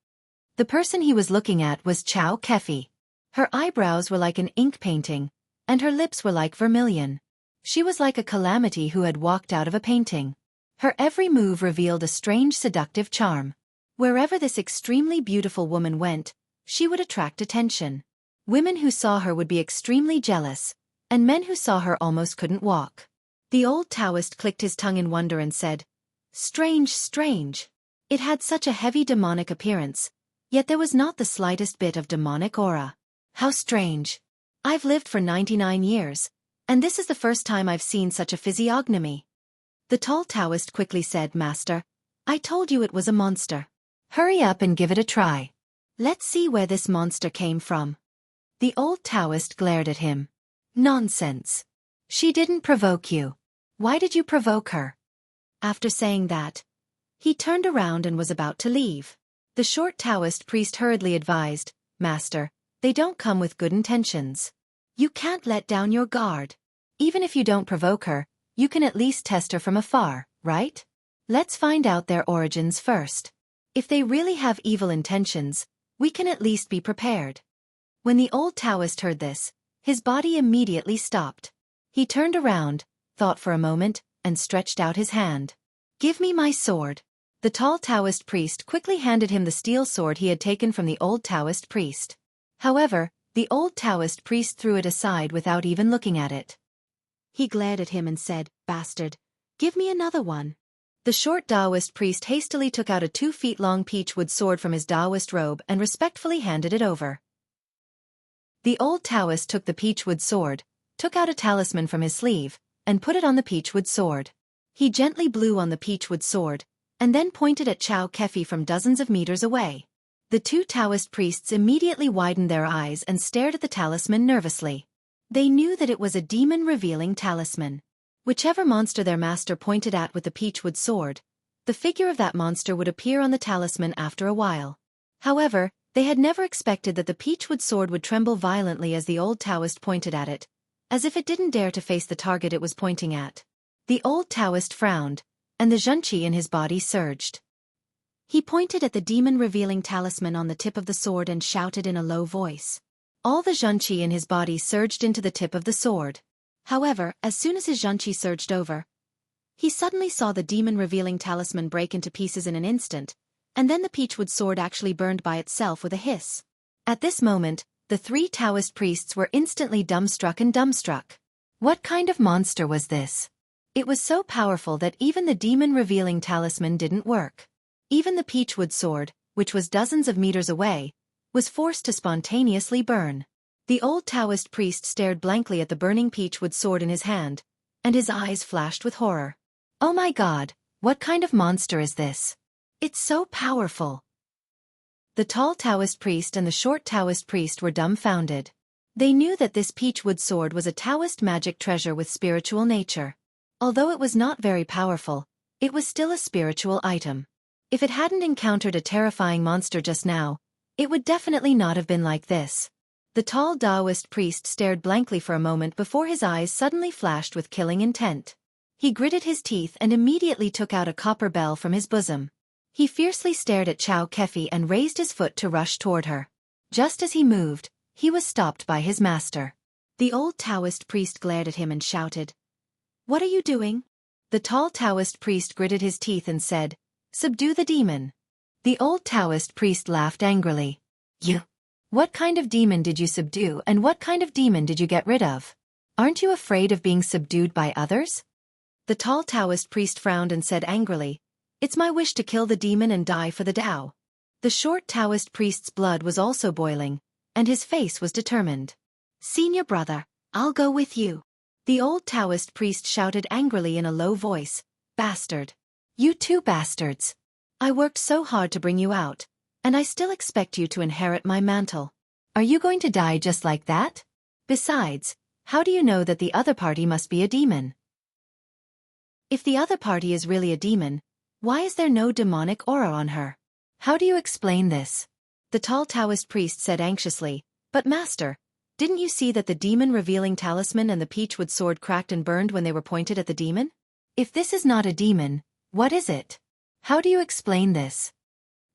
The person he was looking at was Xueqi. Her eyebrows were like an ink painting, and her lips were like vermilion. She was like a calamity who had walked out of a painting. Her every move revealed a strange seductive charm. Wherever this extremely beautiful woman went, she would attract attention. Women who saw her would be extremely jealous, and men who saw her almost couldn't walk. The old Taoist clicked his tongue in wonder and said, "Strange, strange. It had such a heavy demonic appearance, yet there was not the slightest bit of demonic aura. How strange. I've lived for 99 years, and this is the first time I've seen such a physiognomy." The tall Taoist quickly said, "Master, I told you it was a monster. Hurry up and give it a try. Let's see where this monster came from." The old Taoist glared at him. "Nonsense. She didn't provoke you. Why did you provoke her?" After saying that, he turned around and was about to leave. The short Taoist priest hurriedly advised, "Master, they don't come with good intentions. You can't let down your guard. Even if you don't provoke her, you can at least test her from afar, right? Let's find out their origins first. If they really have evil intentions, we can at least be prepared." When the old Taoist heard this, his body immediately stopped. He turned around, thought for a moment, and stretched out his hand. "Give me my sword." The tall Taoist priest quickly handed him the steel sword he had taken from the old Taoist priest. However, the old Taoist priest threw it aside without even looking at it. He glared at him and said, "Bastard, give me another one." The short Taoist priest hastily took out a 2-feet-long peach-wood sword from his Taoist robe and respectfully handed it over. The old Taoist took the peach-wood sword, took out a talisman from his sleeve, and put it on the peach-wood sword. He gently blew on the peach-wood sword, and then pointed at Xueqi from dozens of meters away. The two Taoist priests immediately widened their eyes and stared at the talisman nervously. They knew that it was a demon-revealing talisman. Whichever monster their master pointed at with the peachwood sword, the figure of that monster would appear on the talisman after a while. However, they had never expected that the peachwood sword would tremble violently as the old Taoist pointed at it, as if it didn't dare to face the target it was pointing at. The old Taoist frowned, and the Xueqi in his body surged. He pointed at the demon-revealing talisman on the tip of the sword and shouted in a low voice. All the Xueqi in his body surged into the tip of the sword. However, as soon as his Xueqi surged over, he suddenly saw the demon-revealing talisman break into pieces in an instant, and then the peachwood sword actually burned by itself with a hiss. At this moment, the 3 Taoist priests were instantly dumbstruck and dumbstruck. What kind of monster was this? It was so powerful that even the demon-revealing talisman didn't work. Even the peachwood sword, which was dozens of meters away, was forced to spontaneously burn. The old Taoist priest stared blankly at the burning peachwood sword in his hand, and his eyes flashed with horror. "Oh my God, what kind of monster is this? It's so powerful." The tall Taoist priest and the short Taoist priest were dumbfounded. They knew that this peachwood sword was a Taoist magic treasure with spiritual nature. Although it was not very powerful, it was still a spiritual item. If it hadn't encountered a terrifying monster just now, it would definitely not have been like this. The tall Taoist priest stared blankly for a moment before his eyes suddenly flashed with killing intent. He gritted his teeth and immediately took out a copper bell from his bosom. He fiercely stared at Xueqi and raised his foot to rush toward her. Just as he moved, he was stopped by his master. The old Taoist priest glared at him and shouted, "What are you doing?" The tall Taoist priest gritted his teeth and said, "Subdue the demon." The old Taoist priest laughed angrily. "You? What kind of demon did you subdue and what kind of demon did you get rid of? Aren't you afraid of being subdued by others?" The tall Taoist priest frowned and said angrily, "It's my wish to kill the demon and die for the Tao." The short Taoist priest's blood was also boiling, and his face was determined. "Senior brother, I'll go with you." The old Taoist priest shouted angrily in a low voice, "Bastard! You two bastards! I worked so hard to bring you out, and I still expect you to inherit my mantle. Are you going to die just like that? Besides, how do you know that the other party must be a demon? If the other party is really a demon, why is there no demonic aura on her? How do you explain this?" The tall Taoist priest said anxiously, "But master, didn't you see that the demon-revealing talisman and the peachwood sword cracked and burned when they were pointed at the demon? If this is not a demon, what is it? How do you explain this?"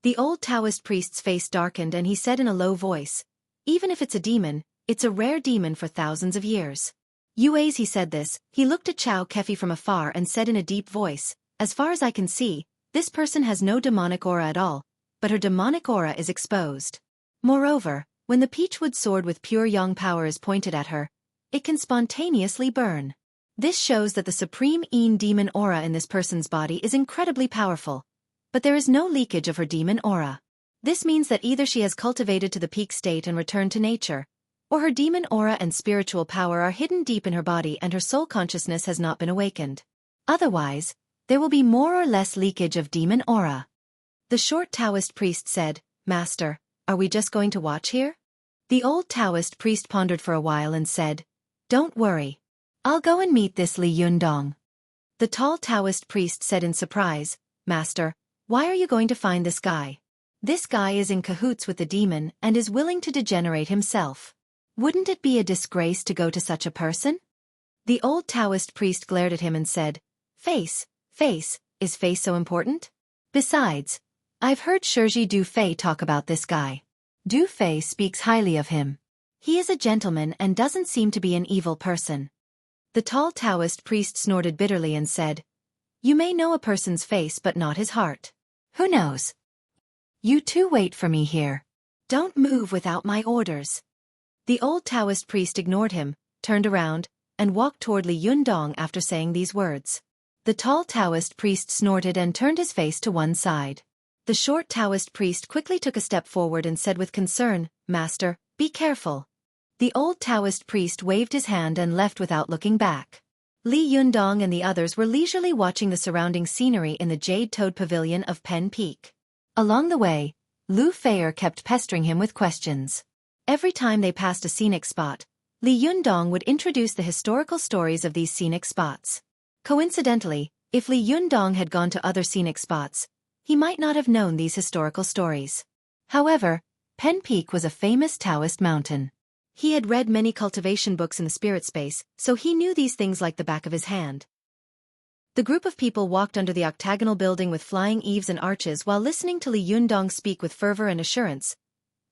The old Taoist priest's face darkened and he said in a low voice, "Even if it's a demon, it's a rare demon for thousands of years." As he said this, he looked at Xueqi from afar and said in a deep voice, "As far as I can see, this person has no demonic aura at all, but her demonic aura is exposed. Moreover, when the peachwood sword with pure yang power is pointed at her, it can spontaneously burn. This shows that the supreme Yin demon aura in this person's body is incredibly powerful, but there is no leakage of her demon aura. This means that either she has cultivated to the peak state and returned to nature, or her demon aura and spiritual power are hidden deep in her body and her soul consciousness has not been awakened. Otherwise, there will be more or less leakage of demon aura." The short Taoist priest said, "Master, are we just going to watch here?" The old Taoist priest pondered for a while and said, "Don't worry. I'll go and meet this Li Yundong." The tall Taoist priest said in surprise, "Master, why are you going to find this guy? This guy is in cahoots with the demon and is willing to degenerate himself. Wouldn't it be a disgrace to go to such a person?" The old Taoist priest glared at him and said, Face, is face so important? Besides, I've heard Xueqi Du Fei talk about this guy. Du Fei speaks highly of him. He is a gentleman and doesn't seem to be an evil person." The tall Taoist priest snorted bitterly and said, "You may know a person's face but not his heart. Who knows? You two wait for me here. Don't move without my orders." The old Taoist priest ignored him, turned around, and walked toward Li Yundong after saying these words. The tall Taoist priest snorted and turned his face to one side. The short Taoist priest quickly took a step forward and said with concern, "Master, be careful." The old Taoist priest waved his hand and left without looking back. Li Yundong and the others were leisurely watching the surrounding scenery in the Jade Toad Pavilion of Pen Peak. Along the way, Lu Feier kept pestering him with questions. Every time they passed a scenic spot, Li Yundong would introduce the historical stories of these scenic spots. Coincidentally, if Li Yundong had gone to other scenic spots, he might not have known these historical stories. However, Pen Peak was a famous Taoist mountain. He had read many cultivation books in the spirit space, so he knew these things like the back of his hand. The group of people walked under the octagonal building with flying eaves and arches while listening to Li Yundong speak with fervor and assurance.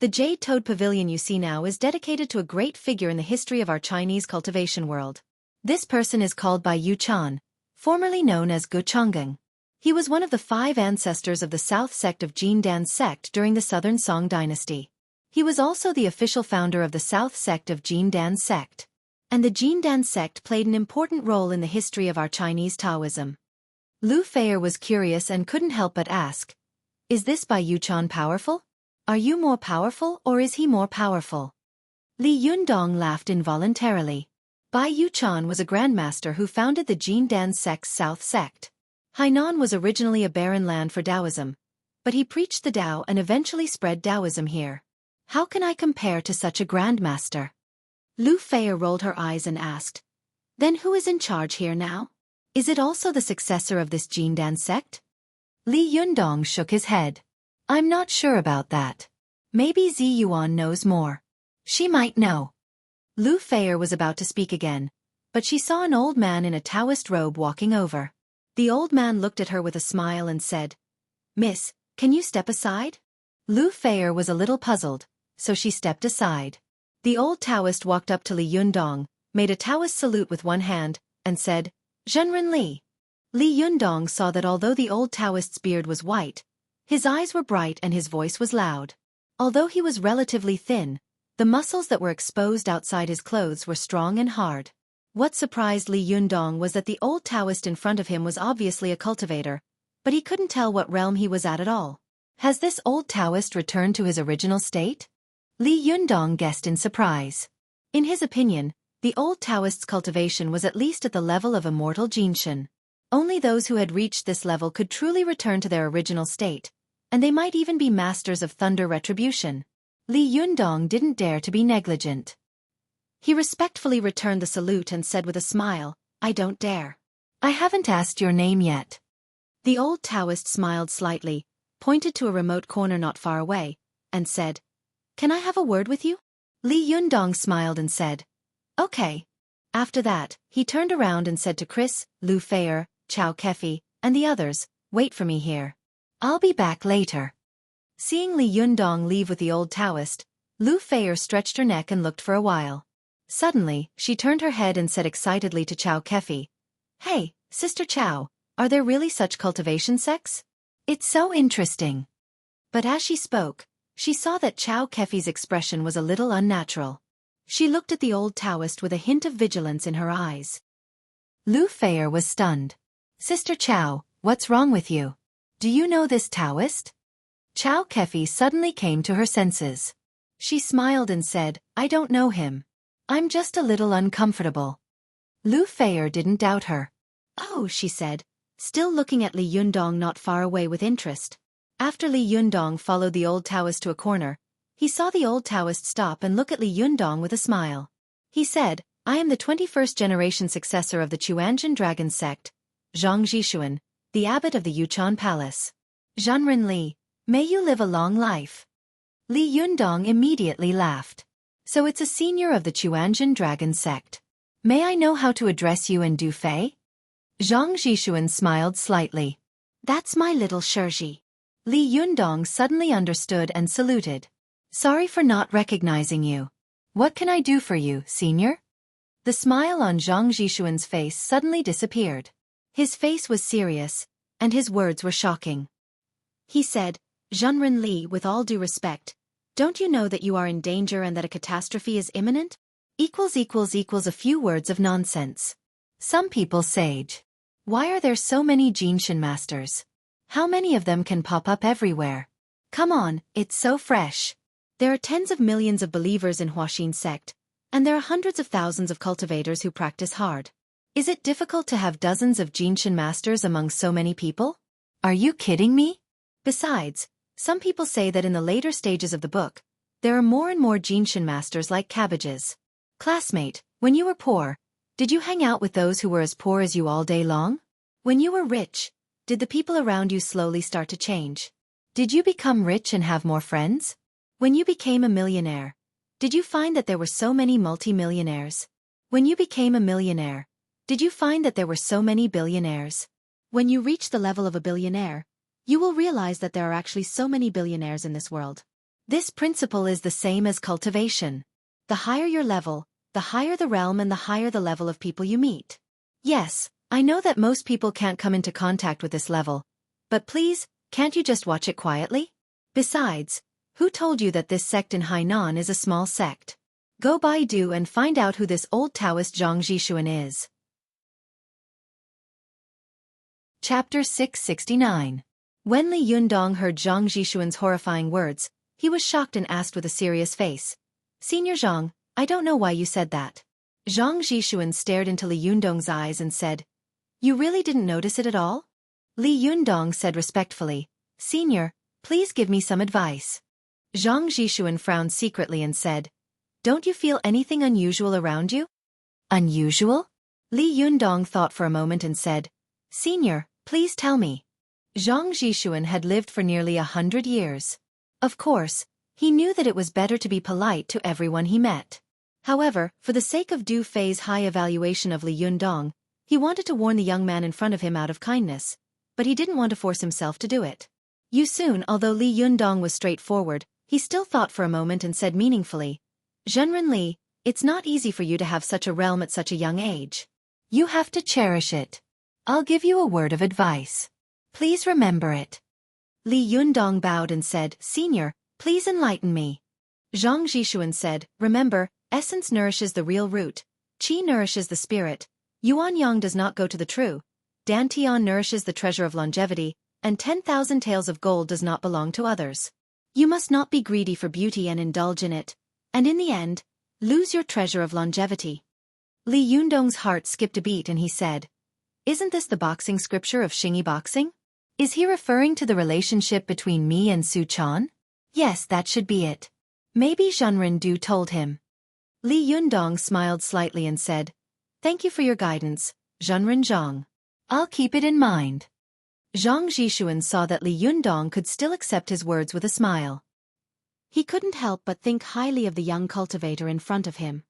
The Jade Toad Pavilion you see now is dedicated to a great figure in the history of our Chinese cultivation world. This person is called Bai Yu Chan, formerly known as Gu Chonggang. He was one of the 5 ancestors of the South sect of Jindan sect during the Southern Song dynasty. He was also the official founder of the South sect of Jindan sect. And the Jindan sect played an important role in the history of our Chinese Taoism. Lu Feier was curious and couldn't help but ask, "Is this Bai Yu Chan powerful? Are you more powerful or is he more powerful?" Li Yundong laughed involuntarily. Bai Yu Chan was a grandmaster who founded the Jindan sect's South sect. Hainan was originally a barren land for Taoism, but he preached the Tao and eventually spread Taoism here. How can I compare to such a grandmaster? Lu Feier rolled her eyes and asked, "Then who is in charge here now? Is it also the successor of this Jindan sect?" Li Yundong shook his head. "I'm not sure about that. Maybe Zi Yuan knows more. She might know." Lu Feier was about to speak again, but she saw an old man in a Taoist robe walking over. The old man looked at her with a smile and said, "Miss, can you step aside?" Lu Feier was a little puzzled, so she stepped aside. The old Taoist walked up to Li Yundong, made a Taoist salute with one hand, and said, "Zhenren Li." Li Yundong saw that although the old Taoist's beard was white, his eyes were bright and his voice was loud. Although he was relatively thin, the muscles that were exposed outside his clothes were strong and hard. What surprised Li Yundong was that the old Taoist in front of him was obviously a cultivator, but he couldn't tell what realm he was at all. Has this old Taoist returned to his original state? Li Yundong guessed in surprise. In his opinion, the old Taoist's cultivation was at least at the level of immortal Jinshin. Only those who had reached this level could truly return to their original state, and they might even be masters of thunder retribution. Li Yundong didn't dare to be negligent. He respectfully returned the salute and said with a smile, "I don't dare. I haven't asked your name yet." The old Taoist smiled slightly, pointed to a remote corner not far away, and said, "Can I have a word with you?" Li Yundong smiled and said, "Okay." After that, he turned around and said to Chris, Lu Feier, Xueqi, and the others, "Wait for me here. I'll be back later." Seeing Li Yundong leave with the old Taoist, Lu Feier stretched her neck and looked for a while. Suddenly, she turned her head and said excitedly to Xueqi, "Hey, Sister Chow, are there really such cultivation sects? It's so interesting." But as she spoke, she saw that Xueqi's expression was a little unnatural. She looked at the old Taoist with a hint of vigilance in her eyes. Lu Feier was stunned. "Sister Chow, what's wrong with you? Do you know this Taoist?" Xueqi suddenly came to her senses. She smiled and said, "I don't know him. I'm just a little uncomfortable." Lu Feier didn't doubt her. "Oh," she said, still looking at Li Yundong not far away with interest. After Li Yundong followed the old Taoist to a corner, he saw the old Taoist stop and look at Li Yundong with a smile. He said, "I am the 21st generation successor of the Chuanjin Dragon Sect, Zhang Zhishuan, the abbot of the Yuchan Palace. Zhenren Li, may you live a long life." Li Yundong immediately laughed. "So it's a senior of the Chuanjin Dragon Sect. May I know how to address you in Du Fei?" Zhang Zhishuan smiled slightly. "That's my little Xueqi." Li Yundong suddenly understood and saluted. "Sorry for not recognizing you. What can I do for you, senior?" The smile on Zhang Zhishuan's face suddenly disappeared. His face was serious, and his words were shocking. He said, "Zhenren Li, with all due respect, don't you know that you are in danger and that a catastrophe is imminent?" A few words of nonsense. Some people sage. Why are there so many Jinshin masters? How many of them can pop up everywhere? Come on, it's so fresh. There are tens of millions of believers in Huaxin sect, and there are hundreds of thousands of cultivators who practice hard. Is it difficult to have dozens of Jinshin masters among so many people? Are you kidding me? Besides, some people say that in the later stages of the book, there are more and more Jinshin masters like cabbages. Classmate, when you were poor, did you hang out with those who were as poor as you all day long? When you were rich, did the people around you slowly start to change? Did you become rich and have more friends? When you became a millionaire, did you find that there were so many multi-millionaires? When you became a millionaire, did you find that there were so many billionaires? When you reach the level of a billionaire, you will realize that there are actually so many billionaires in this world. This principle is the same as cultivation. The higher your level, the higher the realm and the higher the level of people you meet. Yes, I know that most people can't come into contact with this level, but please, can't you just watch it quietly? Besides, who told you that this sect in Hainan is a small sect? Go Baidu and find out who this old Taoist Zhang Zhishuan is. Chapter 669. When Li Yundong heard Zhang Zhishuan's horrifying words, he was shocked and asked with a serious face, "Senior Zhang, I don't know why you said that." Zhang Zhishuan stared into Li Yundong's eyes and said, "You really didn't notice it at all?" Li Yundong said respectfully, "Senior, please give me some advice." Zhang Zhishuan frowned secretly and said, "Don't you feel anything unusual around you?" "Unusual?" Li Yundong thought for a moment and said, "Senior, please tell me." Zhang Zhishuan had lived for nearly 100 years. Of course, he knew that it was better to be polite to everyone he met. However, for the sake of Du Fei's high evaluation of Li Yundong, he wanted to warn the young man in front of him out of kindness, but he didn't want to force himself to do it. Although Li Yundong was straightforward, He still thought for a moment and said meaningfully, Zhenren Li, it's not easy for you to have such a realm at such a young age. You have to cherish it. I'll give you a word of advice. Please remember it. Li Yundong bowed and said, Senior, please enlighten me. Zhang Zhishuan said, Remember, essence nourishes the real root, qi nourishes the spirit, yuan yang does not go to the true, dantian nourishes the treasure of longevity, and 10,000 taels of gold does not belong to others. You must not be greedy for beauty and indulge in it, and in the end, lose your treasure of longevity. Li Yundong's heart skipped a beat and he said, Isn't this the boxing scripture of Xingyi boxing? Is he referring to the relationship between me and Su Chan? Yes, that should be it. Maybe Zhenren Du told him. Li Yundong smiled slightly and said, Thank you for your guidance, Zhenren Zhang. I'll keep it in mind. Zhang Zhishuan saw that Li Yundong could still accept his words with a smile. He couldn't help but think highly of the young cultivator in front of him.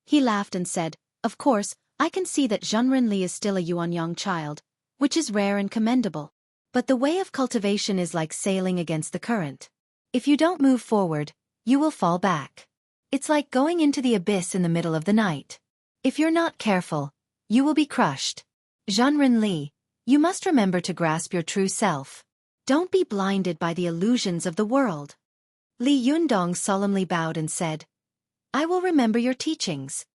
He laughed and said, Of course, I can see that Zhenren Li is still a Yuanyang child, which is rare and commendable. But the way of cultivation is like sailing against the current. If you don't move forward, you will fall back. It's like going into the abyss in the middle of the night. If you're not careful, you will be crushed. Zhenren Li, you must remember to grasp your true self. Don't be blinded by the illusions of the world. Li Yundong solemnly bowed and said, I will remember your teachings.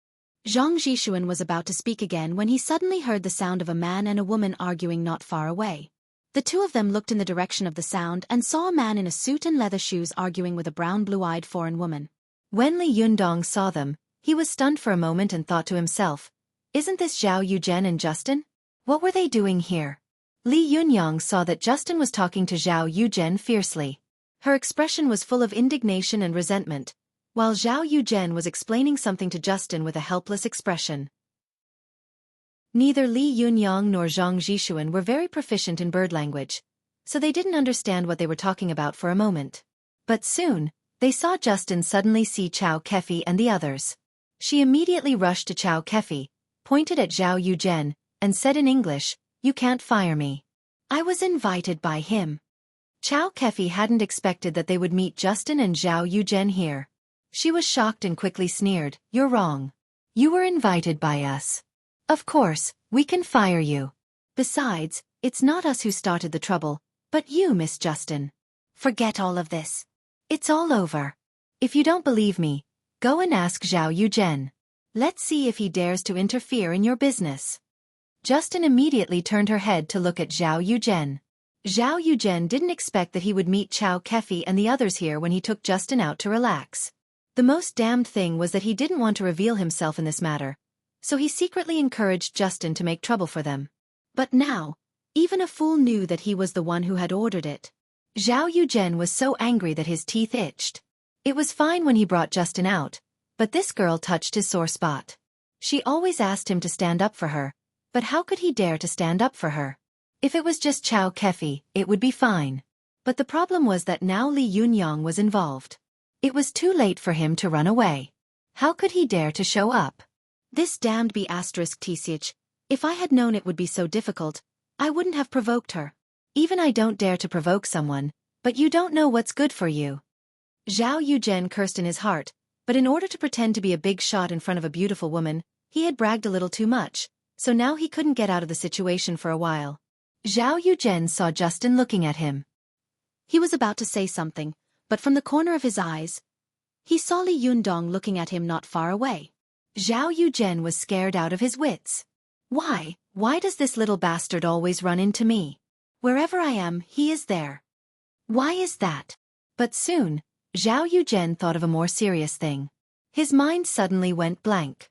Zhang Zhishuan was about to speak again when he suddenly heard the sound of a man and a woman arguing not far away. The two of them looked in the direction of the sound and saw a man in a suit and leather shoes arguing with a brown blue-eyed foreign woman. When Li Yundong saw them, he was stunned for a moment and thought to himself, Isn't this Zhao Yuzhen and Justin? What were they doing here? Li Yunyang saw that Justin was talking to Zhao Yuzhen fiercely. Her expression was full of indignation and resentment, while Zhao Yuzhen was explaining something to Justin with a helpless expression. Neither Li Yunyang nor Zhang Zhishuan were very proficient in bird language, so they didn't understand what they were talking about for a moment. But soon, they saw Justin suddenly see Chao Kefi and the others. She immediately rushed to Chao Kefi, pointed at Zhao Yuzhen, and said in English, You can't fire me. I was invited by him. Chao Kefi hadn't expected that they would meet Justin and Zhao Yuzhen here. She was shocked and quickly sneered, You're wrong. You were invited by us. Of course, we can fire you. Besides, it's not us who started the trouble, but you, Miss Justin. Forget all of this. It's all over. If you don't believe me, go and ask Zhao Yuzhen. Let's see if he dares to interfere in your business. Justin immediately turned her head to look at Zhao Yuzhen. Zhao Yuzhen didn't expect that he would meet Chao Kefi and the others here when he took Justin out to relax. The most damned thing was that he didn't want to reveal himself in this matter, so he secretly encouraged Justin to make trouble for them. But now, even a fool knew that he was the one who had ordered it. Zhao Yuzhen was so angry that his teeth itched. It was fine when he brought Justin out, but this girl touched his sore spot. She always asked him to stand up for her, but how could he dare to stand up for her? If it was just Chao Kefi, it would be fine. But the problem was that now Li Yunyang was involved. It was too late for him to run away. How could he dare to show up? This damned B*TCH, if I had known it would be so difficult, I wouldn't have provoked her. Even I don't dare to provoke someone, but you don't know what's good for you. Zhao Yuzhen cursed in his heart, but in order to pretend to be a big shot in front of a beautiful woman, he had bragged a little too much, so now he couldn't get out of the situation for a while. Zhao Yuzhen saw Justin looking at him. He was about to say something, but from the corner of his eyes, he saw Li Yundong looking at him not far away. Zhao Yuzhen was scared out of his wits. Why does this little bastard always run into me? Wherever I am, he is there. Why is that? But soon, Zhao Yuzhen thought of a more serious thing. His mind suddenly went blank.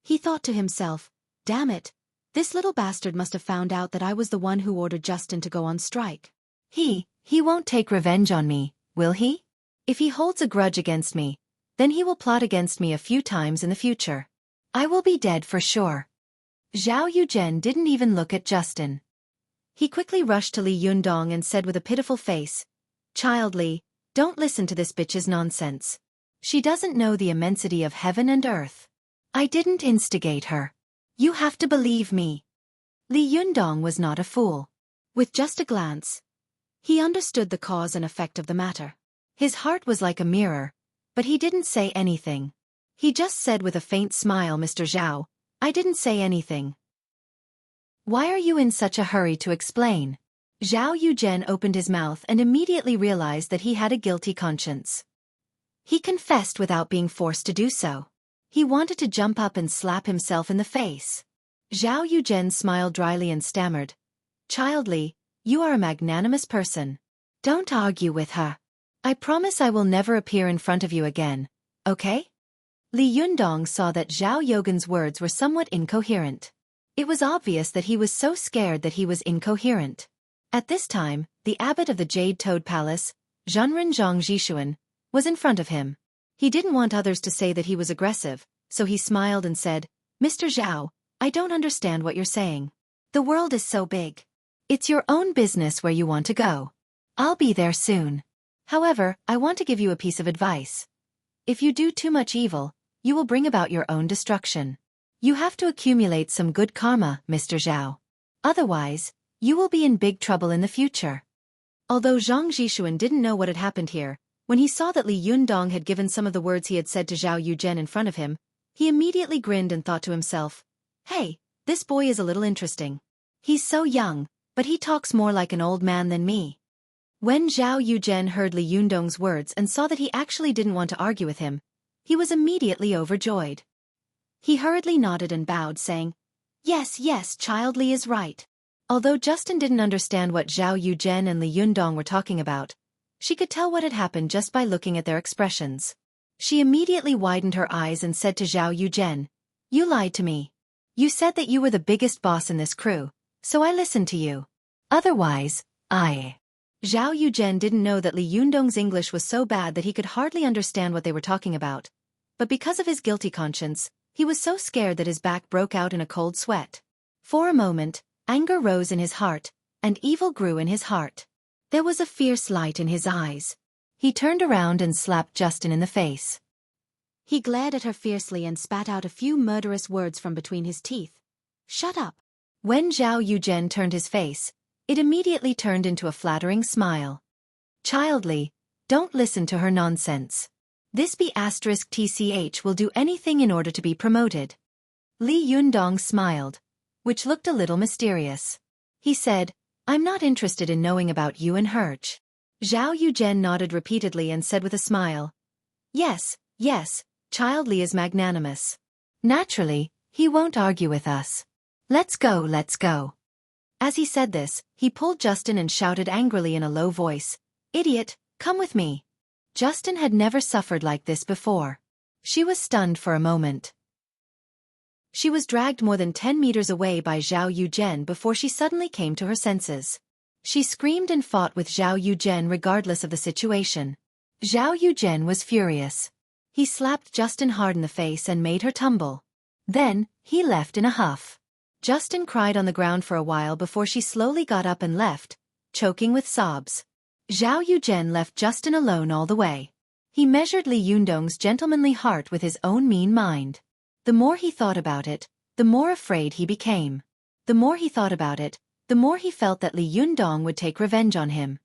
He thought to himself, Damn it, this little bastard must have found out that I was the one who ordered Justin to go on strike. He won't take revenge on me, will he? If he holds a grudge against me, then he will plot against me a few times in the future. I will be dead for sure. Zhao Yuzhen didn't even look at Justin. He quickly rushed to Li Yundong and said with a pitiful face, Child Li, don't listen to this bitch's nonsense. She doesn't know the immensity of heaven and earth. I didn't instigate her. You have to believe me. Li Yundong was not a fool. With just a glance, he understood the cause and effect of the matter. His heart was like a mirror, but he didn't say anything. He just said with a faint smile, "Mr. Zhao, I didn't say anything." "Why are you in such a hurry to explain?" Zhao Yuzhen opened his mouth and immediately realized that he had a guilty conscience. He confessed without being forced to do so. He wanted to jump up and slap himself in the face. Zhao Yuzhen smiled dryly and stammered, "Child Li, you are a magnanimous person. Don't argue with her. I promise I will never appear in front of you again, okay?" Li Yundong saw that Zhao Yogan's words were somewhat incoherent. It was obvious that he was so scared that he was incoherent. At this time, the abbot of the Jade Toad Palace, Zhenren Zhang Jishuan, was in front of him. He didn't want others to say that he was aggressive, so he smiled and said, "Mr. Zhao, I don't understand what you're saying. The world is so big. It's your own business where you want to go. I'll be there soon. However, I want to give you a piece of advice. If you do too much evil, you will bring about your own destruction. You have to accumulate some good karma, Mr. Zhao. Otherwise, you will be in big trouble in the future." Although Zhang Jishuan didn't know what had happened here, when he saw that Li Yundong had given some of the words he had said to Zhao Yuzhen in front of him, he immediately grinned and thought to himself, "Hey, this boy is a little interesting. He's so young, but he talks more like an old man than me." When Zhao Yuzhen heard Li Yundong's words and saw that he actually didn't want to argue with him, he was immediately overjoyed. He hurriedly nodded and bowed, saying, "Yes, yes, Child Li is right." Although Justin didn't understand what Zhao Yuzhen and Li Yundong were talking about, she could tell what had happened just by looking at their expressions. She immediately widened her eyes and said to Zhao Yuzhen, "You lied to me. You said that you were the biggest boss in this crew, so I listened to you. Otherwise, I..." Zhao Yuzhen didn't know that Li Yundong's English was so bad that he could hardly understand what they were talking about, but because of his guilty conscience, he was so scared that his back broke out in a cold sweat. For a moment, anger rose in his heart, and evil grew in his heart. There was a fierce light in his eyes. He turned around and slapped Justin in the face. He glared at her fiercely and spat out a few murderous words from between his teeth. "Shut up." When Zhao Yuzhen turned his face, it immediately turned into a flattering smile. "Child Li, don't listen to her nonsense. This B*TCH will do anything in order to be promoted." Li Yundong smiled, which looked a little mysterious. He said, "I'm not interested in knowing about you and Herge." Zhao Yuzhen nodded repeatedly and said with a smile, "Yes, yes, Child Li is magnanimous. Naturally, he won't argue with us. Let's go, let's go." As he said this, he pulled Justin and shouted angrily in a low voice, "Idiot, come with me." Justin had never suffered like this before. She was stunned for a moment. She was dragged more than 10 meters away by Zhao Yuzhen before she suddenly came to her senses. She screamed and fought with Zhao Yuzhen regardless of the situation. Zhao Yuzhen was furious. He slapped Justin hard in the face and made her tumble. Then, he left in a huff. Justin cried on the ground for a while before she slowly got up and left, choking with sobs. Zhao Yuzhen left Justin alone all the way. He measured Li Yundong's gentlemanly heart with his own mean mind. The more he thought about it, the more afraid he became. The more he thought about it, the more he felt that Li Yundong would take revenge on him.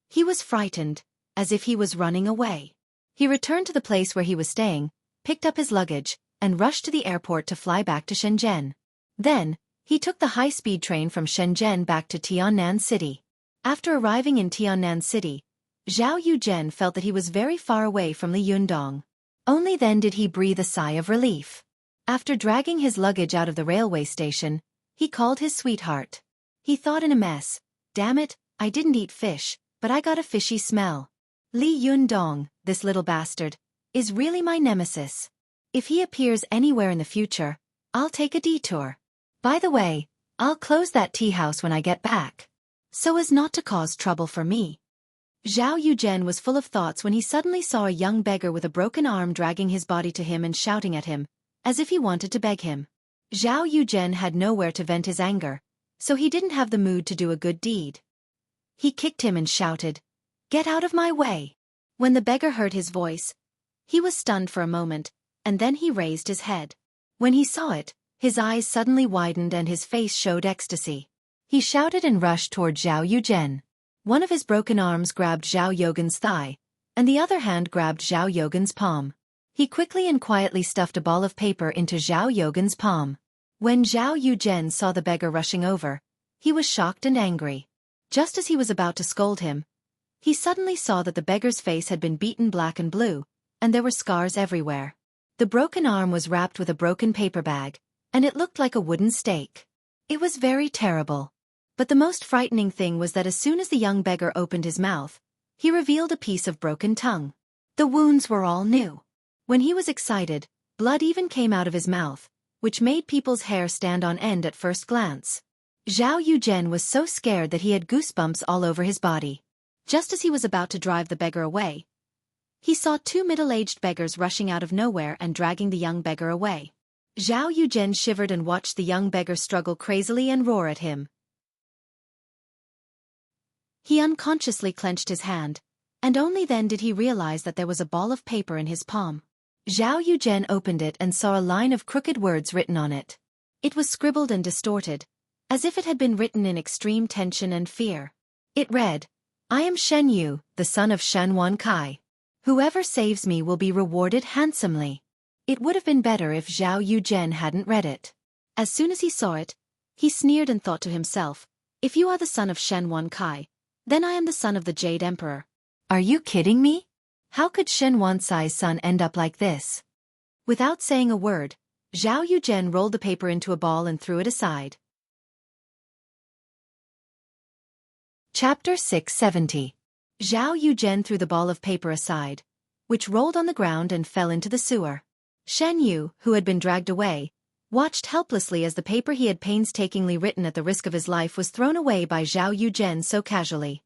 He was frightened, as if he was running away. He returned to the place where he was staying, picked up his luggage, and rushed to the airport to fly back to Shenzhen. Then, he took the high-speed train from Shenzhen back to Tiannan City. After arriving in Tiannan City, Zhao Yuzhen felt that he was very far away from Li Yundong. Only then did he breathe a sigh of relief. After dragging his luggage out of the railway station, he called his sweetheart. He thought in a mess, "Damn it, I didn't eat fish, but I got a fishy smell. Li Yundong, this little bastard, is really my nemesis. If he appears anywhere in the future, I'll take a detour. By the way, I'll close that tea house when I get back, so as not to cause trouble for me." Zhao Yuzhen was full of thoughts when he suddenly saw a young beggar with a broken arm dragging his body to him and shouting at him, as if he wanted to beg him. Zhao Yuzhen had nowhere to vent his anger, so he didn't have the mood to do a good deed. He kicked him and shouted, "Get out of my way!" When the beggar heard his voice, he was stunned for a moment, and then he raised his head. When he saw it, his eyes suddenly widened and his face showed ecstasy. He shouted and rushed toward Zhao Yuzhen. One of his broken arms grabbed Zhao Yogan's thigh, and the other hand grabbed Zhao Yogan's palm. He quickly and quietly stuffed a ball of paper into Zhao Yogan's palm. When Zhao Yuzhen saw the beggar rushing over, he was shocked and angry. Just as he was about to scold him, he suddenly saw that the beggar's face had been beaten black and blue, and there were scars everywhere. The broken arm was wrapped with a broken paper bag, and it looked like a wooden stake. It was very terrible. But the most frightening thing was that as soon as the young beggar opened his mouth, he revealed a piece of broken tongue. The wounds were all new. When he was excited, blood even came out of his mouth, which made people's hair stand on end at first glance. Zhao Yuzhen was so scared that he had goosebumps all over his body. Just as he was about to drive the beggar away, he saw two middle-aged beggars rushing out of nowhere and dragging the young beggar away. Zhao Yuzhen shivered and watched the young beggar struggle crazily and roar at him. He unconsciously clenched his hand, and only then did he realize that there was a ball of paper in his palm. Zhao Yuzhen opened it and saw a line of crooked words written on it. It was scribbled and distorted, as if it had been written in extreme tension and fear. It read, "I am Shen Yu, the son of Shen Wankai. Whoever saves me will be rewarded handsomely." It would have been better if Zhao Yuzhen hadn't read it. As soon as he saw it, he sneered and thought to himself, "If you are the son of Shen Wankai, then I am the son of the Jade Emperor. Are you kidding me? How could Shen Wansai's son end up like this?" Without saying a word, Zhao Yuzhen rolled the paper into a ball and threw it aside. Chapter 670. Zhao Yuzhen threw the ball of paper aside, which rolled on the ground and fell into the sewer. Shen Yu, who had been dragged away, watched helplessly as the paper he had painstakingly written at the risk of his life was thrown away by Zhao Yuzhen so casually.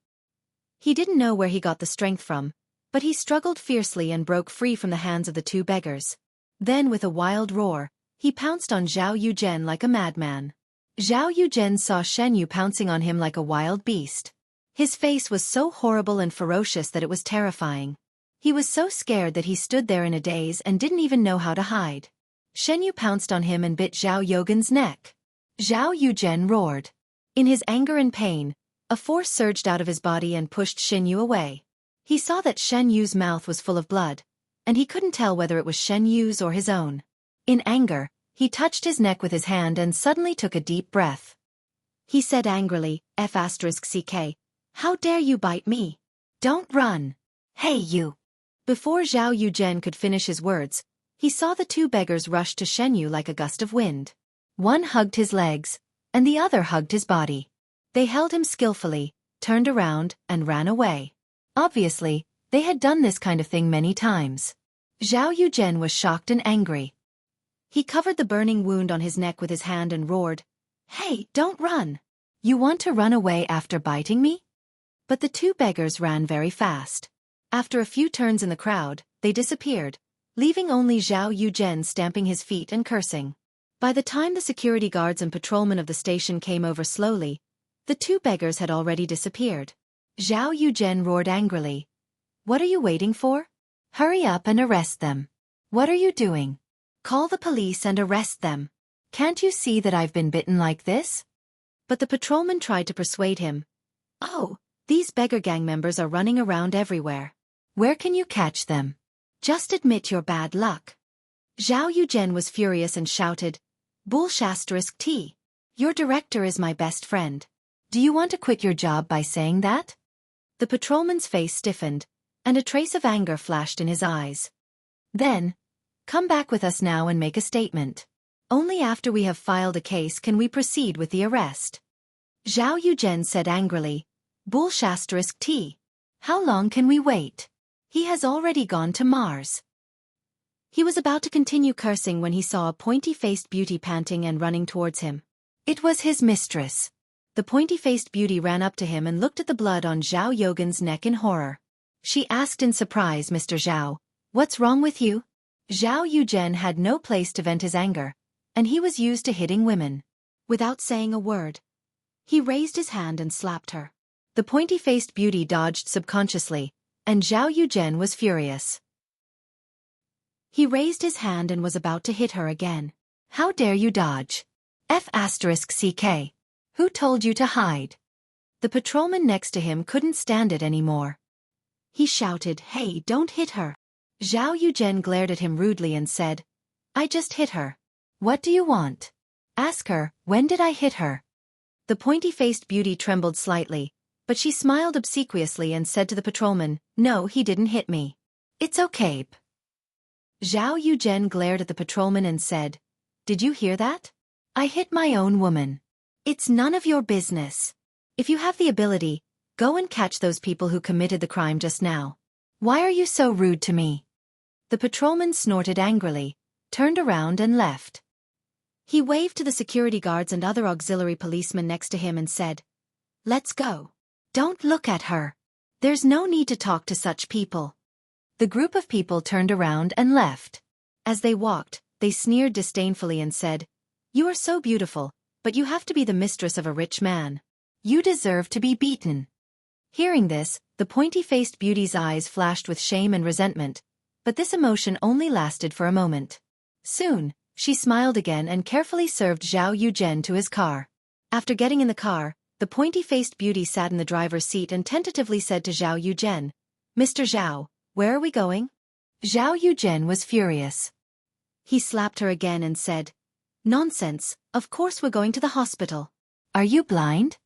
He didn't know where he got the strength from, but he struggled fiercely and broke free from the hands of the two beggars. Then with a wild roar, he pounced on Zhao Yuzhen like a madman. Zhao Yuzhen saw Shen Yu pouncing on him like a wild beast. His face was so horrible and ferocious that it was terrifying. He was so scared that he stood there in a daze and didn't even know how to hide. Shen Yu pounced on him and bit Zhao Yogan's neck. Zhao Yuzhen roared. In his anger and pain, a force surged out of his body and pushed Shen Yu away. He saw that Shen Yu's mouth was full of blood, and he couldn't tell whether it was Shen Yu's or his own. In anger, he touched his neck with his hand and suddenly took a deep breath. He said angrily, "F***ck, how dare you bite me? Don't run. Hey you!" Before Zhao Yuzhen could finish his words, he saw the two beggars rush to Shen Yu like a gust of wind. One hugged his legs, and the other hugged his body. They held him skillfully, turned around, and ran away. Obviously, they had done this kind of thing many times. Zhao Yuzhen was shocked and angry. He covered the burning wound on his neck with his hand and roared, "Hey, don't run! You want to run away after biting me?" But the two beggars ran very fast. After a few turns in the crowd, they disappeared, leaving only Zhao Yuzhen stamping his feet and cursing. By the time the security guards and patrolmen of the station came over slowly, the two beggars had already disappeared. Zhao Yuzhen roared angrily, "What are you waiting for? Hurry up and arrest them. What are you doing? Call the police and arrest them. Can't you see that I've been bitten like this?" But the patrolman tried to persuade him. "Oh, these beggar gang members are running around everywhere. Where can you catch them? Just admit your bad luck." Zhao Yuzhen was furious and shouted, "Bullshit! Your director is my best friend. Do you want to quit your job by saying that?" The patrolman's face stiffened, and a trace of anger flashed in his eyes. Then, "Come back with us now and make a statement. Only after we have filed a case can we proceed with the arrest." Zhao Yuzhen said angrily, "Bullshit! How long can we wait? He has already gone to Mars." He was about to continue cursing when he saw a pointy-faced beauty panting and running towards him. It was his mistress. The pointy-faced beauty ran up to him and looked at the blood on Zhao Yogan's neck in horror. She asked in surprise, "Mr. Zhao, what's wrong with you?" Zhao Yuzhen had no place to vent his anger, and he was used to hitting women. Without saying a word, he raised his hand and slapped her. The pointy-faced beauty dodged subconsciously, and Zhao Yuzhen was furious. He raised his hand and was about to hit her again. "How dare you dodge? F***ck. Who told you to hide?" The patrolman next to him couldn't stand it anymore. He shouted, "Hey, don't hit her." Zhao Yuzhen glared at him rudely and said, "I just hit her. What do you want? Ask her, when did I hit her?" The pointy-faced beauty trembled slightly, but she smiled obsequiously and said to the patrolman, "No, he didn't hit me. It's okay." Zhao Yuzhen glared at the patrolman and said, "Did you hear that? I hit my own woman. It's none of your business. If you have the ability, go and catch those people who committed the crime just now. Why are you so rude to me?" The patrolman snorted angrily, turned around and left. He waved to the security guards and other auxiliary policemen next to him and said, "Let's go. Don't look at her. There's no need to talk to such people." The group of people turned around and left. As they walked, they sneered disdainfully and said, "You are so beautiful, but you have to be the mistress of a rich man. You deserve to be beaten." Hearing this, the pointy-faced beauty's eyes flashed with shame and resentment, but this emotion only lasted for a moment. Soon, she smiled again and carefully served Zhao Yuzhen to his car. After getting in the car, the pointy-faced beauty sat in the driver's seat and tentatively said to Zhao Yuzhen, "Mr. Zhao, where are we going?" Zhao Yuzhen was furious. He slapped her again and said, "Nonsense, of course we're going to the hospital. Are you blind?"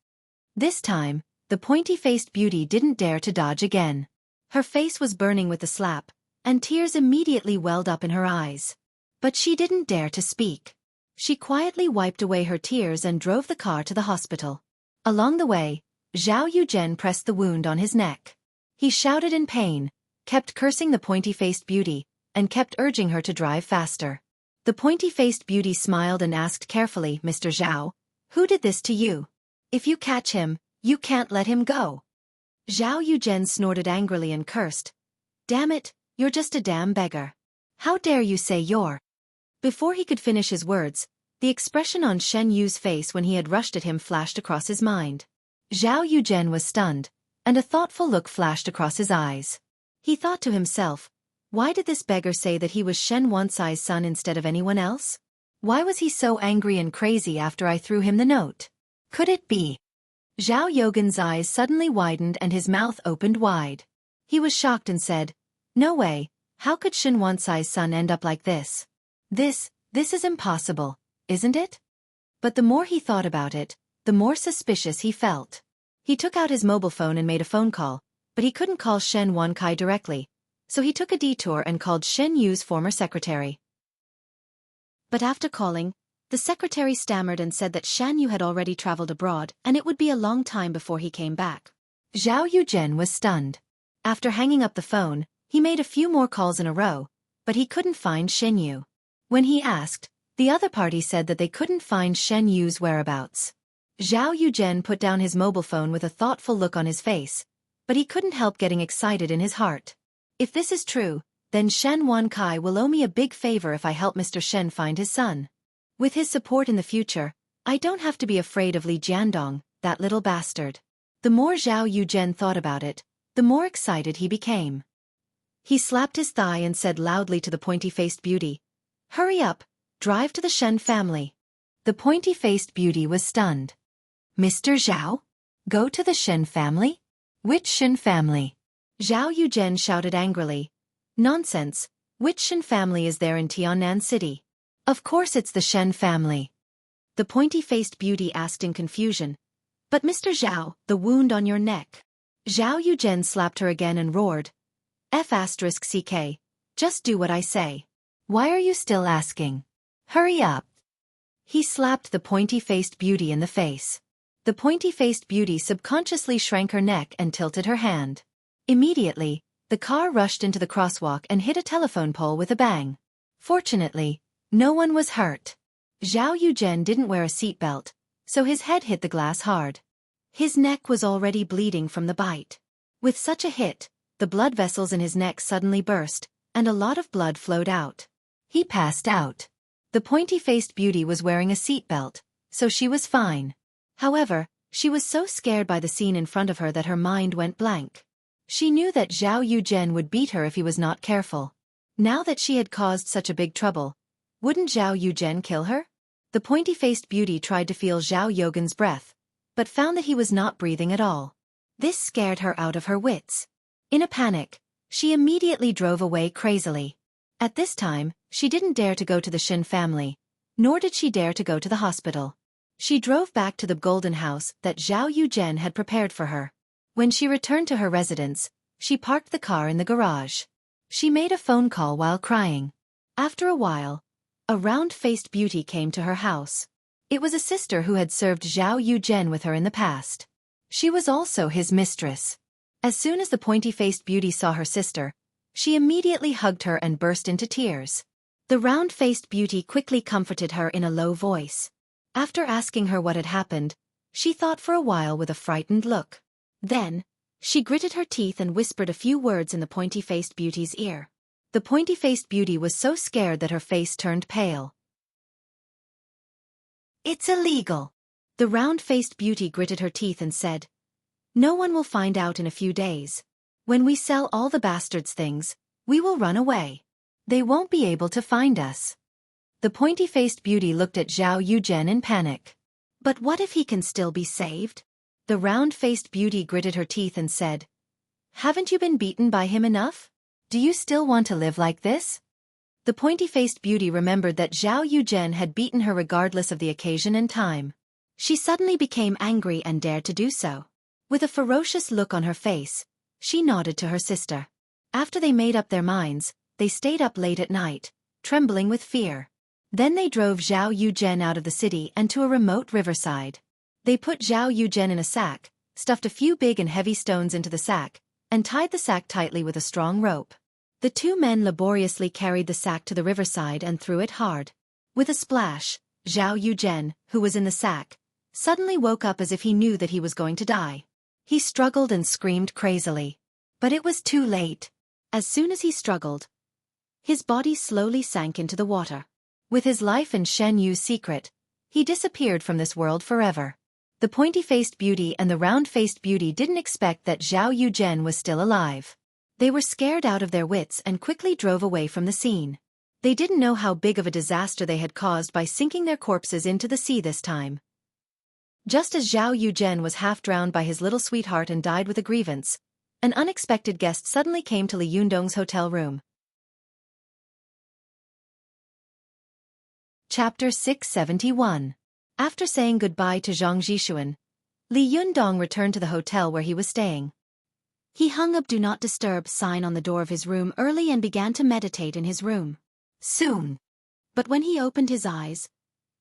This time, the pointy-faced beauty didn't dare to dodge again. Her face was burning with the slap, and tears immediately welled up in her eyes. But she didn't dare to speak. She quietly wiped away her tears and drove the car to the hospital. Along the way, Zhao Yuzhen pressed the wound on his neck. He shouted in pain, kept cursing the pointy-faced beauty, and kept urging her to drive faster. The pointy-faced beauty smiled and asked carefully, "Mr. Zhao, who did this to you? If you catch him, you can't let him go." Zhao Yuzhen snorted angrily and cursed, "Damn it, you're just a damn beggar. How dare you say you're—" Before he could finish his words, the expression on Shen Yu's face when he had rushed at him flashed across his mind. Zhao Yuzhen was stunned, and a thoughtful look flashed across his eyes. He thought to himself, why did this beggar say that he was Shen Wansai's son instead of anyone else? Why was he so angry and crazy after I threw him the note? Could it be? Zhao Yogan's eyes suddenly widened and his mouth opened wide. He was shocked and said, "No way, how could Shen Wansai's son end up like this? This is impossible, isn't it?" But the more he thought about it, the more suspicious he felt. He took out his mobile phone and made a phone call, but he couldn't call Shen Wankai directly, so he took a detour and called Shen Yu's former secretary. But after calling, the secretary stammered and said that Shen Yu had already traveled abroad and it would be a long time before he came back. Zhao Yuzhen was stunned. After hanging up the phone, he made a few more calls in a row, but he couldn't find Shen Yu. When he asked, the other party said that they couldn't find Shen Yu's whereabouts. Zhao Yuzhen put down his mobile phone with a thoughtful look on his face, but he couldn't help getting excited in his heart. If this is true, then Shen Wankai will owe me a big favor if I help Mr. Shen find his son. With his support in the future, I don't have to be afraid of Li Jiandong, that little bastard. The more Zhao Yuzhen thought about it, the more excited he became. He slapped his thigh and said loudly to the pointy-faced beauty, "Hurry up, drive to the Shen family." The pointy-faced beauty was stunned. "Mr. Zhao? Go to the Shen family? Which Shen family?" Zhao Yuzhen shouted angrily. "Nonsense, which Shen family is there in Tiannan City? Of course it's the Shen family." The pointy-faced beauty asked in confusion, "But Mr. Zhao, the wound on your neck." Zhao Yuzhen slapped her again and roared, "F***CK, just do what I say. Why are you still asking? Hurry up." He slapped the pointy-faced beauty in the face. The pointy-faced beauty subconsciously shrank her neck and tilted her hand. Immediately, the car rushed into the crosswalk and hit a telephone pole with a bang. Fortunately, no one was hurt. Zhao Yuzhen didn't wear a seatbelt, so his head hit the glass hard. His neck was already bleeding from the bite. With such a hit, the blood vessels in his neck suddenly burst, and a lot of blood flowed out. He passed out. The pointy-faced beauty was wearing a seatbelt, so she was fine. However, she was so scared by the scene in front of her that her mind went blank. She knew that Zhao Yuzhen would beat her if he was not careful. Now that she had caused such a big trouble, wouldn't Zhao Yuzhen kill her? The pointy-faced beauty tried to feel Zhao Yogan's breath, but found that he was not breathing at all. This scared her out of her wits. In a panic, she immediately drove away crazily. At this time, she didn't dare to go to the Xin family, nor did she dare to go to the hospital. She drove back to the golden house that Zhao Yuzhen had prepared for her. When she returned to her residence, she parked the car in the garage. She made a phone call while crying. After a while, a round-faced beauty came to her house. It was a sister who had served Zhao Yuzhen with her in the past. She was also his mistress. As soon as the pointy-faced beauty saw her sister, she immediately hugged her and burst into tears. The round-faced beauty quickly comforted her in a low voice. After asking her what had happened, she thought for a while with a frightened look. Then, she gritted her teeth and whispered a few words in the pointy-faced beauty's ear. The pointy-faced beauty was so scared that her face turned pale. "It's illegal." The round-faced beauty gritted her teeth and said, "No one will find out in a few days. When we sell all the bastards' things, we will run away. They won't be able to find us." The pointy-faced beauty looked at Zhao Yuzhen in panic. "But what if he can still be saved?" The round-faced beauty gritted her teeth and said, "Haven't you been beaten by him enough? Do you still want to live like this?" The pointy-faced beauty remembered that Zhao Yuzhen had beaten her regardless of the occasion and time. She suddenly became angry and dared to do so. With a ferocious look on her face, she nodded to her sister. After they made up their minds, they stayed up late at night, trembling with fear. Then they drove Zhao Yuzhen out of the city and to a remote riverside. They put Zhao Yuzhen in a sack, stuffed a few big and heavy stones into the sack, and tied the sack tightly with a strong rope. The two men laboriously carried the sack to the riverside and threw it hard. With a splash, Zhao Yuzhen, who was in the sack, suddenly woke up as if he knew that he was going to die. He struggled and screamed crazily. But it was too late. As soon as he struggled, his body slowly sank into the water. With his life and Shen Yu's secret, he disappeared from this world forever. The pointy-faced beauty and the round-faced beauty didn't expect that Zhao Yuzhen was still alive. They were scared out of their wits and quickly drove away from the scene. They didn't know how big of a disaster they had caused by sinking their corpses into the sea this time. Just as Zhao Yuzhen was half drowned by his little sweetheart and died with a grievance, an unexpected guest suddenly came to Li Yundong's hotel room. Chapter 671. After saying goodbye to Zhang Zhixuan, Li Yundong returned to the hotel where he was staying. He hung a "Do Not Disturb" sign on the door of his room early and began to meditate in his room. Soon. But when he opened his eyes,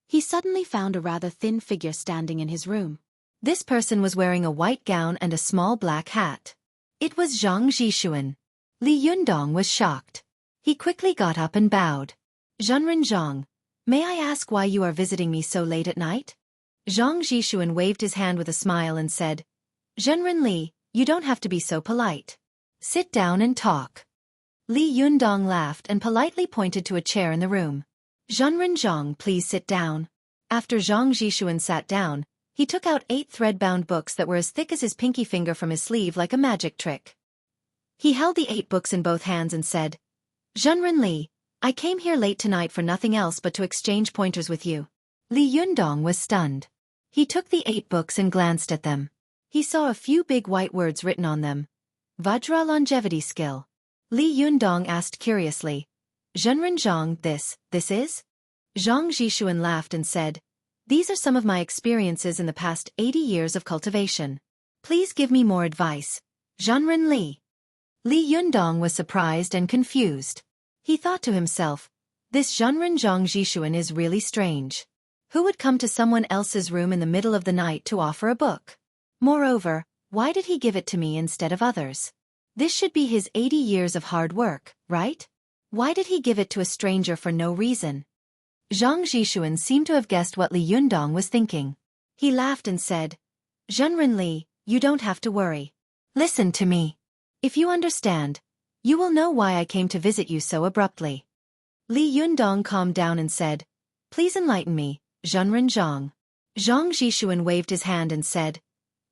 he suddenly found a rather thin figure standing in his room. This person was wearing a white gown and a small black hat. It was Zhang Zhixuan. Li Yundong was shocked. He quickly got up and bowed. "Zhenren Zhang, may I ask why you are visiting me so late at night?" Zhang Zhixuan waved his hand with a smile and said, "Zhenren Li, you don't have to be so polite. Sit down and talk." Li Yundong laughed and politely pointed to a chair in the room. "Zhenren Zhang, please sit down." After Zhang Zhixuan sat down, he took out 8 thread-bound books that were as thick as his pinky finger from his sleeve like a magic trick. He held the 8 books in both hands and said, "Zhenren Li, I came here late tonight for nothing else but to exchange pointers with you." Li Yundong was stunned. He took the 8 books and glanced at them. He saw a few big white words written on them. Vajra longevity skill. Li Yundong asked curiously, "Zhenren Zhang, this is?" Zhang Zhixuan laughed and said, "These are some of my experiences in the past 80 years of cultivation. Please give me more advice, Zhenren Li." Li Yundong was surprised and confused. He thought to himself, this Zhenren Zhang Zhixuan is really strange. Who would come to someone else's room in the middle of the night to offer a book? Moreover, why did he give it to me instead of others? This should be his 80 years of hard work, right? Why did he give it to a stranger for no reason? Zhang Zhixuan seemed to have guessed what Li Yundong was thinking. He laughed and said, "Zhenren Li, you don't have to worry. Listen to me. If you understand, you will know why I came to visit you so abruptly." Li Yundong calmed down and said, "Please enlighten me, Zhenren Zhang." Zhang Zhixuan waved his hand and said,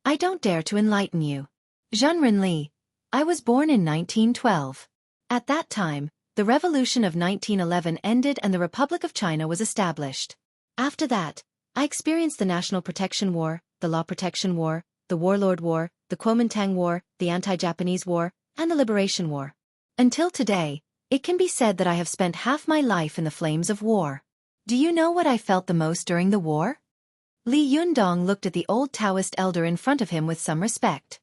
"I don't dare to enlighten you. Zhenren Li, I was born in 1912. At that time, the Revolution of 1911 ended and the Republic of China was established. After that, I experienced the National Protection War, the Law Protection War, the Warlord War, the Kuomintang War, the Anti-Japanese War, and the Liberation War. Until today, it can be said that I have spent half my life in the flames of war. Do you know what I felt the most during the war? Li Yundong looked at the old Taoist elder in front of him with some respect.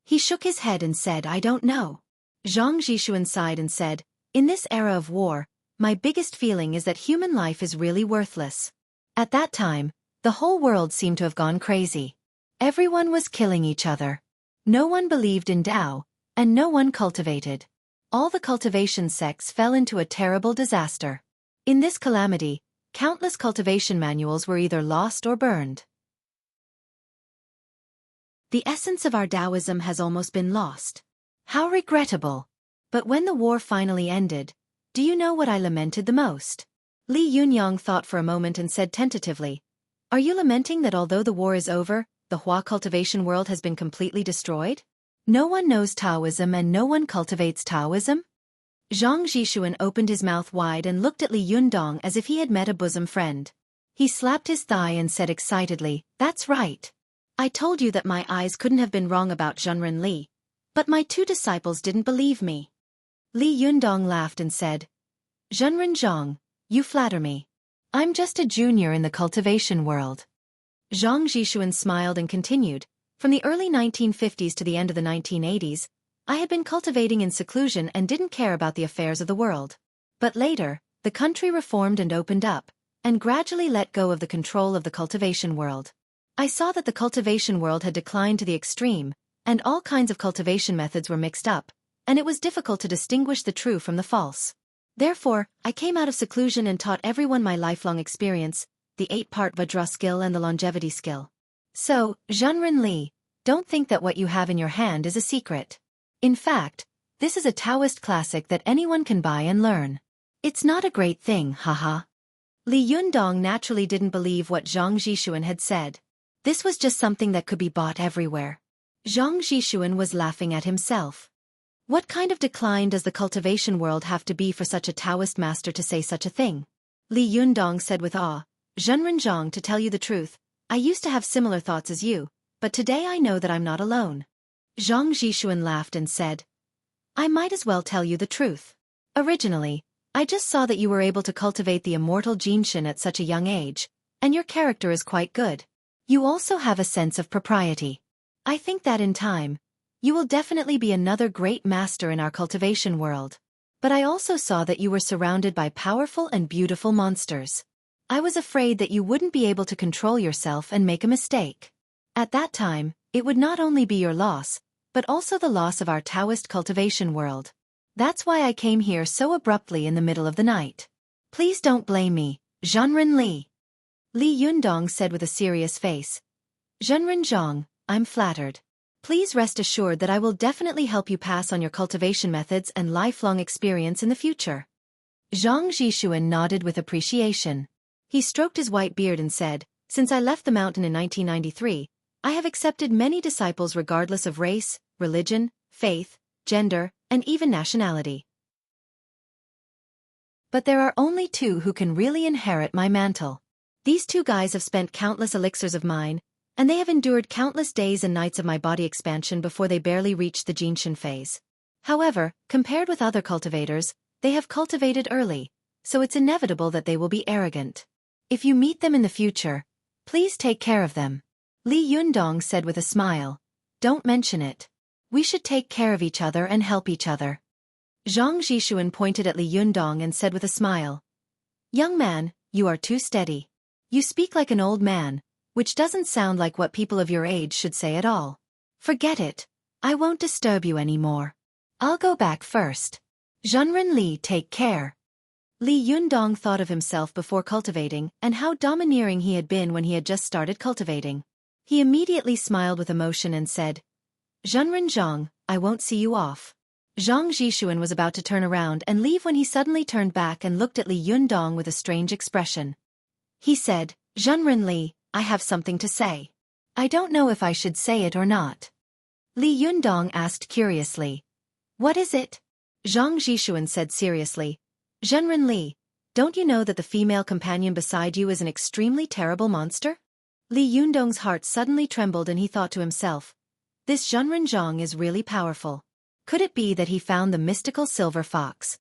He shook his head and said, I don't know. Zhang Zhishuan sighed and said, in this era of war, my biggest feeling is that human life is really worthless. At that time, the whole world seemed to have gone crazy. Everyone was killing each other. No one believed in Tao, and no one cultivated. All the cultivation sects fell into a terrible disaster. In this calamity, countless cultivation manuals were either lost or burned. The essence of our Taoism has almost been lost. How regrettable! But when the war finally ended, do you know what I lamented the most? Li Yunyang thought for a moment and said tentatively, are you lamenting that although the war is over, the Hua cultivation world has been completely destroyed? No one knows Taoism and no one cultivates Taoism? Zhang Zhishuan opened his mouth wide and looked at Li Yundong as if he had met a bosom friend. He slapped his thigh and said excitedly, that's right. I told you that my eyes couldn't have been wrong about Zhenren Li. But my 2 disciples didn't believe me. Li Yundong laughed and said, Zhenren Zhang, you flatter me. I'm just a junior in the cultivation world. Zhang Zhishuan smiled and continued, from the early 1950s to the end of the 1980s, I had been cultivating in seclusion and didn't care about the affairs of the world. But later, the country reformed and opened up, and gradually let go of the control of the cultivation world. I saw that the cultivation world had declined to the extreme, and all kinds of cultivation methods were mixed up, and it was difficult to distinguish the true from the false. Therefore, I came out of seclusion and taught everyone my lifelong experience, the 8-part Vajra skill and the longevity skill. So, Zhenren Li, don't think that what you have in your hand is a secret. In fact, this is a Taoist classic that anyone can buy and learn. It's not a great thing, haha. Li Yundong naturally didn't believe what Zhang Zhishuan had said. This was just something that could be bought everywhere. Zhang Zhishuan was laughing at himself. What kind of decline does the cultivation world have to be for such a Taoist master to say such a thing? Li Yundong said with awe, Zhenren Zhang, to tell you the truth, I used to have similar thoughts as you, but today I know that I'm not alone. Zhang Zhishuan laughed and said, I might as well tell you the truth. Originally, I just saw that you were able to cultivate the immortal Jinshin at such a young age, and your character is quite good. You also have a sense of propriety. I think that in time, you will definitely be another great master in our cultivation world. But I also saw that you were surrounded by powerful and beautiful monsters. I was afraid that you wouldn't be able to control yourself and make a mistake. At that time, it would not only be your loss, but also the loss of our Taoist cultivation world. That's why I came here so abruptly in the middle of the night. Please don't blame me, Zhenren Li. Li Yundong said with a serious face. Zhenren Zhang, I'm flattered. Please rest assured that I will definitely help you pass on your cultivation methods and lifelong experience in the future. Zhang Zhishuan nodded with appreciation. He stroked his white beard and said, Since I left the mountain in 1993, I have accepted many disciples regardless of race, religion, faith, gender, and even nationality. But there are only 2 who can really inherit my mantle. These 2 guys have spent countless elixirs of mine, and they have endured countless days and nights of my body expansion before they barely reached the Jinshin phase. However, compared with other cultivators, they have cultivated early, so it's inevitable that they will be arrogant. If you meet them in the future, please take care of them. Li Yundong said with a smile, Don't mention it. We should take care of each other and help each other. Zhang Zhishuan pointed at Li Yundong and said with a smile, Young man, you are too steady. You speak like an old man, which doesn't sound like what people of your age should say at all. Forget it. I won't disturb you anymore. I'll go back first. Zhenren Li, take care. Li Yundong thought of himself before cultivating and how domineering he had been when he had just started cultivating. He immediately smiled with emotion and said, Zhenren Zhang, I won't see you off. Zhang Zhishuan was about to turn around and leave when he suddenly turned back and looked at Li Yundong with a strange expression. He said, Zhenren Li, I have something to say. I don't know if I should say it or not. Li Yundong asked curiously. What is it? Zhang Zhishuan said seriously. Zhenren Li, don't you know that the female companion beside you is an extremely terrible monster? Li Yundong's heart suddenly trembled and he thought to himself, This Zhenren Zhang is really powerful. Could it be that he found the mystical silver fox?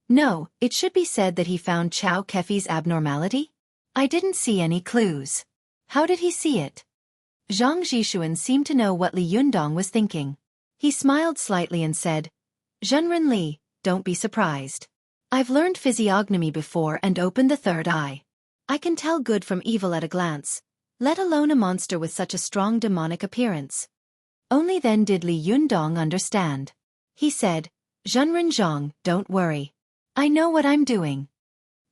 No, it should be said that he found Xueqi's abnormality? I didn't see any clues. How did he see it? Zhang Zhishuan seemed to know what Li Yundong was thinking. He smiled slightly and said, "Zhenren Li, don't be surprised. I've learned physiognomy before and opened the third eye. I can tell good from evil at a glance, let alone a monster with such a strong demonic appearance." Only then did Li Yundong understand. He said, "Zhenren Zhang, don't worry. I know what I'm doing."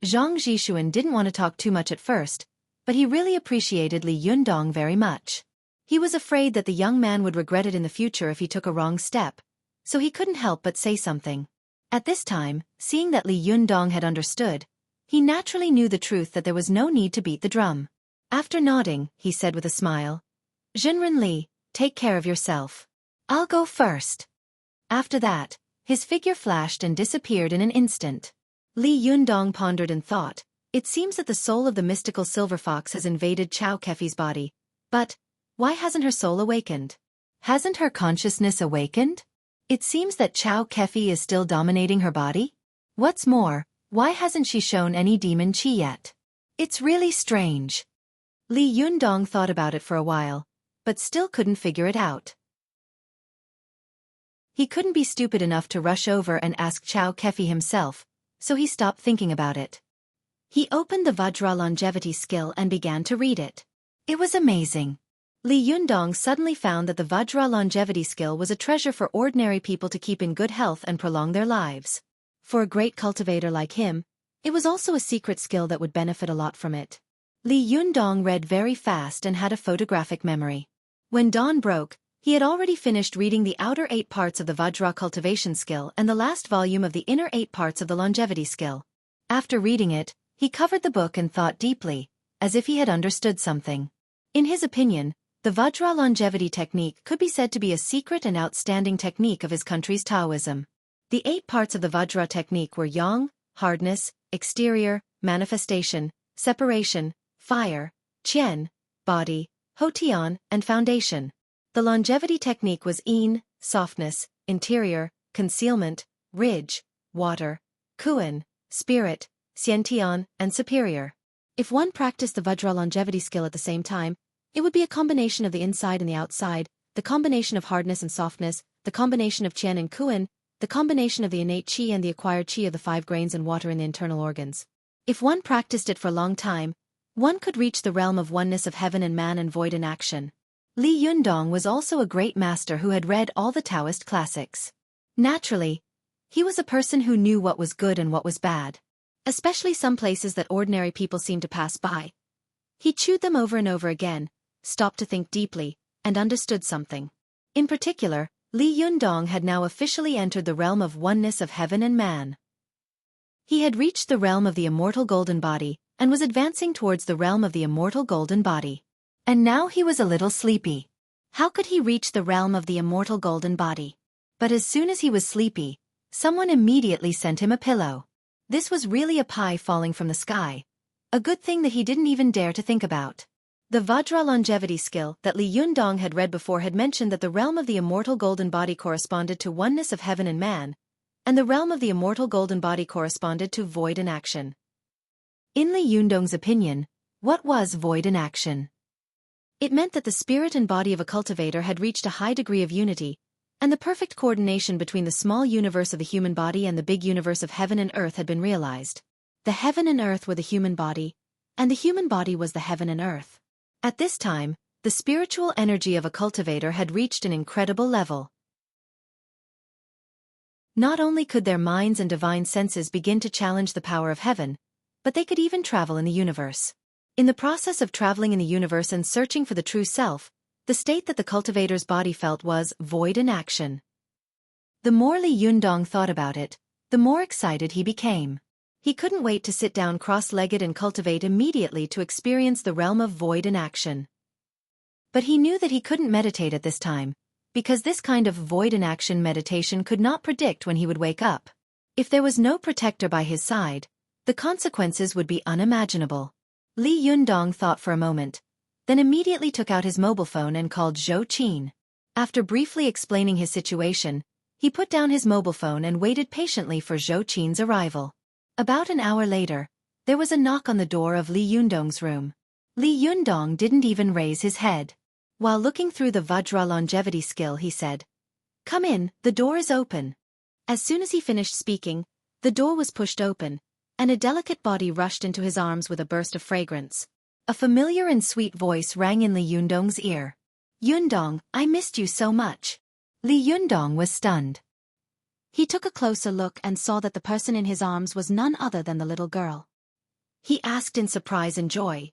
Zhang Zhishuan didn't want to talk too much at first, but he really appreciated Li Yundong very much. He was afraid that the young man would regret it in the future if he took a wrong step, so he couldn't help but say something. At this time, seeing that Li Yundong had understood, he naturally knew the truth that there was no need to beat the drum. After nodding, he said with a smile, "Zhenren Li, take care of yourself. I'll go first." After that, his figure flashed and disappeared in an instant. Li Yundong pondered and thought, it seems that the soul of the mystical silver fox has invaded Xueqi's body, but why hasn't her soul awakened? Hasn't her consciousness awakened? It seems that Xueqi is still dominating her body? What's more, why hasn't she shown any demon chi yet? It's really strange. Li Yundong thought about it for a while, but still couldn't figure it out. He couldn't be stupid enough to rush over and ask Xueqi himself, so he stopped thinking about it. He opened the Vajra longevity skill and began to read it. It was amazing. Li Yundong suddenly found that the Vajra longevity skill was a treasure for ordinary people to keep in good health and prolong their lives. For a great cultivator like him, it was also a secret skill that would benefit a lot from it. Li Yundong read very fast and had a photographic memory. When dawn broke, he had already finished reading the outer 8 parts of the Vajra cultivation skill and the last volume of the inner 8 parts of the longevity skill. After reading it, he covered the book and thought deeply, as if he had understood something. In his opinion, the Vajra longevity technique could be said to be a secret and outstanding technique of his country's Taoism. The 8 parts of the Vajra technique were yang, hardness, exterior, manifestation, separation, fire, qian, body, hotian, and foundation. The longevity technique was yin, softness, interior, concealment, ridge, water, kuan, spirit, xiantian, and superior. If one practiced the Vajra longevity skill at the same time, it would be a combination of the inside and the outside, the combination of hardness and softness, the combination of qian and kuan, the combination of the innate qi and the acquired qi of the 5 grains and water in the internal organs. If one practiced it for a long time, one could reach the realm of oneness of heaven and man and void in action. Li Yundong was also a great master who had read all the Taoist classics. Naturally, he was a person who knew what was good and what was bad, especially some places that ordinary people seemed to pass by. He chewed them over and over again, stopped to think deeply, and understood something. In particular, Li Yundong had now officially entered the realm of oneness of heaven and man. He had reached the realm of the immortal golden body, and was advancing towards the realm of the immortal golden body. And now he was a little sleepy. How could he reach the realm of the immortal golden body? But as soon as he was sleepy, someone immediately sent him a pillow. This was really a pie falling from the sky. A good thing that he didn't even dare to think about. The Vajra longevity skill that Li Yundong had read before had mentioned that the realm of the immortal golden body corresponded to oneness of heaven and man, and the realm of the immortal golden body corresponded to void in action. In Li Yundong's opinion, what was void in action? It meant that the spirit and body of a cultivator had reached a high degree of unity, and the perfect coordination between the small universe of the human body and the big universe of heaven and earth had been realized. The heaven and earth were the human body, and the human body was the heaven and earth. At this time, the spiritual energy of a cultivator had reached an incredible level. Not only could their minds and divine senses begin to challenge the power of heaven, but they could even travel in the universe. In the process of traveling in the universe and searching for the true self, the state that the cultivator's body felt was void in action. The more Li Yundong thought about it, the more excited he became. He couldn't wait to sit down cross-legged and cultivate immediately to experience the realm of void in action. But he knew that he couldn't meditate at this time, because this kind of void in action meditation could not predict when he would wake up. If there was no protector by his side, the consequences would be unimaginable. Li Yundong thought for a moment, then immediately took out his mobile phone and called Zhou Qin. After briefly explaining his situation, He put down his mobile phone and waited patiently for Xueqi's arrival. About an hour later, there was a knock on the door of Li Yundong's room. Li Yundong didn't even raise his head. While looking through the Vajra longevity skill, he said, "Come in, the door is open." As soon as he finished speaking, the door was pushed open, and a delicate body rushed into his arms with a burst of fragrance. A familiar and sweet voice rang in Li Yundong's ear. "Yundong, I missed you so much." Li Yundong was stunned. He took a closer look and saw that the person in his arms was none other than the little girl. He asked in surprise and joy,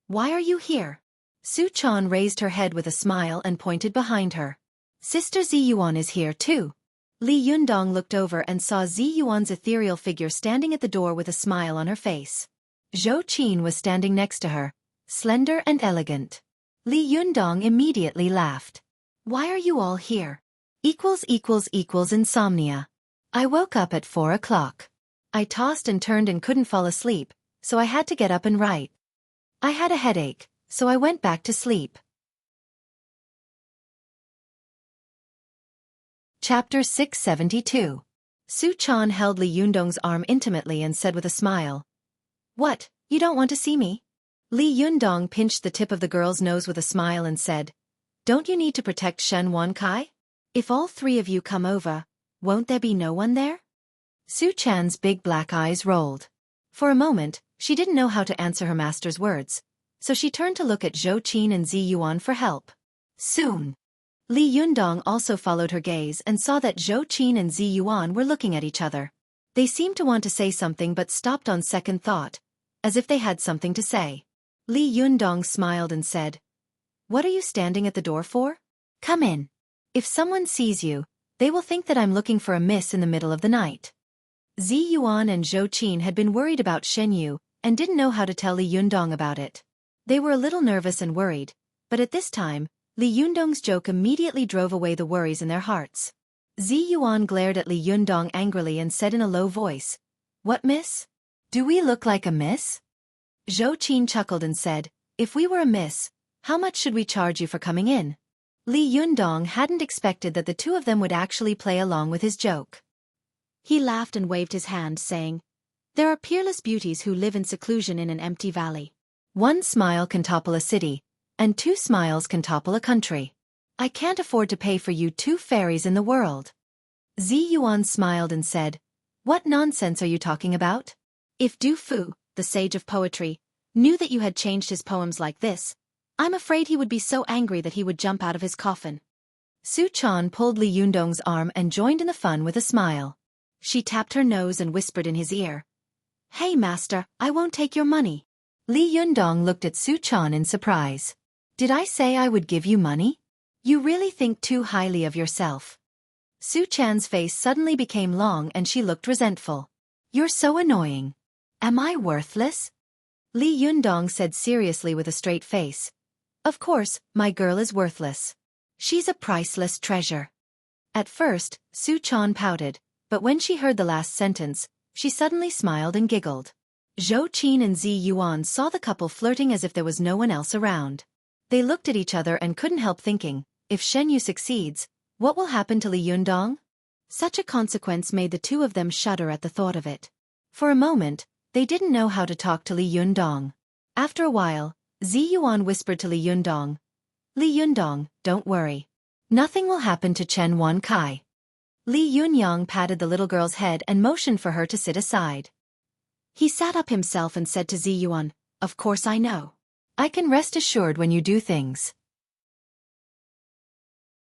"Why are you here?" Xueqi raised her head with a smile and pointed behind her. "Sister Ziyuan is here too." Li Yundong looked over and saw Ziyuan's ethereal figure standing at the door with a smile on her face. Xueqi was standing next to her, slender and elegant. Li Yundong immediately laughed. "Why are you all here?" Insomnia. I woke up at 4 o'clock. I tossed and turned and couldn't fall asleep, so I had to get up and write. I had a headache, so I went back to sleep. Chapter 672. Xueqi held Li Yundong's arm intimately and said with a smile, "What, you don't want to see me?" Li Yundong pinched the tip of the girl's nose with a smile and said, "Don't you need to protect Shen Wankai? If all three of you come over, won't there be no one there?" Xueqi's big black eyes rolled. For a moment, she didn't know how to answer her master's words, so she turned to look at Xueqi and Ziyuan for help. Soon, Li Yundong also followed her gaze and saw that Xueqi and Ziyuan were looking at each other. They seemed to want to say something but stopped on second thought, as if they had something to say. Li Yundong smiled and said, "What are you standing at the door for? Come in. If someone sees you, they will think that I'm looking for a miss in the middle of the night." Ziyuan and Xueqi had been worried about Shen Yu and didn't know how to tell Li Yundong about it. They were a little nervous and worried, but at this time, Li Yundong's joke immediately drove away the worries in their hearts. Ziyuan glared at Li Yundong angrily and said in a low voice, "What, miss? Do we look like a miss?" Xueqi chuckled and said, "If we were a miss, how much should we charge you for coming in?" Li Yundong hadn't expected that the two of them would actually play along with his joke. He laughed and waved his hand, saying, "There are peerless beauties who live in seclusion in an empty valley. One smile can topple a city, and two smiles can topple a country. I can't afford to pay for you two fairies in the world." Ziyuan smiled and said, "What nonsense are you talking about? If Du Fu, the sage of poetry, knew that you had changed his poems like this, I'm afraid he would be so angry that he would jump out of his coffin." Xueqi pulled Li Yundong's arm and joined in the fun with a smile. She tapped her nose and whispered in his ear, "Hey master, I won't take your money." Li Yundong looked at Xueqi in surprise. "Did I say I would give you money? You really think too highly of yourself." Xueqi's face suddenly became long and she looked resentful. "You're so annoying. Am I worthless?" Li Yundong said seriously with a straight face, "Of course, my girl is worthless. She's a priceless treasure." At first, Xueqi pouted, but when she heard the last sentence, she suddenly smiled and giggled. Xueqi and Ziyuan saw the couple flirting as if there was no one else around. They looked at each other and couldn't help thinking, if Shen Yu succeeds, what will happen to Li Yundong? Such a consequence made the two of them shudder at the thought of it. For a moment, they didn't know how to talk to Li Yundong. After a while, Ziyuan whispered to Li Yundong, "Li Yundong, don't worry. Nothing will happen to Chen Wankai." Li Yunyang patted the little girl's head and motioned for her to sit aside. He sat up himself and said to Ziyuan, "Of course I know. I can rest assured when you do things.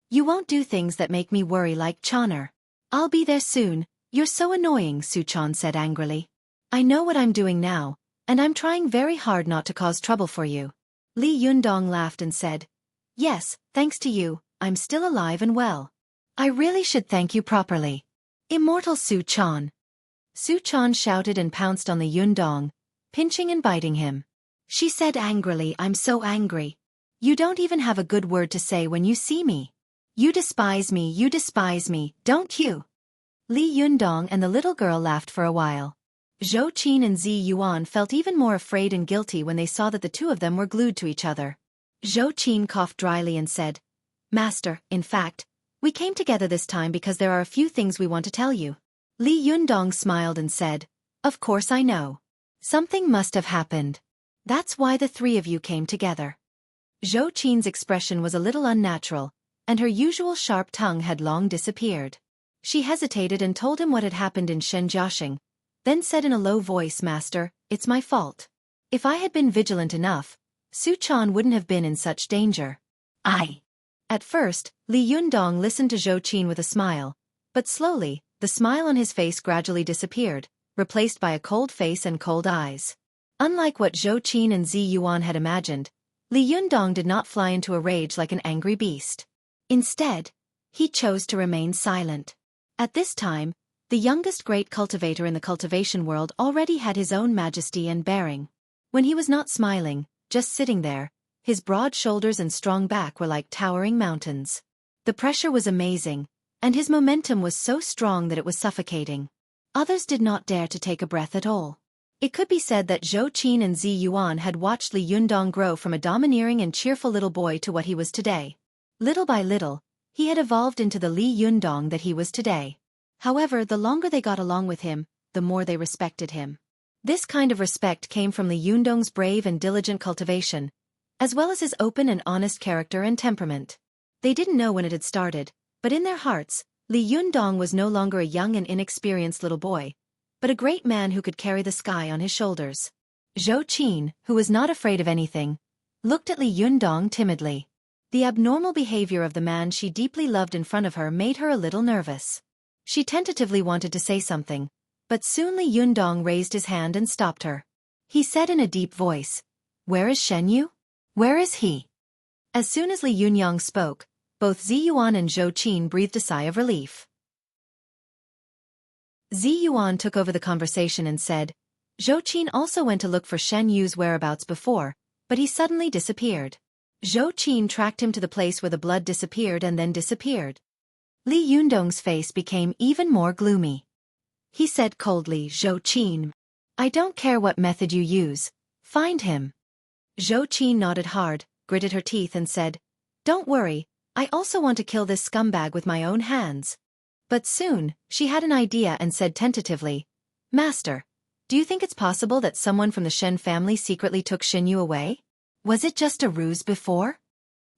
You won't do things that make me worry like Choner." "I'll be there soon. You're so annoying," Xueqi said angrily. "I know what I'm doing now, and I'm trying very hard not to cause trouble for you." Li Yundong laughed and said, "Yes, thanks to you, I'm still alive and well. I really should thank you properly. Immortal Xueqi." Xueqi shouted and pounced on Li Yundong, pinching and biting him. She said angrily, "I'm so angry. You don't even have a good word to say when you see me. You despise me, don't you?" Li Yundong and the little girl laughed for a while. Xueqi and Ziyuan felt even more afraid and guilty when they saw that the two of them were glued to each other. Xueqi coughed dryly and said, "Master, in fact, We came together this time because there are a few things we want to tell you. Li Yundong smiled and said, "Of course I know. Something must have happened. That's why the three of you came together." Zhou Qin's expression was a little unnatural, and her usual sharp tongue had long disappeared. She hesitated and told him what had happened in Shenjiaxing, then said in a low voice, "Master, it's my fault. If I had been vigilant enough, Su Chan wouldn't have been in such danger." At first, Li Yundong listened to Zhou Qin with a smile, but slowly, the smile on his face gradually disappeared, replaced by a cold face and cold eyes. Unlike what Zhou Qin and Zi Yuan had imagined, Li Yundong did not fly into a rage like an angry beast. Instead, he chose to remain silent. At this time, the youngest great cultivator in the cultivation world already had his own majesty and bearing. When he was not smiling, just sitting there, his broad shoulders and strong back were like towering mountains. The pressure was amazing, and his momentum was so strong that it was suffocating. Others did not dare to take a breath at all. It could be said that Zhou Qin and Zi Yuan had watched Li Yundong grow from a domineering and cheerful little boy to what he was today. Little by little, he had evolved into the Li Yundong that he was today. However, the longer they got along with him, the more they respected him. This kind of respect came from Li Yundong's brave and diligent cultivation, as well as his open and honest character and temperament. They didn't know when it had started, but in their hearts, Li Yundong was no longer a young and inexperienced little boy, but a great man who could carry the sky on his shoulders. Zhou Qin, who was not afraid of anything, looked at Li Yundong timidly. The abnormal behavior of the man she deeply loved in front of her made her a little nervous. She tentatively wanted to say something, but soon Li Yundong raised his hand and stopped her. He said in a deep voice, "Where is Shen Yu? Where is he?" As soon as Li Yunyang spoke, both Zi Yuan and Zhou Qin breathed a sigh of relief. Zi Yuan took over the conversation and said, "Zhou Qin also went to look for Shen Yu's whereabouts before, but he suddenly disappeared." Zhou Qin tracked him to the place where the blood disappeared and then disappeared. Li Yundong's face became even more gloomy. He said coldly, "Zhou Qin, I don't care what method you use, find him." Zhou Qin nodded hard, gritted her teeth and said, "Don't worry, I also want to kill this scumbag with my own hands." But soon, she had an idea and said tentatively, "Master, do you think it's possible that someone from the Shen family secretly took Shen Yu away? Was it just a ruse before?"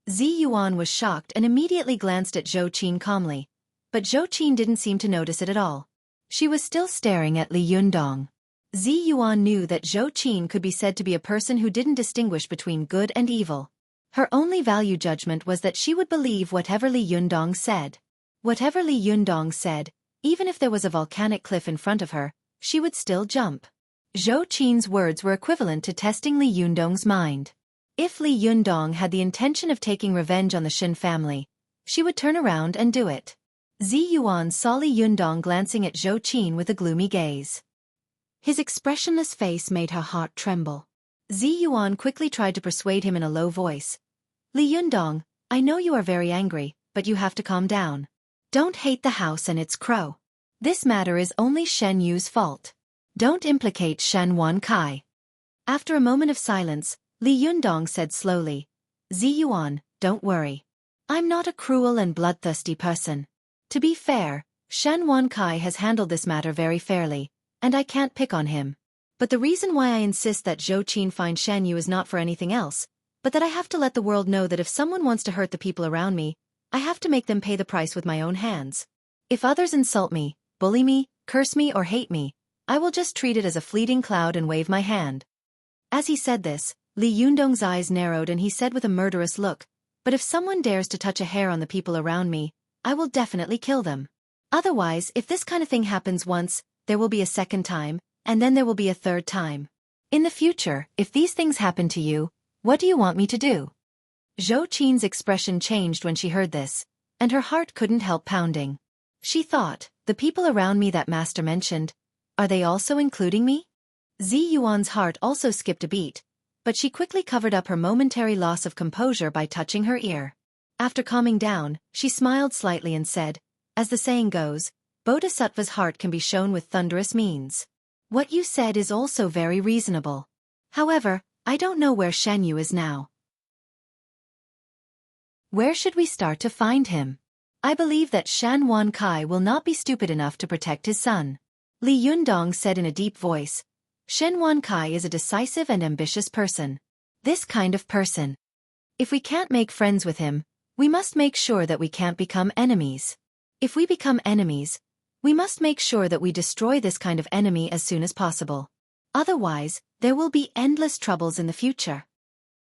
Zi Yuan was shocked and immediately glanced at Zhou Qin calmly, but Zhou Qin didn't seem to notice it at all. She was still staring at Li Yundong. Zi Yuan knew that Zhou Qin could be said to be a person who didn't distinguish between good and evil. Her only value judgment was that she would believe whatever Li Yundong said. Whatever Li Yundong said, even if there was a volcanic cliff in front of her, she would still jump. Zhou Qin's words were equivalent to testing Li Yundong's mind. If Li Yundong had the intention of taking revenge on the Shen family, she would turn around and do it. Zi Yuan saw Li Yundong glancing at Zhou Qin with a gloomy gaze. His expressionless face made her heart tremble. Zi Yuan quickly tried to persuade him in a low voice. "Li Yundong, I know you are very angry, but you have to calm down. Don't hate the house and its crow. This matter is only Shen Yu's fault. Don't implicate Shen Wan Kai." After a moment of silence, Li Yundong said slowly, "Zi Yuan, don't worry. I'm not a cruel and bloodthirsty person. To be fair, Shen Wan Kai has handled this matter very fairly, and I can't pick on him. But the reason why I insist that Zhou Qin find Shen Yu is not for anything else, but that I have to let the world know that if someone wants to hurt the people around me, I have to make them pay the price with my own hands. If others insult me, bully me, curse me or hate me, I will just treat it as a fleeting cloud and wave my hand." As he said this, Li Yundong's eyes narrowed and he said with a murderous look, "But if someone dares to touch a hair on the people around me, I will definitely kill them. Otherwise, if this kind of thing happens once, there will be a second time, and then there will be a third time. In the future, if these things happen to you, what do you want me to do?" Zhou Qin's expression changed when she heard this, and her heart couldn't help pounding. She thought, "The people around me that Master mentioned, are they also including me?" Zi Yuan's heart also skipped a beat, but she quickly covered up her momentary loss of composure by touching her ear. After calming down, she smiled slightly and said, "As the saying goes, Bodhisattva's heart can be shown with thunderous means. What you said is also very reasonable. However, I don't know where Shen Yu is now. Where should we start to find him? I believe that Shan Wankai will not be stupid enough to protect his son. Li Yundong said in a deep voice. Shen Wankai is a decisive and ambitious person. This kind of person. If we can't make friends with him, we must make sure that we can't become enemies. If we become enemies, we must make sure that we destroy this kind of enemy as soon as possible. Otherwise, there will be endless troubles in the future.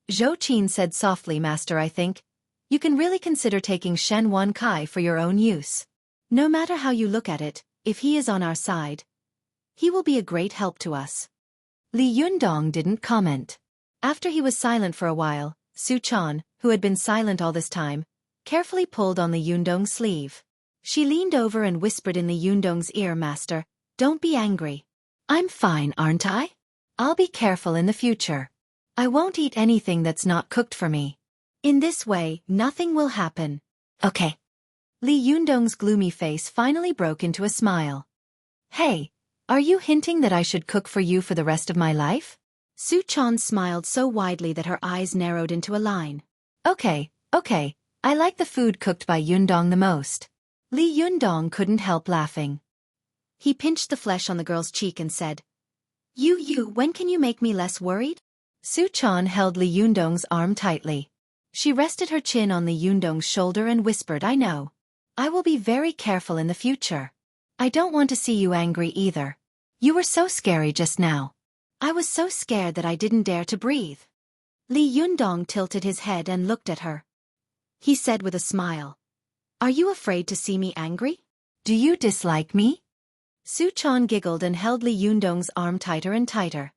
Zhou Qin said softly, Master, I think you can really consider taking Shen Wankai for your own use. No matter how you look at it, if he is on our side, he will be a great help to us. Li Yundong didn't comment. After he was silent for a while, Su Chan, who had been silent all this time, carefully pulled on Li Yundong's sleeve. She leaned over and whispered in Li Yundong's ear, Master, don't be angry. I'm fine, aren't I? I'll be careful in the future. I won't eat anything that's not cooked for me. In this way, nothing will happen. Okay. Li Yundong's gloomy face finally broke into a smile. Hey, are you hinting that I should cook for you for the rest of my life? Su Chan smiled so widely that her eyes narrowed into a line. Okay, I like the food cooked by Yundong the most. Li Yundong couldn't help laughing. He pinched the flesh on the girl's cheek and said, when can you make me less worried? Su Chan held Li Yundong's arm tightly. She rested her chin on Li Yundong's shoulder and whispered, I know. I will be very careful in the future. I don't want to see you angry either. You were so scary just now. I was so scared that I didn't dare to breathe. Li Yundong tilted his head and looked at her. He said with a smile, Are you afraid to see me angry? Do you dislike me? Su Chan giggled and held Li Yundong's arm tighter and tighter.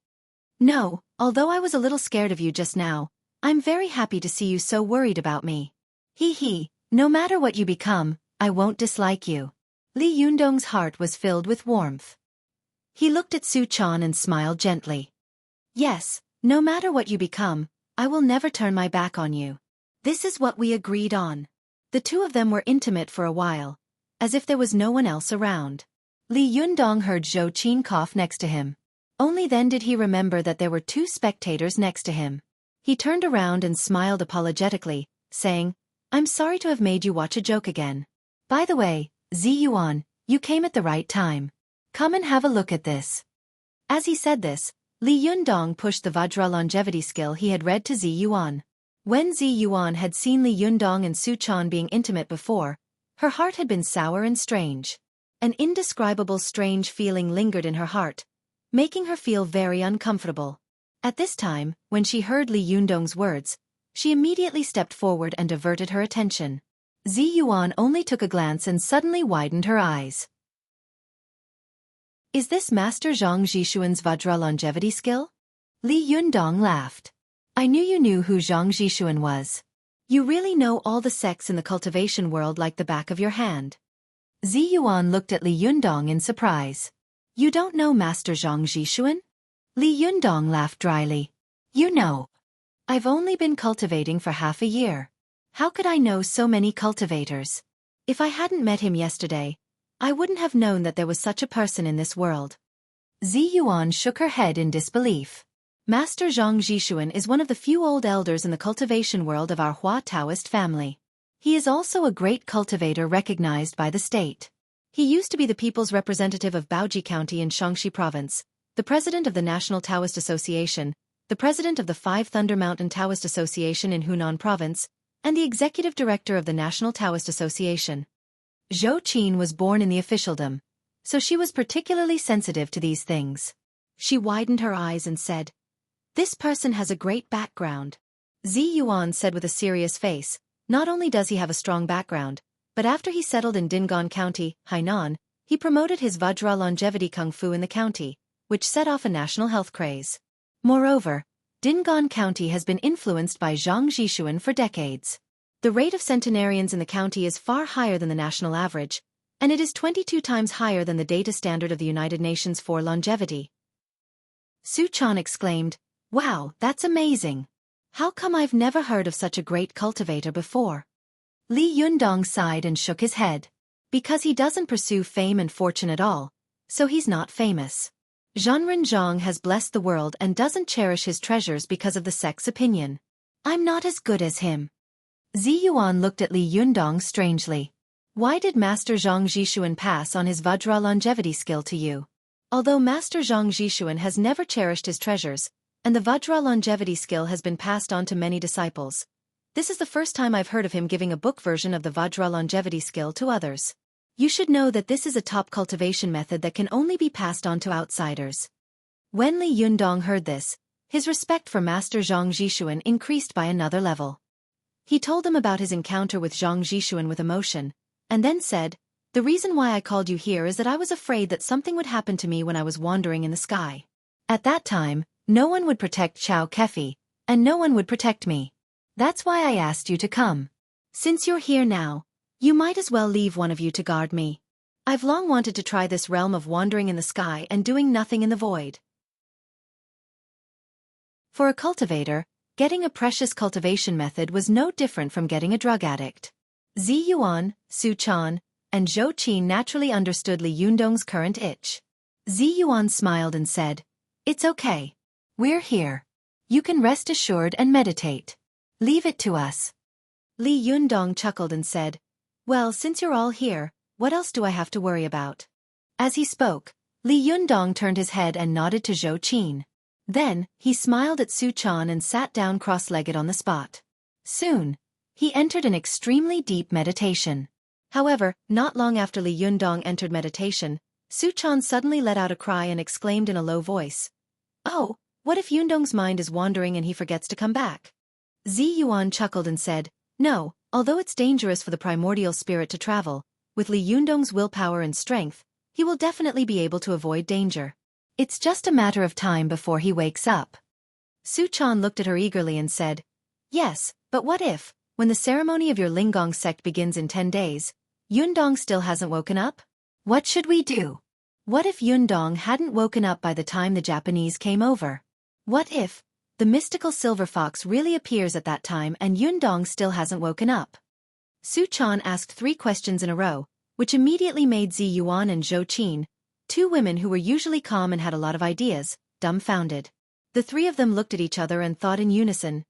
No, although I was a little scared of you just now, I'm very happy to see you so worried about me. No matter what you become, I won't dislike you. Li Yundong's heart was filled with warmth. He looked at Su Chan and smiled gently. Yes, no matter what you become, I will never turn my back on you. This is what we agreed on. The two of them were intimate for a while, as if there was no one else around. Li Yundong heard Zhou Qin cough next to him. Only then did he remember that there were two spectators next to him. He turned around and smiled apologetically, saying, I'm sorry to have made you watch a joke again. By the way, Ziyuan, you came at the right time. Come and have a look at this. As he said this, Li Yundong pushed the Vajra longevity skill he had read to Ziyuan. When Ziyuan had seen Li Yundong and Su Chan being intimate before, her heart had been sour and strange. An indescribable strange feeling lingered in her heart, making her feel very uncomfortable. At this time, when she heard Li Yundong's words, she immediately stepped forward and diverted her attention. Ziyuan only took a glance and suddenly widened her eyes. Is this Master Zhang Zhishuan's Vajra longevity skill? Li Yundong laughed. I knew you knew who Zhang Zhishuan was. You really know all the sects in the cultivation world like the back of your hand. Ziyuan looked at Li Yundong in surprise. You don't know Master Zhang Zhishuan? Li Yundong laughed dryly. You know. I've only been cultivating for half a year. How could I know so many cultivators? If I hadn't met him yesterday, I wouldn't have known that there was such a person in this world. Ziyuan shook her head in disbelief. Master Zhang Zhishuan is one of the few old elders in the cultivation world of our Hua Taoist family. He is also a great cultivator recognized by the state. He used to be the people's representative of Baoji County in Shaanxi Province, the president of the National Taoist Association, the president of the Five Thunder Mountain Taoist Association in Hunan Province, and the executive director of the National Taoist Association. Zhou Qin was born in the officialdom, so she was particularly sensitive to these things. She widened her eyes and said, This person has a great background. Ziyuan said with a serious face, Not only does he have a strong background, but after he settled in Dingan County, Hainan, he promoted his Vajra longevity kung fu in the county, which set off a national health craze. Moreover, Dingan County has been influenced by Zhang Zhishuan for decades. The rate of centenarians in the county is far higher than the national average, and it is 22 times higher than the data standard of the United Nations for longevity. Su Chan exclaimed, Wow, that's amazing. How come I've never heard of such a great cultivator before? Li Yundong sighed and shook his head. Because he doesn't pursue fame and fortune at all, so he's not famous. Zhanren Zhang has blessed the world and doesn't cherish his treasures because of the sect's opinion. I'm not as good as him. Ziyuan looked at Li Yundong strangely. Why did Master Zhang Zhishuan pass on his Vajra longevity skill to you? Although Master Zhang Zhishuan has never cherished his treasures, and the Vajra longevity skill has been passed on to many disciples, this is the first time I've heard of him giving a book version of the Vajra longevity skill to others. You should know that this is a top cultivation method that can only be passed on to outsiders. When Li Yundong heard this, his respect for Master Zhang Zhishuan increased by another level. He told him about his encounter with Zhang Zhishuan with emotion, and then said, "The reason why I called you here is that I was afraid that something would happen to me when I was wandering in the sky. At that time, no one would protect Xueqi, and no one would protect me. That's why I asked you to come. Since you're here now, you might as well leave one of you to guard me. I've long wanted to try this realm of wandering in the sky and doing nothing in the void." For a cultivator, getting a precious cultivation method was no different from getting a drug addict. Zi Yuan, Su Chan, and Zhou Qin naturally understood Li Yundong's current itch. Zi Yuan smiled and said, "It's okay. We're here. You can rest assured and meditate. Leave it to us." Li Yundong chuckled and said, "Well, since you're all here, what else do I have to worry about?" As he spoke, Li Yundong turned his head and nodded to Zhou Qin. Then, he smiled at Su Chan and sat down cross-legged on the spot. Soon, he entered an extremely deep meditation. However, not long after Li Yundong entered meditation, Su Chan suddenly let out a cry and exclaimed in a low voice, "Oh, what if Yundong's mind is wandering and he forgets to come back?" Zi Yuan chuckled and said, "No, although it's dangerous for the primordial spirit to travel, with Li Yundong's willpower and strength, he will definitely be able to avoid danger. It's just a matter of time before he wakes up." Su Chan looked at her eagerly and said, "Yes, but what if, when the ceremony of your Linggong sect begins in 10 days, Yundong still hasn't woken up? What should we do? What if Yundong hadn't woken up by the time the Japanese came over? What if the mystical silver fox really appears at that time and Yundong still hasn't woken up?" Su Chan asked 3 questions in a row, which immediately made Zi Yuan and Zhou Qin, 2 women who were usually calm and had a lot of ideas, dumbfounded. The 3 of them looked at each other and thought in unison,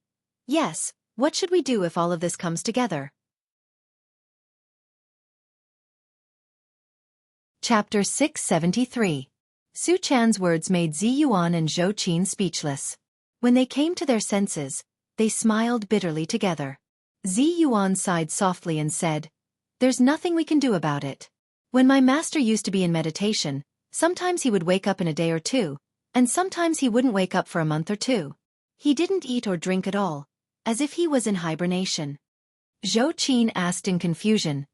"Yes, what should we do if all of this comes together?" Chapter 673. Su Chan's words made Zi Yuan and Zhou Qin speechless. When they came to their senses, they smiled bitterly together. Zi Yuan sighed softly and said, "There's nothing we can do about it. When my master used to be in meditation, sometimes he would wake up in a day or 2, and sometimes he wouldn't wake up for a month or 2. He didn't eat or drink at all, as if he was in hibernation." Zhou Qin asked in confusion,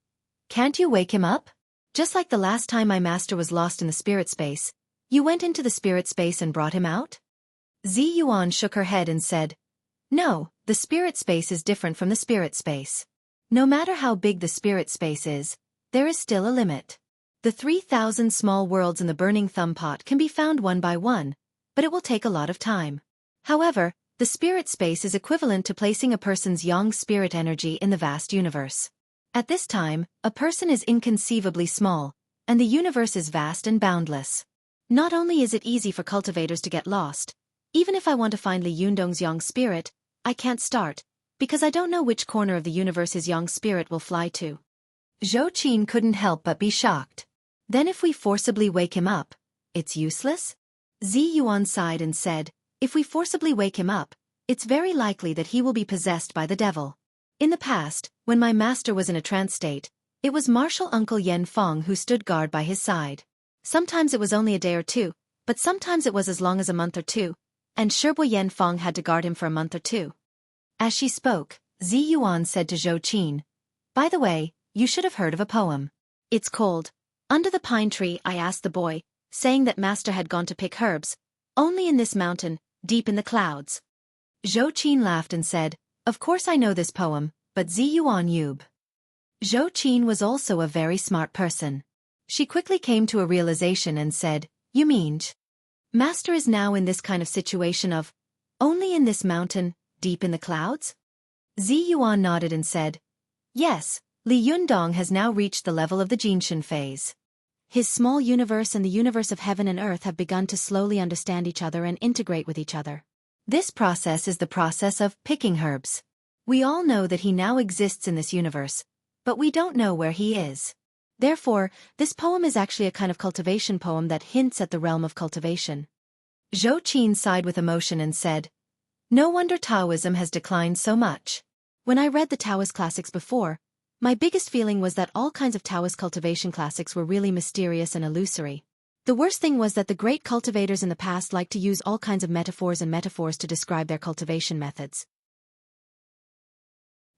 "Can't you wake him up? Just like the last time my master was lost in the spirit space, you went into the spirit space and brought him out?" Zi Yuan shook her head and said, "No, the spirit space is different from the spirit space. No matter how big the spirit space is, there is still a limit. The 3,000 small worlds in the burning thumb pot can be found one by one, but it will take a lot of time. However, the spirit space is equivalent to placing a person's yang spirit energy in the vast universe. At this time, a person is inconceivably small, and the universe is vast and boundless. Not only is it easy for cultivators to get lost, even if I want to find Li Yundong's yang spirit, I can't start, because I don't know which corner of the universe his yang spirit will fly to." Zhou Qin couldn't help but be shocked. "Then if we forcibly wake him up, it's useless?" Zi Yuan sighed and said, "If we forcibly wake him up, it's very likely that he will be possessed by the devil. In the past, when my master was in a trance state, it was martial uncle Yan Feng who stood guard by his side. Sometimes it was only a day or 2, but sometimes it was as long as a month or 2, and Sherbo Yan Feng had to guard him for a month or 2. As she spoke, Zi Yuan said to Zhou Qin, "By the way, you should have heard of a poem. It's called, 'Under the Pine Tree I Asked the Boy,' saying that master had gone to pick herbs, only in this mountain, deep in the clouds." Zhou Qin laughed and said, "Of course I know this poem, but Zi Yuan Yub." Zhou Qin was also a very smart person. She quickly came to a realization and said, "You mean, master is now in this kind of situation of, only in this mountain, deep in the clouds?" Zi Yuan nodded and said, "Yes, Li Yundong has now reached the level of the Jinshin phase. His small universe and the universe of heaven and earth have begun to slowly understand each other and integrate with each other. This process is the process of picking herbs. We all know that he now exists in this universe, but we don't know where he is. Therefore, this poem is actually a kind of cultivation poem that hints at the realm of cultivation. Xueqi sighed with emotion and said, "No wonder Taoism has declined so much. When I read the Taoist classics before, my biggest feeling was that all kinds of Taoist cultivation classics were really mysterious and illusory. The worst thing was that the great cultivators in the past liked to use all kinds of metaphors to describe their cultivation methods.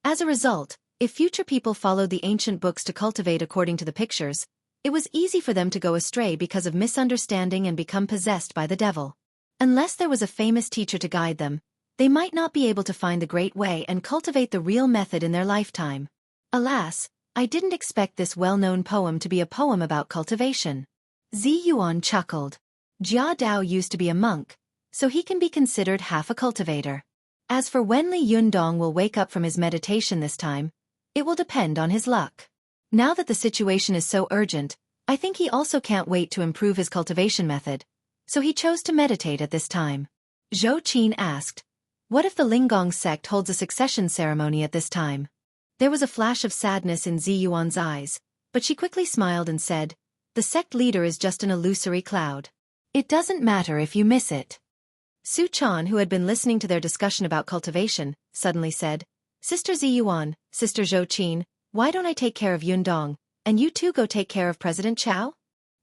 As a result, if future people followed the ancient books to cultivate according to the pictures, it was easy for them to go astray because of misunderstanding and become possessed by the devil. Unless there was a famous teacher to guide them, they might not be able to find the great way and cultivate the real method in their lifetime. Alas, I didn't expect this well-known poem to be a poem about cultivation." Zi Yuan chuckled. Jia Dao used to be a monk, so he can be considered half a cultivator. As for when Li Yundong will wake up from his meditation this time, it will depend on his luck. Now that the situation is so urgent, I think he also can't wait to improve his cultivation method, so he chose to meditate at this time. Xueqi asked, "What if the Linggong sect holds a succession ceremony at this time?" There was a flash of sadness in Zi Yuan's eyes, but she quickly smiled and said, "The sect leader is just an illusory cloud. It doesn't matter if you miss it." Su Chan, who had been listening to their discussion about cultivation, suddenly said, "Sister Zi Yuan, Sister Xueqi, why don't I take care of Yundong, and you two go take care of President Chao?"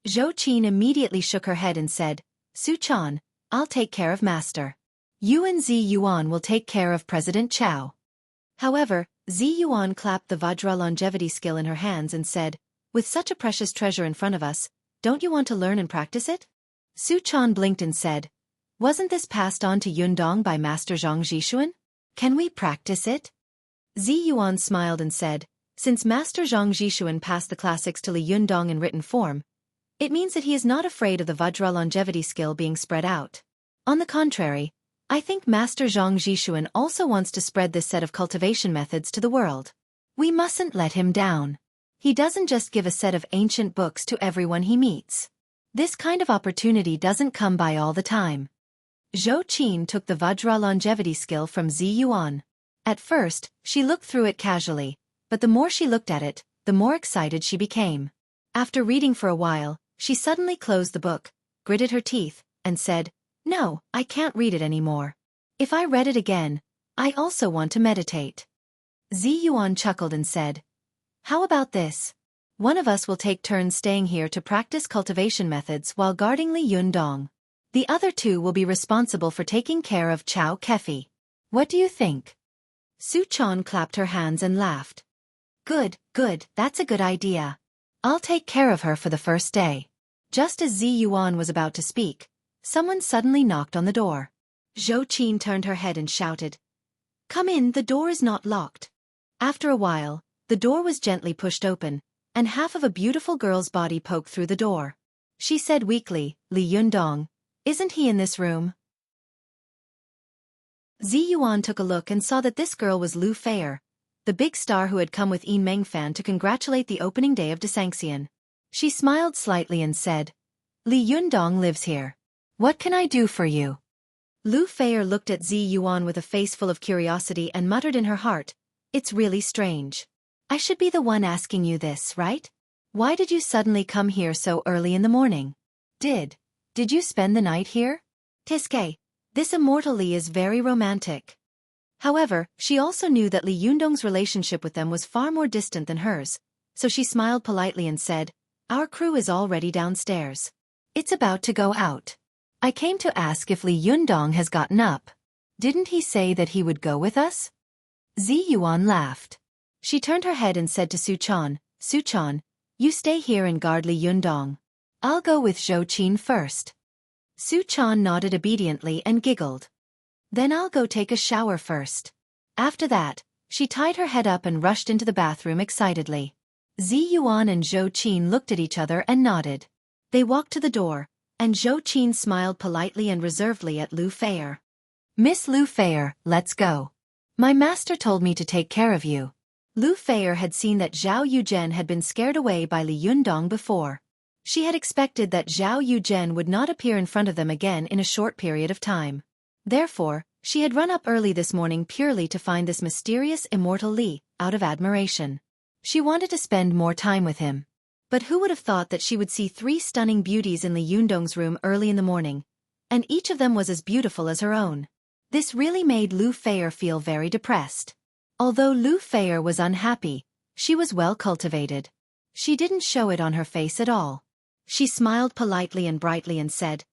Xueqi immediately shook her head and said, "Su Chan, I'll take care of Master. You and Zi Yuan will take care of President Chao." However, Zi Yuan clapped the Vajra longevity skill in her hands and said, "With such a precious treasure in front of us, don't you want to learn and practice it?" Su Chan blinked and said, "Wasn't this passed on to Yundong by Master Zhang Zhishuan? Can we practice it?" Zi Yuan smiled and said, "Since Master Zhang Zhishuan passed the classics to Li Yundong in written form, it means that he is not afraid of the Vajra longevity skill being spread out. On the contrary, I think Master Zhang Zhishuan also wants to spread this set of cultivation methods to the world. We mustn't let him down. He doesn't just give a set of ancient books to everyone he meets. This kind of opportunity doesn't come by all the time." Xueqi took the Vajra longevity skill from Zi Yuan. At first, she looked through it casually, but the more she looked at it, the more excited she became. After reading for a while, she suddenly closed the book, gritted her teeth, and said, "No, I can't read it anymore. If I read it again, I also want to meditate." Zi Yuan chuckled and said, "How about this? One of us will take turns staying here to practice cultivation methods while guarding Li Yundong. The other two will be responsible for taking care of Chao Kefi. What do you think?" Su Chan clapped her hands and laughed. Good, that's a good idea. I'll take care of her for the first day." Just as Zi Yuan was about to speak, someone suddenly knocked on the door. Xueqi turned her head and shouted, "Come in, the door is not locked." After a while, the door was gently pushed open, and half of a beautiful girl's body poked through the door. She said weakly, "Li Yundong, isn't he in this room?" Zi Yuan took a look and saw that this girl was Lu Feier, the big star who had come with Yin Mengfan to congratulate the opening day of Desanxian. She smiled slightly and said, "Li Yundong lives here. What can I do for you?" Lu Feier looked at Zi Yuan with a face full of curiosity and muttered in her heart, "It's really strange. I should be the one asking you this, right? Why did you suddenly come here so early in the morning? Did you spend the night here? Tiske, this immortal Li is very romantic." However, she also knew that Li Yundong's relationship with them was far more distant than hers, so she smiled politely and said, "Our crew is already downstairs. It's about to go out. I came to ask if Li Yundong has gotten up. Didn't he say that he would go with us?" Zi Yuan laughed. She turned her head and said to Su Chan, "Su Chan, you stay here and guard Li Yundong. I'll go with Xueqi first." Su Chan nodded obediently and giggled. "Then I'll go take a shower first." After that, she tied her head up and rushed into the bathroom excitedly. Zi Yuan and Xueqi looked at each other and nodded. They walked to the door, and Xueqi smiled politely and reservedly at Lu Feier. "Miss Lu Feier, let's go. My master told me to take care of you." Lu Feier had seen that Zhao Yuzhen had been scared away by Li Yundong before. She had expected that Zhao Yuzhen would not appear in front of them again in a short period of time. Therefore, she had run up early this morning purely to find this mysterious immortal Li, out of admiration. She wanted to spend more time with him. But who would have thought that she would see 3 stunning beauties in Li Yundong's room early in the morning, and each of them was as beautiful as her own. This really made Lu Feier feel very depressed. Although Lu Feier was unhappy, she was well cultivated. She didn't show it on her face at all. She smiled politely and brightly and said,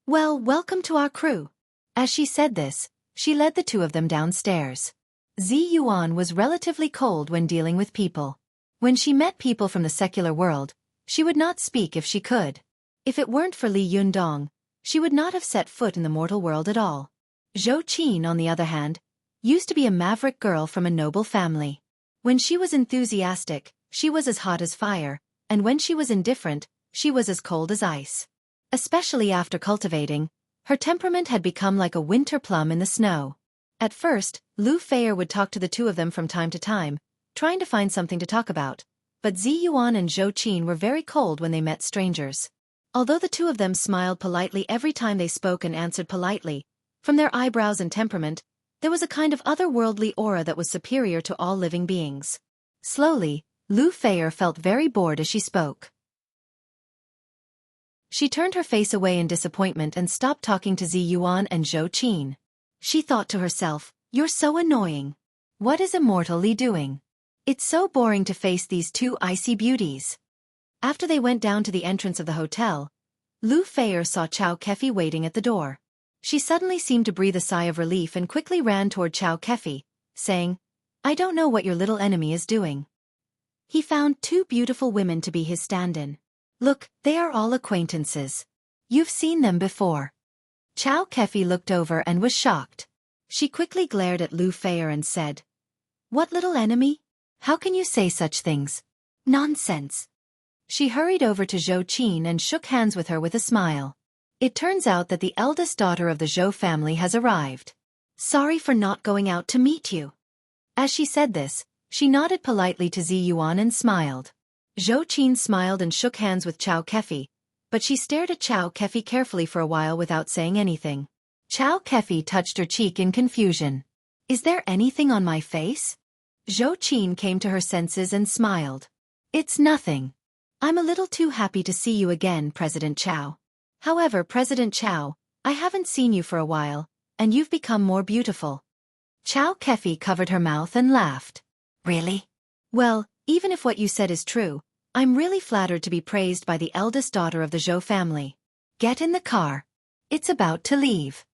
"Well, welcome to our crew." As she said this, she led the 2 of them downstairs. Zi Yuan was relatively cold when dealing with people. When she met people from the secular world, she would not speak if she could. If it weren't for Li Yundong, she would not have set foot in the mortal world at all. Xueqi, on the other hand, used to be a maverick girl from a noble family. When she was enthusiastic, she was as hot as fire, and when she was indifferent, she was as cold as ice. Especially after cultivating, her temperament had become like a winter plum in the snow. At first, Lu Feier would talk to the 2 of them from time to time, trying to find something to talk about, but Zi Yuan and Xueqi were very cold when they met strangers. Although the 2 of them smiled politely every time they spoke and answered politely, from their eyebrows and temperament, there was a kind of otherworldly aura that was superior to all living beings. Slowly, Lu Feier felt very bored as she spoke. She turned her face away in disappointment and stopped talking to Zi Yuan and Xueqi. She thought to herself, "You're so annoying. What is Immortal Li doing? It's so boring to face these 2 icy beauties." After they went down to the entrance of the hotel, Lu Feier saw Xueqi waiting at the door. She suddenly seemed to breathe a sigh of relief and quickly ran toward Xueqi, saying, "I don't know what your little enemy is doing." He found 2 beautiful women to be his stand-in. "Look, they are all acquaintances. You've seen them before." Xueqi looked over and was shocked. She quickly glared at Lu Feier and said, "What little enemy? How can you say such things? Nonsense." She hurried over to Xueqi and shook hands with her with a smile. It turns out that the eldest daughter of the Zhou family has arrived. "Sorry for not going out to meet you." As she said this, she nodded politely to Zi Yuan and smiled. Xueqi smiled and shook hands with Xueqi, but she stared at Xueqi carefully for a while without saying anything. Xueqi touched her cheek in confusion. "Is there anything on my face?" Xueqi came to her senses and smiled. "It's nothing. I'm a little too happy to see you again, President Chow. However, President Chow, I haven't seen you for a while, and you've become more beautiful." Xueqi covered her mouth and laughed. "Really? Well, even if what you said is true, I'm really flattered to be praised by the eldest daughter of the Zhou family. Get in the car. It's about to leave."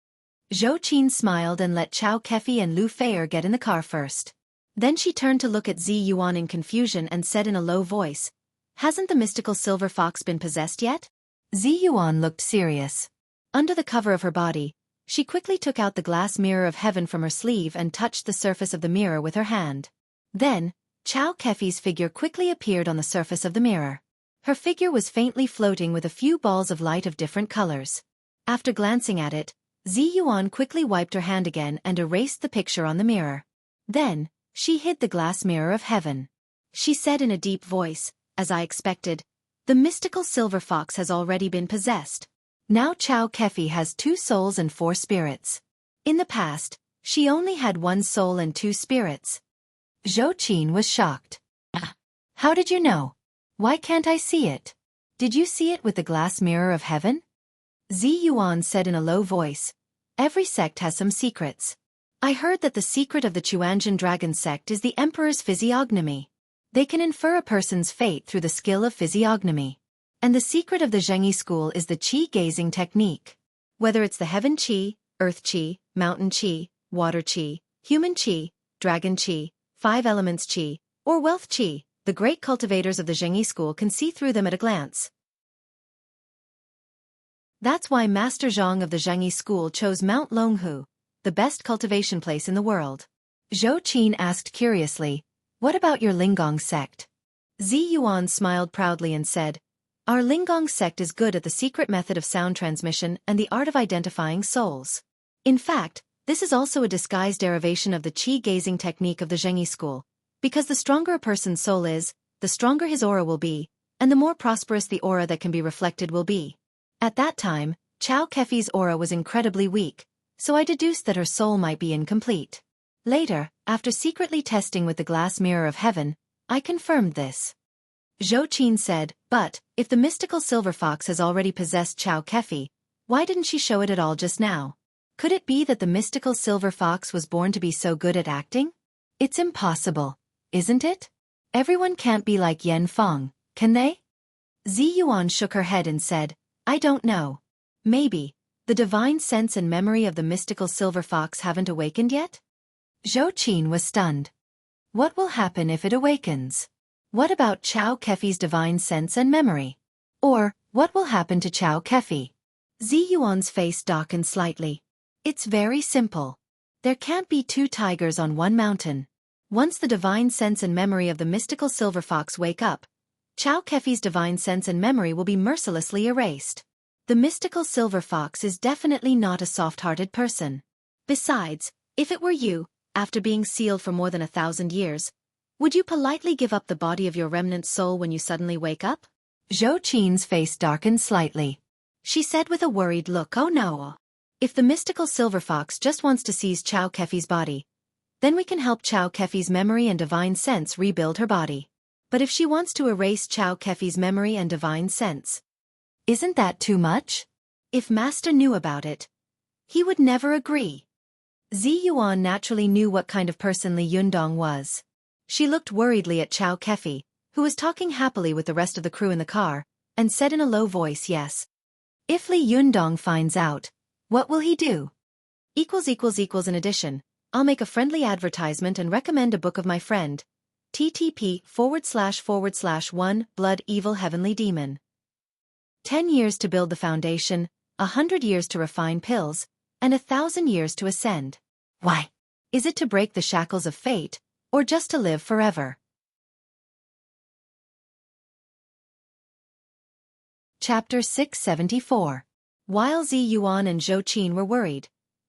Xueqi smiled and let Xueqi and Lu Feier get in the car first. Then she turned to look at Zi Yuan in confusion and said in a low voice, "Hasn't the mystical silver fox been possessed yet?" Zi Yuan looked serious. Under the cover of her body, she quickly took out the glass mirror of heaven from her sleeve and touched the surface of the mirror with her hand. Then, Xueqi's figure quickly appeared on the surface of the mirror. Her figure was faintly floating with a few balls of light of different colors. After glancing at it, Zi Yuan quickly wiped her hand again and erased the picture on the mirror. Then, she hid the glass mirror of heaven. She said in a deep voice, "As I expected, the mystical silver fox has already been possessed. Now Xueqi has 2 souls and 4 spirits. In the past, she only had 1 soul and 2 spirits." Xueqi was shocked. "How did you know? Why can't I see it? Did you see it with the glass mirror of heaven?" Zi Yuan said in a low voice, "Every sect has some secrets. I heard that the secret of the Chuanjian dragon sect is the emperor's physiognomy. They can infer a person's fate through the skill of physiognomy. And the secret of the Xueqi school is the qi gazing technique. Whether it's the heaven qi, earth qi, mountain qi, water qi, human qi, dragon qi, 5 elements qi, or wealth qi, the great cultivators of the Xueqi school can see through them at a glance. That's why Master Zhang of the Xueqi school chose Mount Longhu, the best cultivation place in the world." Xueqi asked curiously, "What about your Lingong sect?" Zi Yuan smiled proudly and said, "Our Lingong sect is good at the secret method of sound transmission and the art of identifying souls. In fact, this is also a disguised derivation of the qi gazing technique of the Xueqi school, because the stronger a person's soul is, the stronger his aura will be, and the more prosperous the aura that can be reflected will be. At that time, Xueqi's aura was incredibly weak, so I deduced that her soul might be incomplete. Later, after secretly testing with the glass mirror of heaven, I confirmed this. Xueqi said, but, if the mystical silver fox has already possessed Xueqi, why didn't she show it at all just now? Could it be that the mystical silver fox was born to be so good at acting? It's impossible, isn't it? Everyone can't be like Yen Feng, can they? Ziyuan shook her head and said, I don't know. Maybe, the divine sense and memory of the mystical silver fox haven't awakened yet? Xueqi was stunned. What will happen if it awakens? What about Xueqi's divine sense and memory? Or, what will happen to Xueqi? Ziyuan's face darkened slightly. It's very simple. There can't be two tigers on one mountain. Once the divine sense and memory of the mystical silver fox wake up, Xueqi's divine sense and memory will be mercilessly erased. The mystical silver fox is definitely not a soft-hearted person. Besides, if it were you, after being sealed for more than 1,000 years, would you politely give up the body of your remnant soul when you suddenly wake up? Xueqi's face darkened slightly. She said with a worried look, oh no. If the mystical silver fox just wants to seize Xueqi's body, then we can help Xueqi's memory and divine sense rebuild her body. But if she wants to erase Xueqi's memory and divine sense, isn't that too much? If Master knew about it, he would never agree. Ziyuan naturally knew what kind of person Li Yundong was. She looked worriedly at Xueqi, who was talking happily with the rest of the crew in the car, and said in a low voice, yes. If Li Yundong finds out, what will he do? In addition, I'll make a friendly advertisement and recommend a book of my friend, ttp://1 Blood Evil Heavenly Demon. 10 years to build the foundation, 100 years to refine pills, and 1,000 years to ascend. Why? Is it to break the shackles of fate, or just to live forever? Chapter 674. While Ziyuan and Xueqi were worried,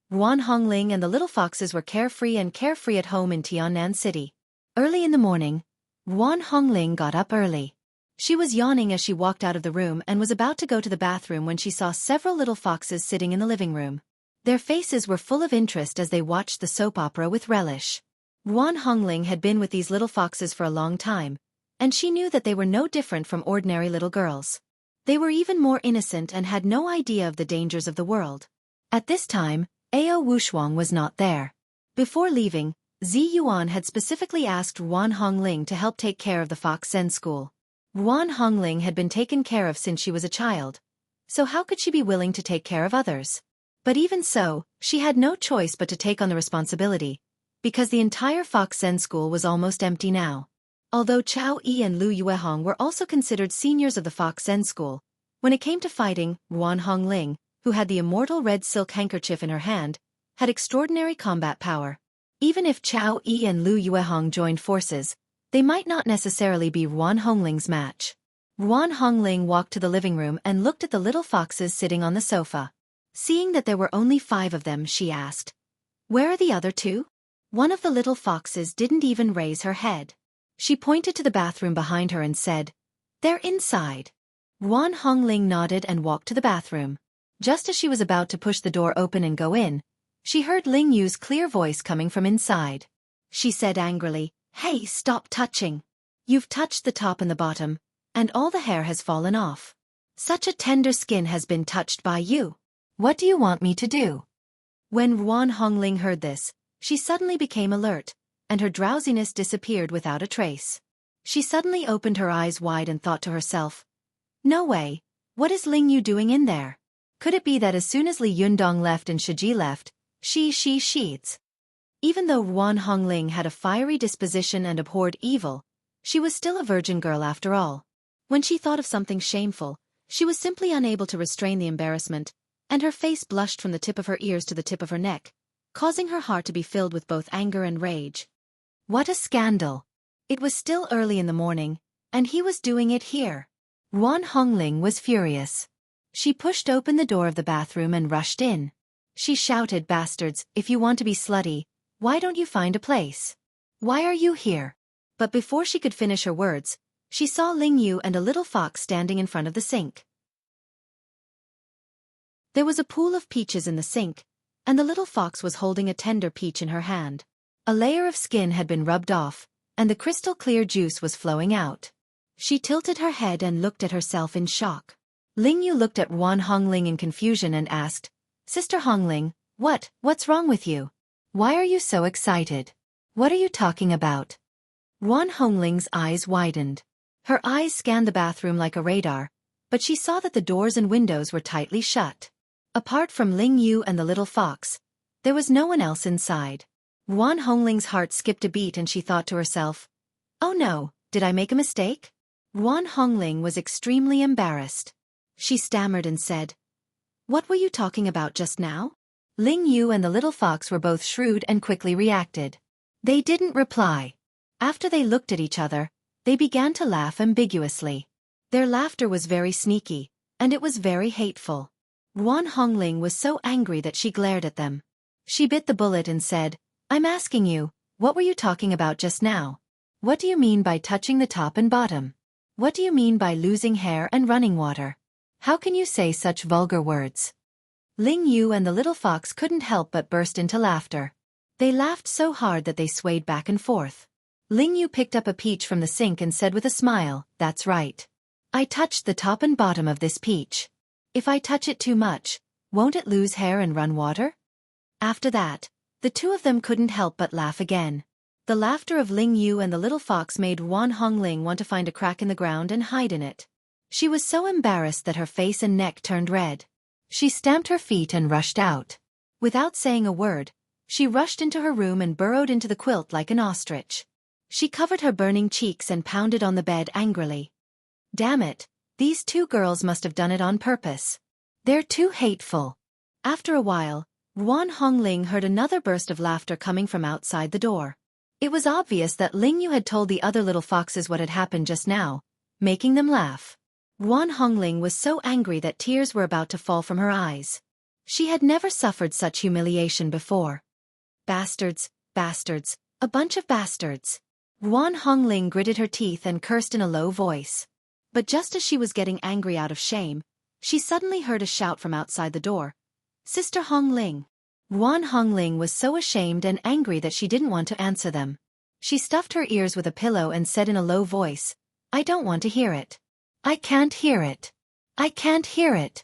Ruan Hongling and the little foxes were carefree at home in Tiannan City. Early in the morning, Ruan Hongling got up early. She was yawning as she walked out of the room and was about to go to the bathroom when she saw several little foxes sitting in the living room. Their faces were full of interest as they watched the soap opera with relish. Ruan Hongling had been with these little foxes for a long time, and she knew that they were no different from ordinary little girls. They were even more innocent and had no idea of the dangers of the world. At this time, Ao Wushuang was not there. Before leaving, Ziyuan had specifically asked Ruan Hongling to help take care of the Fox Zen school. Ruan Hongling had been taken care of since she was a child, so how could she be willing to take care of others? But even so, she had no choice but to take on the responsibility, because the entire Fox Zen school was almost empty now. Although Chao Yi and Lu Yuehong were also considered seniors of the Fox Zen school, when it came to fighting, Ruan Hongling, who had the immortal red silk handkerchief in her hand, had extraordinary combat power. Even if Chao Yi and Lu Yuehong joined forces, they might not necessarily be Ruan Hongling's match. Ruan Hongling walked to the living room and looked at the little foxes sitting on the sofa. Seeing that there were only 5 of them, she asked, "Where are the other 2? One of the little foxes didn't even raise her head. She pointed to the bathroom behind her and said, "They're inside." Ruan Hongling nodded and walked to the bathroom. Just as she was about to push the door open and go in, she heard Ling Yu's clear voice coming from inside. She said angrily, "Hey, stop touching. You've touched the top and the bottom, and all the hair has fallen off. Such a tender skin has been touched by you. What do you want me to do?" When Ruan Hongling heard this, she suddenly became alert, and her drowsiness disappeared without a trace. She suddenly opened her eyes wide and thought to herself, "No way, what is Ling Yu doing in there? Could it be that as soon as Li Yundong left and Shiji left, she's..." Even though Ruan Hongling had a fiery disposition and abhorred evil, she was still a virgin girl after all. When she thought of something shameful, she was simply unable to restrain the embarrassment, and her face blushed from the tip of her ears to the tip of her neck, causing her heart to be filled with both anger and rage. What a scandal! It was still early in the morning, and he was doing it here. Ruan Hongling was furious. She pushed open the door of the bathroom and rushed in. She shouted, "Bastards, if you want to be slutty, why don't you find a place? Why are you here?" But before she could finish her words, she saw Ling Yu and a little fox standing in front of the sink. There was a pool of peaches in the sink, and the little fox was holding a tender peach in her hand. A layer of skin had been rubbed off, and the crystal-clear juice was flowing out. She tilted her head and looked at herself in shock. Ling Yu looked at Wan Hongling in confusion and asked, "Sister Hongling, what's wrong with you? Why are you so excited? What are you talking about?" Wan Hongling's eyes widened. Her eyes scanned the bathroom like a radar, but she saw that the doors and windows were tightly shut. Apart from Ling Yu and the little fox, there was no one else inside. Wan Hongling's heart skipped a beat and she thought to herself, "Oh no, did I make a mistake?" Wan Hongling was extremely embarrassed. She stammered and said, "What were you talking about just now?" Ling Yu and the little fox were both shrewd and quickly reacted. They didn't reply. After they looked at each other, they began to laugh ambiguously. Their laughter was very sneaky, and it was very hateful. Wan Hongling was so angry that she glared at them. She bit the bullet and said, "I'm asking you, what were you talking about just now? What do you mean by touching the top and bottom? What do you mean by losing hair and running water? How can you say such vulgar words?" Ling Yu and the little fox couldn't help but burst into laughter. They laughed so hard that they swayed back and forth. Ling Yu picked up a peach from the sink and said with a smile, "That's right. I touched the top and bottom of this peach. If I touch it too much, won't it lose hair and run water?" After that, the two of them couldn't help but laugh again. The laughter of Ling Yu and the little fox made Wan Hongling want to find a crack in the ground and hide in it. She was so embarrassed that her face and neck turned red. She stamped her feet and rushed out. Without saying a word, she rushed into her room and burrowed into the quilt like an ostrich. She covered her burning cheeks and pounded on the bed angrily. Damn it, these two girls must have done it on purpose. They're too hateful. After a while, Wan Hongling heard another burst of laughter coming from outside the door. It was obvious that Ling Yu had told the other little foxes what had happened just now, making them laugh. Wan Hongling was so angry that tears were about to fall from her eyes. She had never suffered such humiliation before. Bastards, bastards, a bunch of bastards. Wan Hongling gritted her teeth and cursed in a low voice. But just as she was getting angry out of shame, she suddenly heard a shout from outside the door. "Sister Hongling." Wan Hongling was so ashamed and angry that she didn't want to answer them. She stuffed her ears with a pillow and said in a low voice, "I don't want to hear it. I can't hear it. I can't hear it."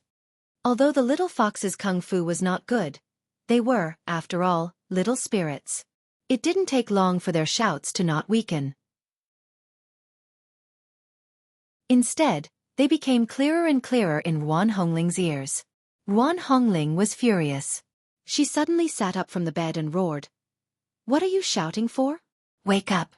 Although the little fox's kung fu was not good, they were, after all, little spirits. It didn't take long for their shouts to not weaken. Instead, they became clearer and clearer in Wan Hongling's ears. Wan Hongling was furious. She suddenly sat up from the bed and roared, "What are you shouting for? Wake up!"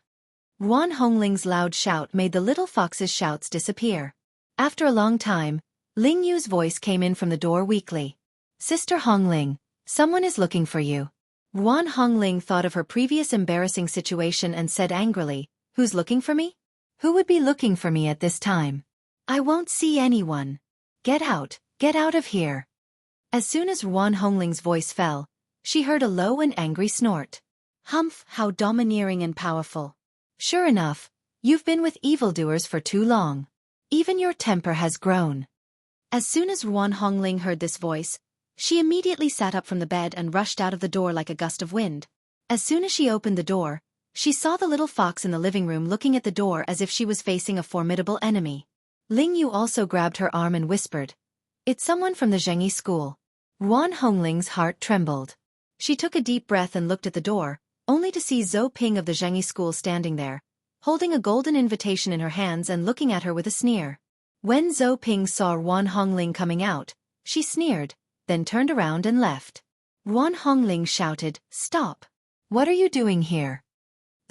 Wan Hongling's loud shout made the little fox's shouts disappear. After a long time, Ling Yu's voice came in from the door weakly. "Sister Hongling, someone is looking for you." Wan Hongling thought of her previous embarrassing situation and said angrily, "Who's looking for me? Who would be looking for me at this time? I won't see anyone. Get out of here." As soon as Wan Hongling's voice fell, she heard a low and angry snort. "Humph, how domineering and powerful. Sure enough, you've been with evildoers for too long. Even your temper has grown." As soon as Wan Hongling heard this voice, she immediately sat up from the bed and rushed out of the door like a gust of wind. As soon as she opened the door, she saw the little fox in the living room looking at the door as if she was facing a formidable enemy. Ling Yu also grabbed her arm and whispered, "It's someone from the Xueqi school." Wan Hongling's heart trembled. She took a deep breath and looked at the door, only to see Zhou Ping of the Xueqi school standing there, holding a golden invitation in her hands and looking at her with a sneer. When Zhou Ping saw Wan Hongling coming out, she sneered, then turned around and left. Wan Hongling shouted, "Stop! What are you doing here?"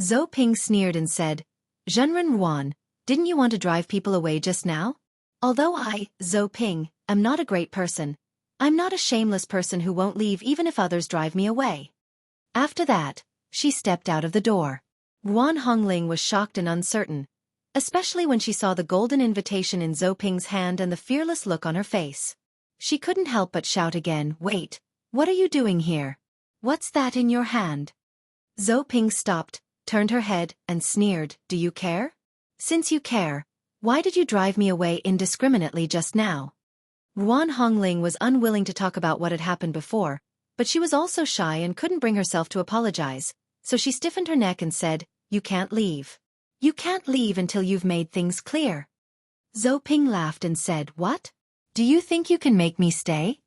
Zhou Ping sneered and said, "Zhenren Wan, didn't you want to drive people away just now? Although I, Zhou Ping, am not a great person, I'm not a shameless person who won't leave even if others drive me away." After that, she stepped out of the door. Wan Hongling was shocked and uncertain, especially when she saw the golden invitation in Zhou Ping's hand and the fearless look on her face. She couldn't help but shout again, "Wait, what are you doing here? What's that in your hand?" Zhou Ping stopped, turned her head, and sneered, "Do you care? Since you care, why did you drive me away indiscriminately just now?" Wan Hongling was unwilling to talk about what had happened before, but she was also shy and couldn't bring herself to apologize, so she stiffened her neck and said, you can't leave. You can't leave until you've made things clear. Xueqi laughed and said, "What? Do you think you can make me stay?"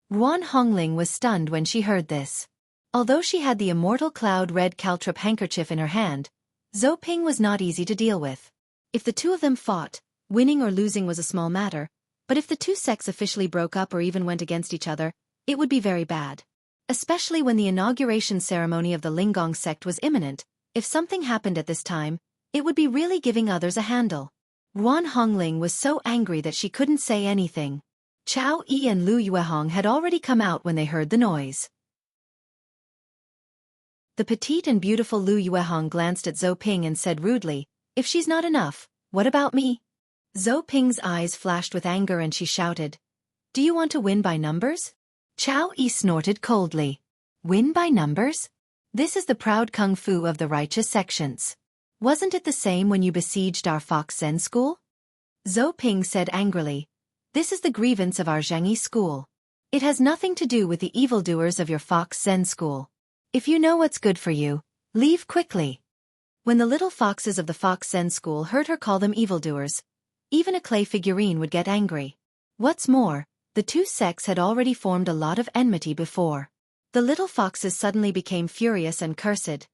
Ruan Hongling was stunned when she heard this. Although she had the immortal cloud-red caltrop handkerchief in her hand, Xueqi was not easy to deal with. If the two of them fought, winning or losing was a small matter, but if the two sects officially broke up or even went against each other, it would be very bad. Especially when the inauguration ceremony of the Linggong sect was imminent. If something happened at this time, it would be really giving others a handle. Ruan Hongling was so angry that she couldn't say anything. Xueqi and Lu Yuehong had already come out when they heard the noise. The petite and beautiful Lu Yuehong glanced at Xueqi and said rudely, "If she's not enough, what about me?" Xueqi's eyes flashed with anger and she shouted, "Do you want to win by numbers?" Xueqi snorted coldly. "Win by numbers? This is the proud kung fu of the righteous sections. Wasn't it the same when you besieged our Fox Zen school?" Xueqi said angrily, "This is the grievance of our Zhengyi school. It has nothing to do with the evildoers of your Fox Zen school. If you know what's good for you, leave quickly." When the little foxes of the Fox Zen school heard her call them evildoers, even a clay figurine would get angry. What's more, the two sects had already formed a lot of enmity before. The little foxes suddenly became furious and cursed.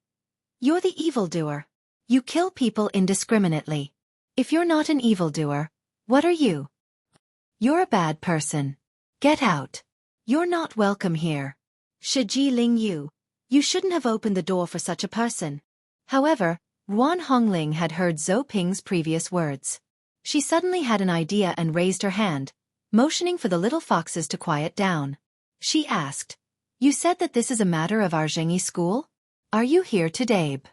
"You're the evildoer. You kill people indiscriminately. If you're not an evildoer, what are you? You're a bad person. Get out. You're not welcome here. Shiji Ling Yu, you shouldn't have opened the door for such a person." However, Ruan Hongling had heard Xueqi's previous words. She suddenly had an idea and raised her hand, motioning for the little foxes to quiet down. She asked, "You said that this is a matter of our Zhengyi school? Are you here to Dabe?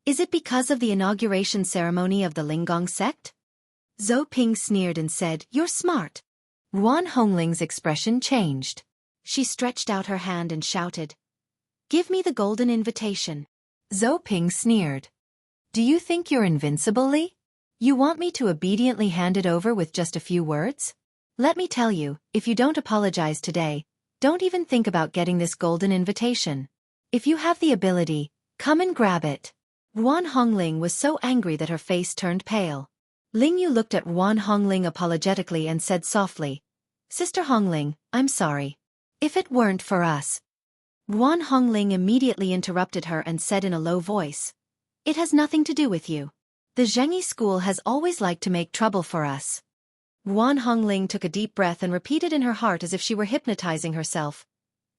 Is it because of the inauguration ceremony of the Linggong sect?" Xueqi sneered and said, "You're smart." Ruan Hongling's expression changed. She stretched out her hand and shouted, "Give me the golden invitation." Xueqi sneered. "Do you think you're invincible, Li? You want me to obediently hand it over with just a few words? Let me tell you, if you don't apologize today, don't even think about getting this golden invitation. If you have the ability, come and grab it." Ruan Hongling was so angry that her face turned pale. Ling Yu looked at Ruan Hongling apologetically and said softly, "Sister Hongling, I'm sorry. If it weren't for us." Ruan Hongling immediately interrupted her and said in a low voice, "It has nothing to do with you. The Zhengyi school has always liked to make trouble for us." Ruan Hongling took a deep breath and repeated in her heart as if she were hypnotizing herself,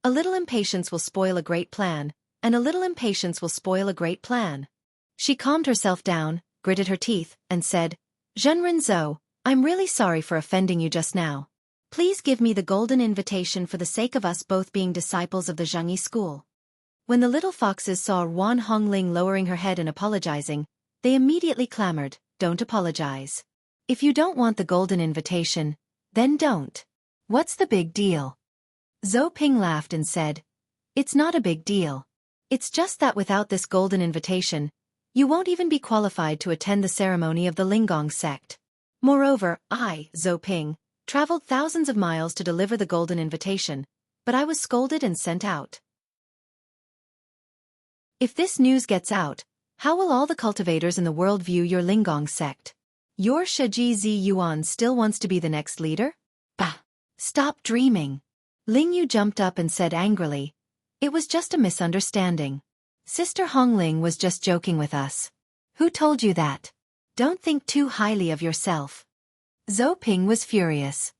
"A little impatience will spoil a great plan, and a little impatience will spoil a great plan." She calmed herself down, gritted her teeth, and said, "Zhenren Zhou, I'm really sorry for offending you just now. Please give me the golden invitation for the sake of us both being disciples of the Zhengyi school." When the little foxes saw Ruan Hongling lowering her head and apologizing, they immediately clamored, "Don't apologize. If you don't want the golden invitation, then don't. What's the big deal?" Xueqi laughed and said, "It's not a big deal. It's just that without this golden invitation, you won't even be qualified to attend the ceremony of the Linggong sect. Moreover, I, Xueqi, traveled thousands of miles to deliver the golden invitation, but I was scolded and sent out. If this news gets out, how will all the cultivators in the world view your Linggong sect? Your Shiji Zi Yuan still wants to be the next leader? Bah! Stop dreaming." Ling Yu jumped up and said angrily, "It was just a misunderstanding. Sister Hongling was just joking with us." "Who told you that? Don't think too highly of yourself." Xueqi was furious.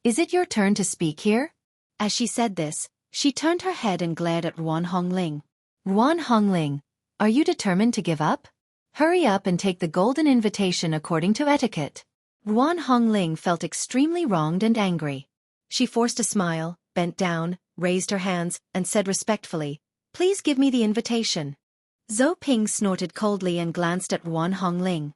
"Is it your turn to speak here?" As she said this, she turned her head and glared at Ruan Hongling. "Ruan Hongling, are you determined to give up? Hurry up and take the golden invitation according to etiquette." Ruan Hongling felt extremely wronged and angry. She forced a smile, bent down, raised her hands, and said respectfully, "Please give me the invitation." Xueqi snorted coldly and glanced at Ruan Hongling.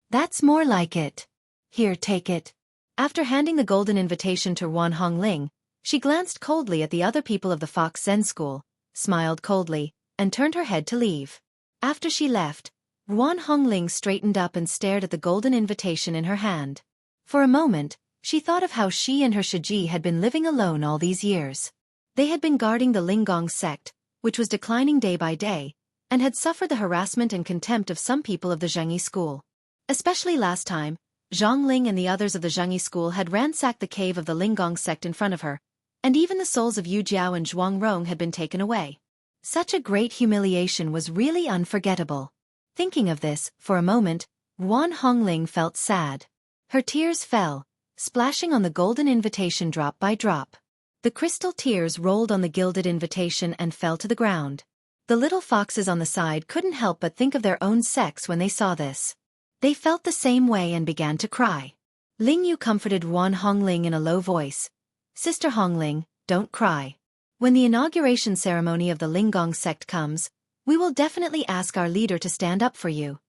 "That's more like it. Here, take it." After handing the golden invitation to Ruan Hongling, she glanced coldly at the other people of the Fox Zen school, smiled coldly, and turned her head to leave. After she left, Ruan Hongling straightened up and stared at the golden invitation in her hand. For a moment, she thought of how she and her Shiji had been living alone all these years. They had been guarding the Linggong sect, which was declining day by day, and had suffered the harassment and contempt of some people of the Xueqi school. Especially last time, Zhang Ling and the others of the Xueqi school had ransacked the cave of the Linggong sect in front of her, and even the souls of Yu Jiao and Zhuang Rong had been taken away. Such a great humiliation was really unforgettable. Thinking of this, for a moment, Wan Hongling felt sad. Her tears fell, splashing on the golden invitation drop by drop. The crystal tears rolled on the gilded invitation and fell to the ground. The little foxes on the side couldn't help but think of their own sex when they saw this. They felt the same way and began to cry. Ling Yu comforted Wan Hongling in a low voice. "Sister Hongling, don't cry. When the inauguration ceremony of the Linggong sect comes, we will definitely ask our leader to stand up for you."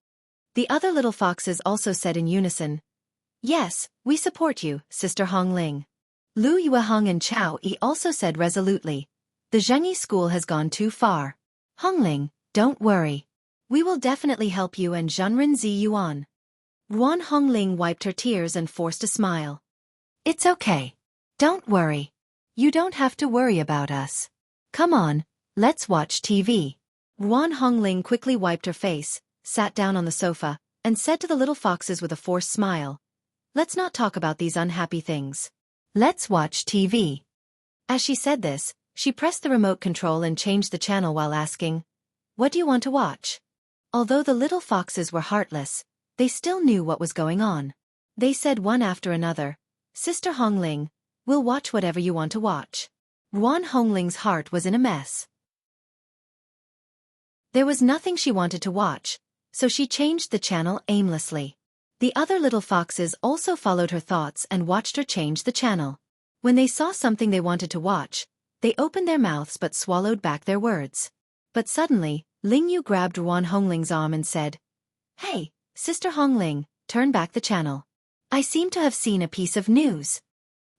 The other little foxes also said in unison, "Yes, we support you, Sister Hongling." Lu Yuehong and Chao Yi also said resolutely, "The Zhengyi school has gone too far. Hongling, don't worry. We will definitely help you and Zhenren Zi Yuan." Wan Hongling wiped her tears and forced a smile. "It's okay. Don't worry. You don't have to worry about us. Come on, let's watch TV." Wan Hongling quickly wiped her face, sat down on the sofa, and said to the little foxes with a forced smile, "Let's not talk about these unhappy things. Let's watch TV." As she said this, she pressed the remote control and changed the channel while asking, "What do you want to watch?" Although the little foxes were heartless, they still knew what was going on. They said one after another, "Sister Hongling, we'll watch whatever you want to watch." Wan Hongling's heart was in a mess. There was nothing she wanted to watch, so she changed the channel aimlessly. The other little foxes also followed her thoughts and watched her change the channel. When they saw something they wanted to watch, they opened their mouths but swallowed back their words. But suddenly, Ling Yu grabbed Wan Hongling's arm and said, "Hey, Sister Hongling, turn back the channel. I seem to have seen a piece of news."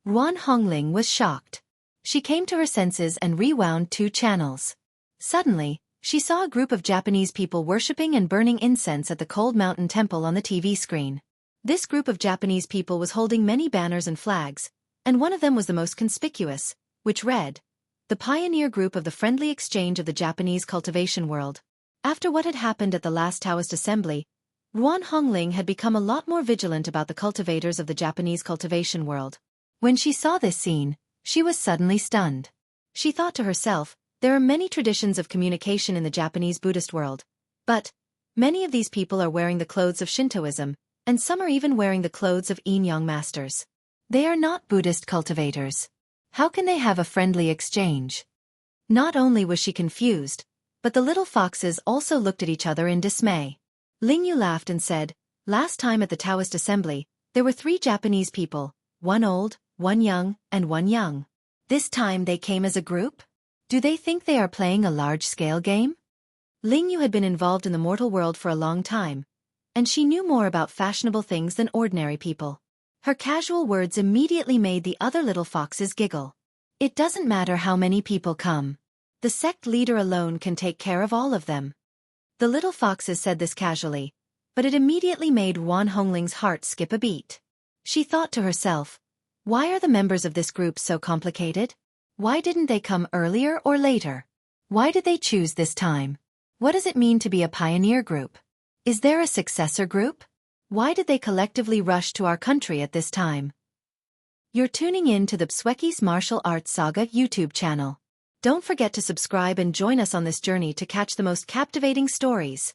Wan Hongling was shocked. She came to her senses and rewound 2 channels. Suddenly, she saw a group of Japanese people worshipping and burning incense at the Cold Mountain Temple on the TV screen. This group of Japanese people was holding many banners and flags, and one of them was the most conspicuous, which read, "The Pioneer Group of the Friendly Exchange of the Japanese Cultivation World." After what had happened at the last Taoist Assembly, Wan Hongling had become a lot more vigilant about the cultivators of the Japanese cultivation world. When she saw this scene, she was suddenly stunned. She thought to herself, there are many traditions of communication in the Japanese Buddhist world, but many of these people are wearing the clothes of Shintoism, and some are even wearing the clothes of Yin-Yang masters. They are not Buddhist cultivators. How can they have a friendly exchange? Not only was she confused, but the little foxes also looked at each other in dismay. Ling Yu laughed and said, "Last time at the Taoist assembly, there were 3 Japanese people, one old, one young, and one young. This time they came as a group? Do they think they are playing a large-scale game?" Ling Yu had been involved in the mortal world for a long time, and she knew more about fashionable things than ordinary people. Her casual words immediately made the other little foxes giggle. It doesn't matter how many people come. The sect leader alone can take care of all of them. The little foxes said this casually, but it immediately made Wan Hongling's heart skip a beat. She thought to herself, why are the members of this group so complicated? Why didn't they come earlier or later? Why did they choose this time? What does it mean to be a pioneer group? Is there a successor group? Why did they collectively rush to our country at this time? You're tuning in to the Xueqi's Martial Arts Saga YouTube channel. Don't forget to subscribe and join us on this journey to catch the most captivating stories.